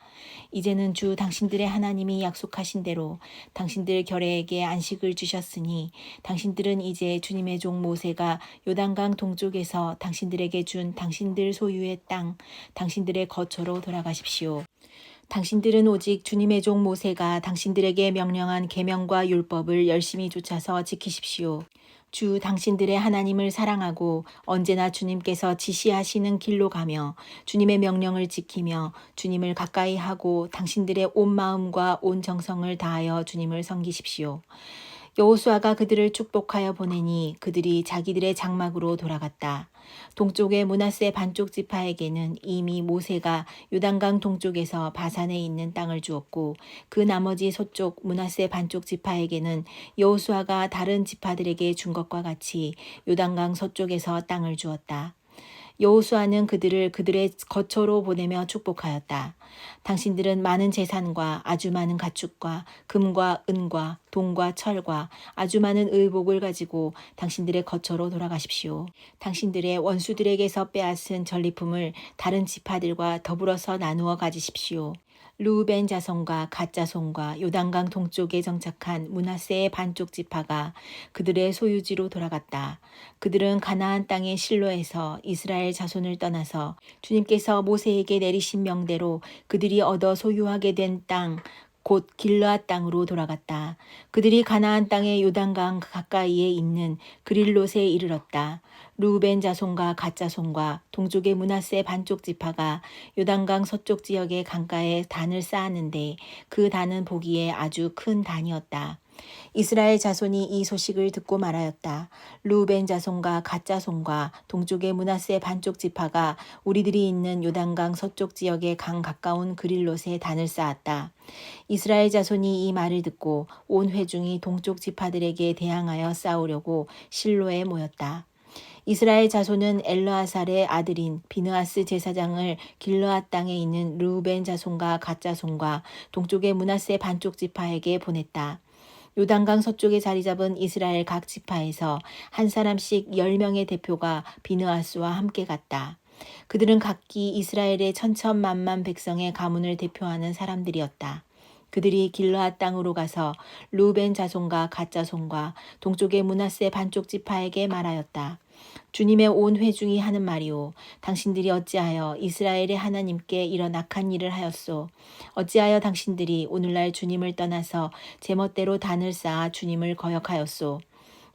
이제는 주 당신들의 하나님이 약속하신 대로 당신들 결례에게 안식을 주셨으니 당신들은 이제 주님의 종 모세가 요단강 동쪽에서 당신들에게 준 당신들 소유의 땅, 당신들의 거처로 돌아가십시오. 당신들은 오직 주님의 종 모세가 당신들에게 명령한 계명과 율법을 열심히 쫓아서 지키십시오. 주 당신들의 하나님을 사랑하고 언제나 주님께서 지시하시는 길로 가며 주님의 명령을 지키며 주님을 가까이 하고 당신들의 온 마음과 온 정성을 다하여 주님을 섬기십시오. 여호수아가 그들을 축복하여 보내니 그들이 자기들의 장막으로 돌아갔다. 동쪽의 므낫세 반쪽 지파에게는 이미 모세가 요단강 동쪽에서 바산에 있는 땅을 주었고 그 나머지 서쪽 므낫세 반쪽 지파에게는 여호수아가 다른 지파들에게 준 것과 같이 요단강 서쪽에서 땅을 주었다. 여호수아는 그들을 그들의 거처로 보내며 축복하였다. 당신들은 많은 재산과 아주 많은 가축과 금과 은과 동과 철과 아주 많은 의복을 가지고 당신들의 거처로 돌아가십시오. 당신들의 원수들에게서 빼앗은 전리품을 다른 지파들과 더불어서 나누어 가지십시오. 르우벤 자손과 갓 자손과 요단강 동쪽에 정착한 므낫세의 반쪽 지파가 그들의 소유지로 돌아갔다. 그들은 가나안 땅의 실로에서 이스라엘 자손을 떠나서 주님께서 모세에게 내리신 명대로 그들이 얻어 소유하게 된 땅, 곧 길르앗 땅으로 돌아갔다. 그들이 가나안 땅의 요단강 가까이에 있는 그릴롯에 이르렀다. 르우벤 자손과 갓 자손과 동쪽의 므낫세 반쪽 지파가 요단강 서쪽 지역의 강가에 단을 쌓았는데 그 단은 보기에 아주 큰 단이었다. 이스라엘 자손이 이 소식을 듣고 말하였다. 르우벤 자손과 갓 자손과 동쪽의 므낫세 반쪽 지파가 우리들이 있는 요단강 서쪽 지역의 강 가까운 그릴롯에 단을 쌓았다. 이스라엘 자손이 이 말을 듣고 온 회중이 동쪽 지파들에게 대항하여 싸우려고 실로에 모였다. 이스라엘 자손은 엘르아살의 아들인 비느하스 제사장을 길르앗 땅에 있는 르우벤 자손과 갓 자손과 동쪽의 므낫세 반쪽 지파에게 보냈다. 요단강 서쪽에 자리 잡은 이스라엘 각 지파에서 한 사람씩 10명의 대표가 비느하스와 함께 갔다. 그들은 각기 이스라엘의 천천만만 백성의 가문을 대표하는 사람들이었다. 그들이 길르앗 땅으로 가서 르우벤 자손과 갓 자손과 동쪽의 므낫세 반쪽 지파에게 말하였다. 주님의 온 회중이 하는 말이오. 당신들이 어찌하여 이스라엘의 하나님께 이런 악한 일을 하였소. 어찌하여 당신들이 오늘날 주님을 떠나서 제멋대로 단을 쌓아 주님을 거역하였소.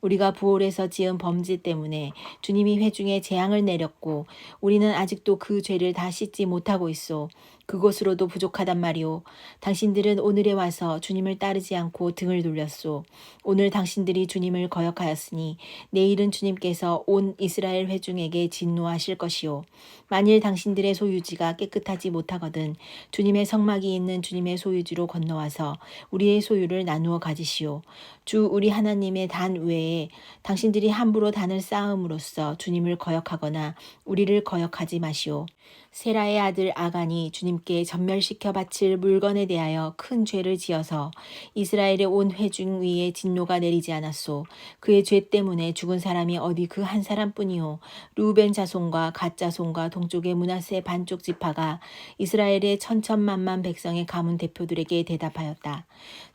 우리가 부올에서 지은 범죄 때문에 주님이 회중에 재앙을 내렸고 우리는 아직도 그 죄를 다 씻지 못하고 있소. 그것으로도 부족하단 말이오. 당신들은 오늘에 와서 주님을 따르지 않고 등을 돌렸소. 오늘 당신들이 주님을 거역하였으니 내일은 주님께서 온 이스라엘 회중에게 진노하실 것이오. 만일 당신들의 소유지가 깨끗하지 못하거든 주님의 성막이 있는 주님의 소유지로 건너와서 우리의 소유를 나누어 가지시오. 주 우리 하나님의 단 외에 당신들이 함부로 단을 쌓음으로써 주님을 거역하거나 우리를 거역하지 마시오. 세라의 아들 아간이 주님께 전멸시켜 바칠 물건에 대하여 큰 죄를 지어서 이스라엘의 온 회중 위에 진노가 내리지 않았소. 그의 죄 때문에 죽은 사람이 어디 그 한 사람뿐이요. 르우벤 자손과 갓 자손과 동쪽의 므낫세 반쪽 지파가 이스라엘의 천천만만 백성의 가문 대표들에게 대답하였다.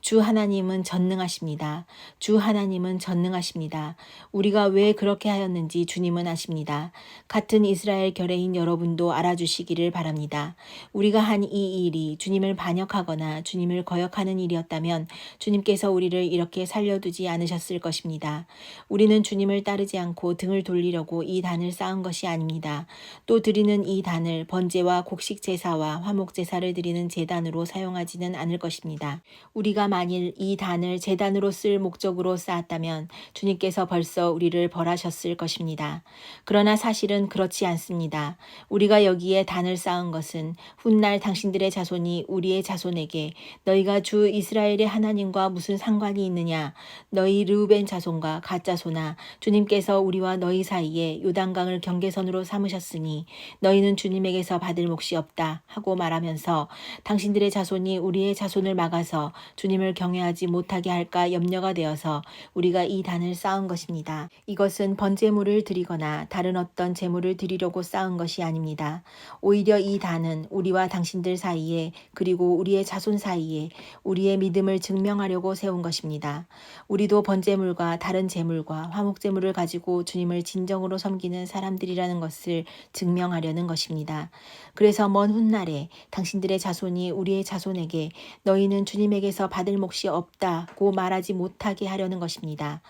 주 하나님은 전능하십니다. 주 하나님은 전능하십니다. 우리가 왜 그렇게 하였는지 주님은 아십니다. 같은 이스라엘 결의인 여러분도 알아주시기를 바랍니다. 우리가 한 이 일이 주님을 반역하거나 주님을 거역하는 일이었다면 주님께서 우리를 이렇게 살려두지 않으셨을 것입니다. 우리는 주님을 따르지 않고 등을 돌리려고 이 단을 쌓은 것이 아닙니다. 또 드리는 이 단을 번제와 곡식 제사와 화목 제사를 드리는 제단으로 사용하지는 않을 것입니다. 우리가 만일 이 단을 제단으로 쓸 목적으로 쌓았다면 주님께서 벌써 우리를 벌하셨을 것입니다. 그러나 사실은 그렇지 않습니다. 우리가 여기에 단을 쌓은 것은 훗날 당신들의 자손이 우리의 자손에게 너희가 주 이스라엘의 하나님과 무슨 상관이 있느냐? 너희 르우벤 자손과 갓 자손아, 주님께서 우리와 너희 사이에 요단강을 경계선으로 삼으셨으니 너희는 주님에게서 받을 몫이 없다 하고 말하면서 당신들의 자손이 우리의 자손을 막아서 주님을 경외하지 못하게 할까 염려가 되어서 우리가 이 단을 쌓은 것입니다. 이것은 번제물을 드리거나 다른 어떤 제물을 드리려고 쌓은 것이 아닙니다. 것입니다. 오히려 이 단은 우리와 당신들 사이에 그리고 우리의 자손 사이에 우리의 믿음을 증명하려고 세운 것입니다. 우리도 번제물과 다른 제물과 화목제물을 가지고 주님을 진정으로 섬기는 사람들이라는 것을 증명하려는 것입니다. 그래서 먼 훗날에 당신들의 자손이 우리의 자손에게 너희는 주님에게서 받을 몫이 없다고 말하지 못하게 하려는 것입니다.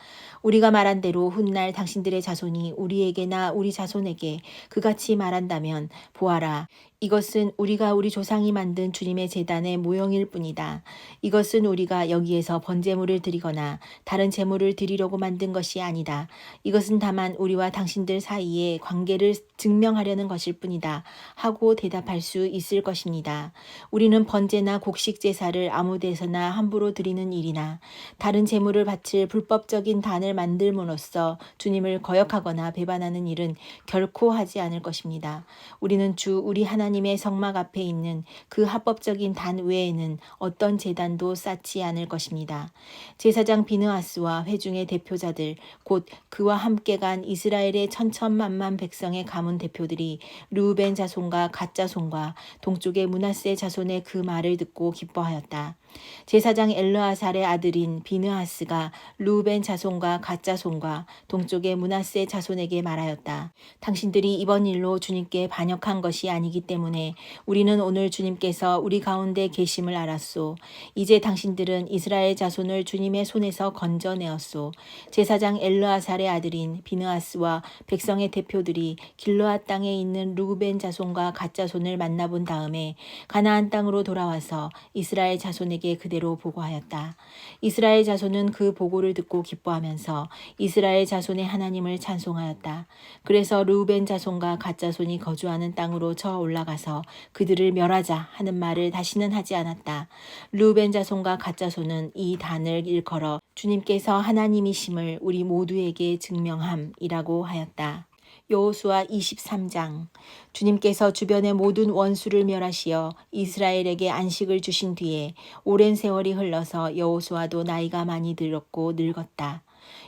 우리가 말한 대로 훗날 당신들의 자손이 우리에게나 우리 자손에게 그같이 말한다면 보아라. 이것은 우리가 우리 조상이 만든 주님의 제단의 모형일 뿐이다. 이것은 우리가 여기에서 번제물을 드리거나 다른 제물을 드리려고 만든 것이 아니다. 이것은 다만 우리와 당신들 사이의 관계를 증명하려는 것일 뿐이다. 하고 대답할 수 있을 것입니다. 우리는 번제나 곡식 제사를 아무 데서나 함부로 드리는 일이나 다른 제물을 바칠 불법적인 단을 만들므로써 주님을 거역하거나 배반하는 일은 결코 하지 않을 것입니다. 우리는 주 우리 하나님의 성막 앞에 있는 그 합법적인 단 외에는 어떤 제단도 쌓지 않을 것입니다. 제사장 비느하스와 회중의 대표자들 곧 그와 함께 간 이스라엘의 천천만만 백성의 가문 대표들이 르우벤 자손과 갓 자손과 동쪽의 므낫세 자손의 그 말을 듣고 기뻐하였다. 제사장 엘르아살의 아들인 비느하스가 르우벤 자손과 갓 자손과 동쪽의 므낫세 자손에게 말하였다. 당신들이 이번 일로 주님께 반역한 것이 아니기 때문에 우리는 오늘 주님께서 우리 가운데 계심을 알았소. 이제 당신들은 이스라엘 자손을 주님의 손에서 건져내었소. 제사장 엘르아살의 아들인 비느하스와 백성의 대표들이 길르앗 땅에 있는 르우벤 자손과 갓 자손을 만나본 다음에 가나안 땅으로 돌아와서 이스라엘 자손에게 그대로 보고하였다. 이스라엘 자손은 그 보고를 듣고 기뻐하면서 이스라엘 자손의 하나님을 찬송하였다. 그래서 르우벤 자손과 갓 자손이 거주하는 땅으로 저 올라가서 그들을 멸하자 하는 말을 다시는 하지 않았다. 르우벤 자손과 갓 자손은 이 단을 일컬어 주님께서 하나님이심을 우리 모두에게 증명함이라고 하였다. 여호수아 23장. 주님께서 주변의 모든 원수를 멸하시어 이스라엘에게 안식을 주신 뒤에 오랜 세월이 흘러서 여호수아도 나이가 많이 들었고 늙었다.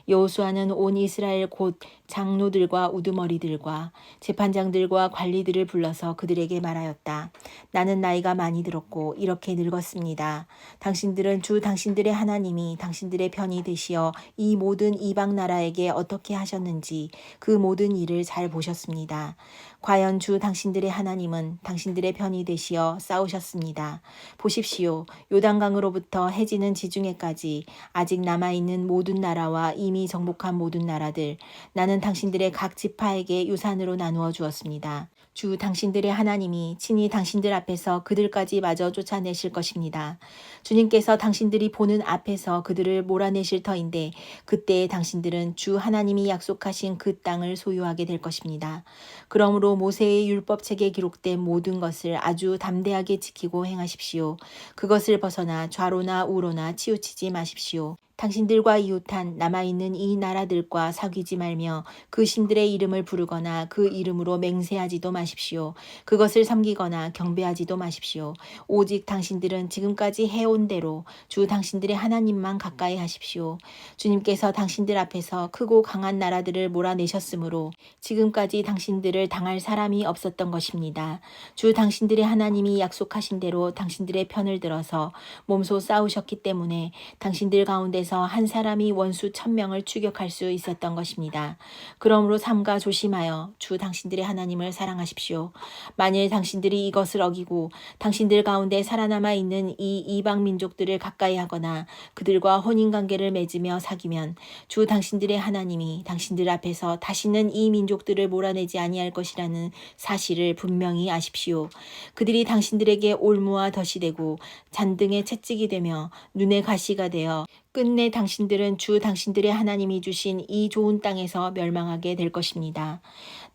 여호수아는 온 이스라엘 곧 장로들과 우두머리들과 재판장들과 관리들을 불러서 그들에게 말하였다. 나는 나이가 많이 들었고 이렇게 늙었습니다. 당신들은 주 당신들의 하나님이 당신들의 편이 되시어 이 모든 이방 나라에게 어떻게 하셨는지 그 모든 일을 잘 보셨습니다. 과연 주 당신들의 하나님은 당신들의 편이 되시어 싸우셨습니다. 보십시오. 요단강으로부터 해지는 지중해까지 아직 남아있는 모든 나라와 이미 정복한 모든 나라들, 나는 당신들의 각 지파에게 유산으로 나누어 주었습니다. 주 당신들의 하나님이 친히 당신들 앞에서 그들까지 마저 쫓아내실 것입니다. 주님께서 당신들이 보는 앞에서 그들을 몰아내실 터인데 그때에 당신들은 주 하나님이 약속하신 그 땅을 소유하게 될 것입니다. 그러므로 모세의 율법책에 기록된 모든 것을 아주 담대하게 지키고 행하십시오. 그것을 벗어나 좌로나 우로나 치우치지 마십시오. 당신들과 이웃한 남아있는 이 나라들과 사귀지 말며 그 신들의 이름을 부르거나 그 이름으로 맹세하지도 마십시오. 그것을 섬기거나 경배하지도 마십시오. 오직 당신들은 지금까지 해온 대로 주 당신들의 하나님만 가까이 하십시오. 주님께서 당신들 앞에서 크고 강한 나라들을 몰아내셨으므로 지금까지 당신들을 당할 사람이 없었던 것입니다. 주 당신들의 하나님이 약속하신 대로 당신들의 편을 들어서 몸소 싸우셨기 때문에 당신들 가운데서 한 사람이 원수 1000명을 추격할 수 있었던 것입니다. 그러므로 삼가 조심하여 주 당신들의 하나님을 사랑하십시오. 만일 당신들이 이것을 어기고 당신들 가운데 살아남아 있는 이 이방 민족들을 가까이 하거나 그들과 혼인관계를 맺으며 사귀면 주 당신들의 하나님이 당신들 앞에서 다시는 이 민족들을 몰아내지 아니할 것이라는 사실을 분명히 아십시오. 그들이 당신들에게 올무와 덫이 되고 잔등의 채찍이 되며 눈의 가시가 되어 끝내 당신들은 주 당신들의 하나님이 주신 이 좋은 땅에서 멸망하게 될 것입니다.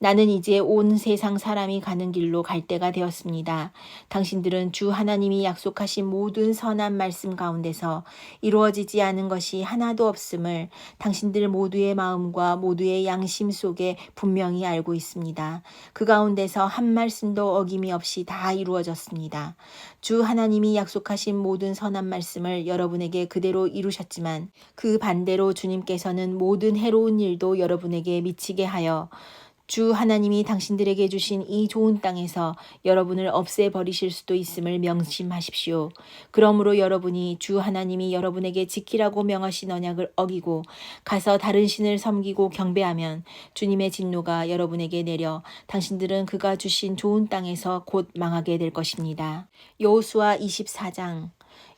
나는 이제 온 세상 사람이 가는 길로 갈 때가 되었습니다. 당신들은 주 하나님이 약속하신 모든 선한 말씀 가운데서 이루어지지 않은 것이 하나도 없음을 당신들 모두의 마음과 모두의 양심 속에 분명히 알고 있습니다. 그 가운데서 한 말씀도 어김이 없이 다 이루어졌습니다. 주 하나님이 약속하신 모든 선한 말씀을 여러분에게 그대로 이루셨지만 그 반대로 주님께서는 모든 해로운 일도 여러분에게 미치게 하여 주 하나님이 당신들에게 주신 이 좋은 땅에서 여러분을 없애버리실 수도 있음을 명심하십시오. 그러므로 여러분이 주 하나님이 여러분에게 지키라고 명하신 언약을 어기고 가서 다른 신을 섬기고 경배하면 주님의 진노가 여러분에게 내려 당신들은 그가 주신 좋은 땅에서 곧 망하게 될 것입니다. 여호수아 24장.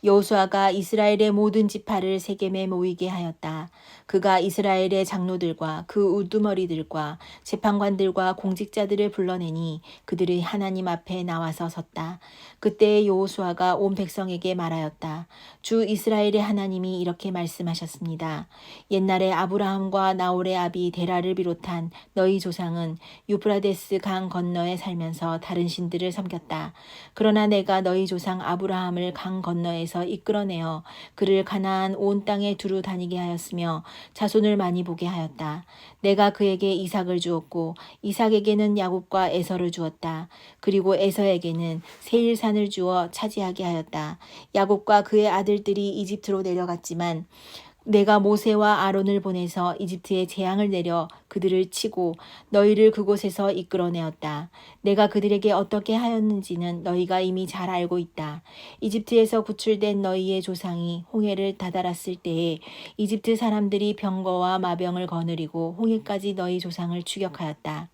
여호수아가 이스라엘의 모든 지파를 세겜에 모이게 하였다. 그가 이스라엘의 장로들과 그 우두머리들과 재판관들과 공직자들을 불러내니 그들이 하나님 앞에 나와서 섰다. 그때 여호수아가 온 백성에게 말하였다. 주 이스라엘의 하나님이 이렇게 말씀하셨습니다. 옛날에 아브라함과 나홀의 아비 데라를 비롯한 너희 조상은 유브라데스 강 건너에 살면서 다른 신들을 섬겼다. 그러나 내가 너희 조상 아브라함을 강 건너에서 이끌어내어 그를 가나안 온 땅에 두루 다니게 하였으며 자손을 많이 보게 하였다. 내가 그에게 이삭을 주었고 이삭에게는 야곱과 에서를 주었다. 그리고 에서에게는 세일산을 주어 차지하게 하였다. 야곱과 그의 아들들이 이집트로 내려갔지만 내가 모세와 아론을 보내서 이집트에 재앙을 내려 그들을 치고 너희를 그곳에서 이끌어내었다. 내가 그들에게 어떻게 하였는지는 너희가 이미 잘 알고 있다. 이집트에서 구출된 너희의 조상이 홍해를 다다랐을 때에 이집트 사람들이 병거와 마병을 거느리고 홍해까지 너희 조상을 추격하였다.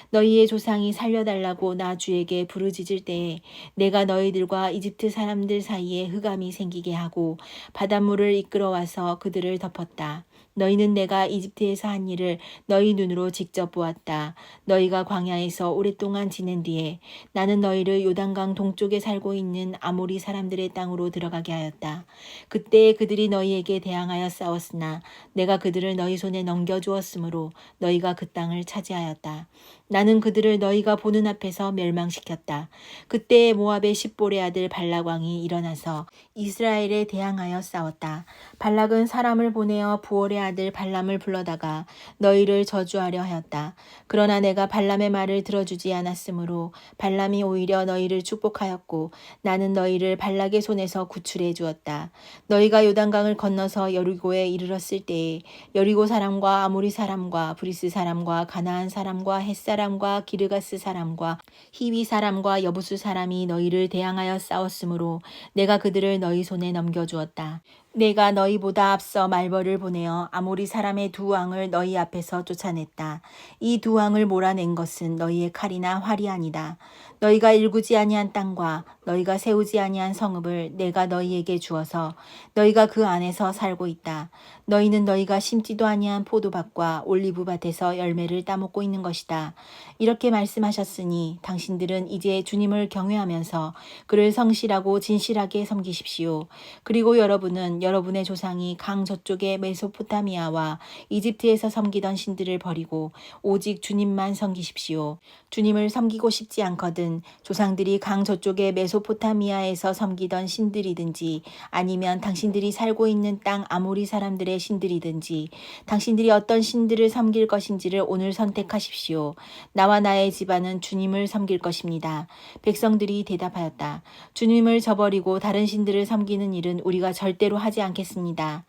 너희의 조상이 살려달라고 나 주에게 부르짖을 때에 내가 너희들과 이집트 사람들 사이에 흑암이 생기게 하고 바닷물을 이끌어와서 그들을 덮었다. 너희는 내가 이집트에서 한 일을 너희 눈으로 직접 보았다. 너희가 광야에서 오랫동안 지낸 뒤에 나는 너희를 요단강 동쪽에 살고 있는 아모리 사람들의 땅으로 들어가게 하였다. 그때 그들이 너희에게 대항하여 싸웠으나 내가 그들을 너희 손에 넘겨주었으므로 너희가 그 땅을 차지하였다. 나는 그들을 너희가 보는 앞에서 멸망시켰다. 그때 모압의 십볼의 아들 발락왕이 일어나서 이스라엘에 대항하여 싸웠다. 발락은 사람을 보내어 부올의 아들 발람을 불러다가 너희를 저주하려 하였다. 그러나 내가 발람의 말을 들어주지 않았으므로 발람이 오히려 너희를 축복하였고 나는 너희를 발락의 손에서 구출해 주었다. 너희가 요단강을 건너서 여리고에 이르렀을 때에 여리고 사람과 아모리 사람과 브리스 사람과 가나안 사람과 헷 사람과 기르가스 사람과 히위 사람과 여부수 사람이 너희를 대항하여 싸웠으므로 내가 그들을 너희 손에 넘겨주었다. 내가 너희보다 앞서 말벌을 보내어 아모리 사람의 두 왕을 너희 앞에서 쫓아냈다. 이 두 왕을 몰아낸 것은 너희의 칼이나 활이 아니다. 너희가 일구지 아니한 땅과 너희가 세우지 아니한 성읍을 내가 너희에게 주어서 너희가 그 안에서 살고 있다. 너희는 너희가 심지도 아니한 포도밭과 올리브밭에서 열매를 따먹고 있는 것이다. 이렇게 말씀하셨으니 당신들은 이제 주님을 경외하면서 그를 성실하고 진실하게 섬기십시오. 그리고 여러분은 여러분의 조상이 강 저쪽의 메소포타미아와 이집트에서 섬기던 신들을 버리고 오직 주님만 섬기십시오. 주님을 섬기고 싶지 않거든 조상들이 강 저쪽의 메소포타미아에서 섬기던 신들이든지 아니면 당신들이 살고 있는 땅 아모리 사람들의 신들이든지 당신들이 어떤 신들을 섬길 것인지를 오늘 선택하십시오. 나와 나의 집안은 주님을 섬길 것입니다. 백성들이 대답하였다. 주님을 저버리고 다른 신들을 섬기는 일은 우리가 절대로 하지 않겠습니다.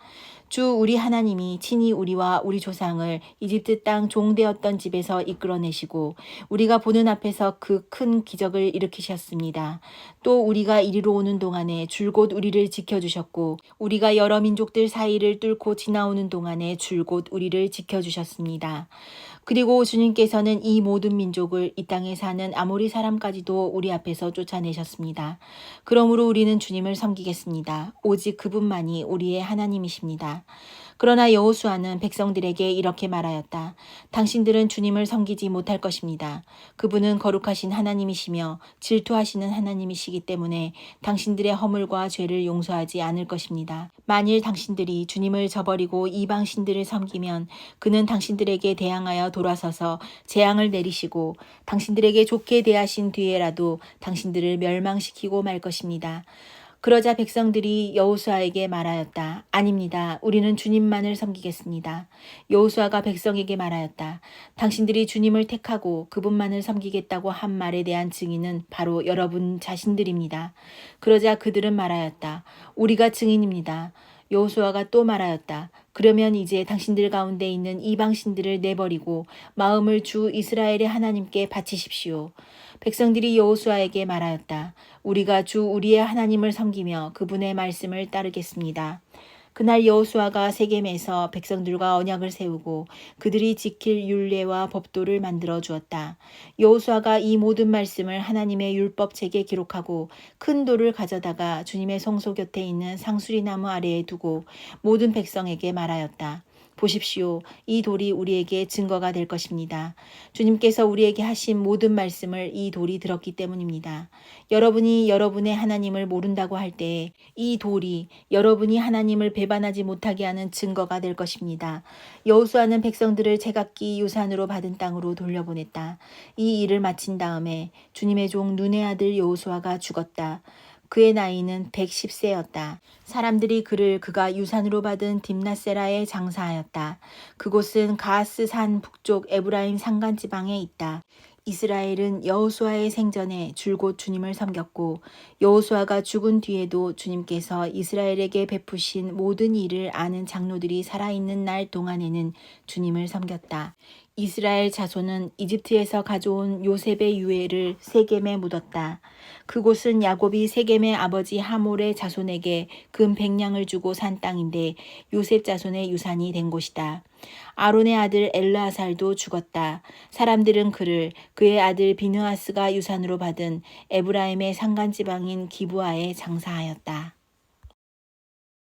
주 우리 하나님이 친히 우리와 우리 조상을 이집트 땅 종되었던 집에서 이끌어내시고 우리가 보는 앞에서 그 큰 기적을 일으키셨습니다. 또 우리가 이리로 오는 동안에 줄곧 우리를 지켜주셨고 우리가 여러 민족들 사이를 뚫고 지나오는 동안에 줄곧 우리를 지켜주셨습니다. 그리고 주님께서는 이 모든 민족을 이 땅에 사는 아모리 사람까지도 우리 앞에서 쫓아내셨습니다. 그러므로 우리는 주님을 섬기겠습니다. 오직 그분만이 우리의 하나님이십니다. 그러나 여호수아는 백성들에게 이렇게 말하였다. 당신들은 주님을 섬기지 못할 것입니다. 그분은 거룩하신 하나님이시며 질투하시는 하나님이시기 때문에 당신들의 허물과 죄를 용서하지 않을 것입니다. 만일 당신들이 주님을 저버리고 이방 신들을 섬기면 그는 당신들에게 대항하여 돌아서서 재앙을 내리시고 당신들에게 좋게 대하신 뒤에라도 당신들을 멸망시키고 말 것입니다. 그러자 백성들이 여호수아에게 말하였다. 아닙니다. 우리는 주님만을 섬기겠습니다. 여호수아가 백성에게 말하였다. 당신들이 주님을 택하고 그분만을 섬기겠다고 한 말에 대한 증인은 바로 여러분 자신들입니다. 그러자 그들은 말하였다. 우리가 증인입니다. 여호수아가 또 말하였다. 그러면 이제 당신들 가운데 있는 이방신들을 내버리고 마음을 주 이스라엘의 하나님께 바치십시오. 백성들이 여호수아에게 말하였다. 우리가 주 우리의 하나님을 섬기며 그분의 말씀을 따르겠습니다. 그날 여호수아가 세겜에서 백성들과 언약을 세우고 그들이 지킬 율례와 법도를 만들어 주었다. 여호수아가 이 모든 말씀을 하나님의 율법책에 기록하고 큰 돌을 가져다가 주님의 성소 곁에 있는 상수리 나무 아래에 두고 모든 백성에게 말하였다. 보십시오. 이 돌이 우리에게 증거가 될 것입니다. 주님께서 우리에게 하신 모든 말씀을 이 돌이 들었기 때문입니다. 여러분이 여러분의 하나님을 모른다고 할 때에 이 돌이 여러분이 하나님을 배반하지 못하게 하는 증거가 될 것입니다. 여호수아는 백성들을 제각기 유산으로 받은 땅으로 돌려보냈다. 이 일을 마친 다음에 주님의 종 눈의 아들 여호수아가 죽었다. 그의 나이는 110세였다. 사람들이 그를 그가 유산으로 받은 딥낫세라에 장사하였다. 그곳은 가스 산 북쪽 에브라임 산간 지방에 있다. 이스라엘은 여호수아의 생전에 줄곧 주님을 섬겼고 여호수아가 죽은 뒤에도 주님께서 이스라엘에게 베푸신 모든 일을 아는 장로들이 살아있는 날 동안에는 주님을 섬겼다. 이스라엘 자손은 이집트에서 가져온 요셉의 유해를 세겜에 묻었다. 그곳은 야곱이 세겜의 아버지 하몰의 자손에게 금 100냥을 주고 산 땅인데 요셉 자손의 유산이 된 곳이다. 아론의 아들 엘르아살도 죽었다. 사람들은 그를 그의 아들 비느하스가 유산으로 받은 에브라임의 산간 지방인 기브아에 장사하였다.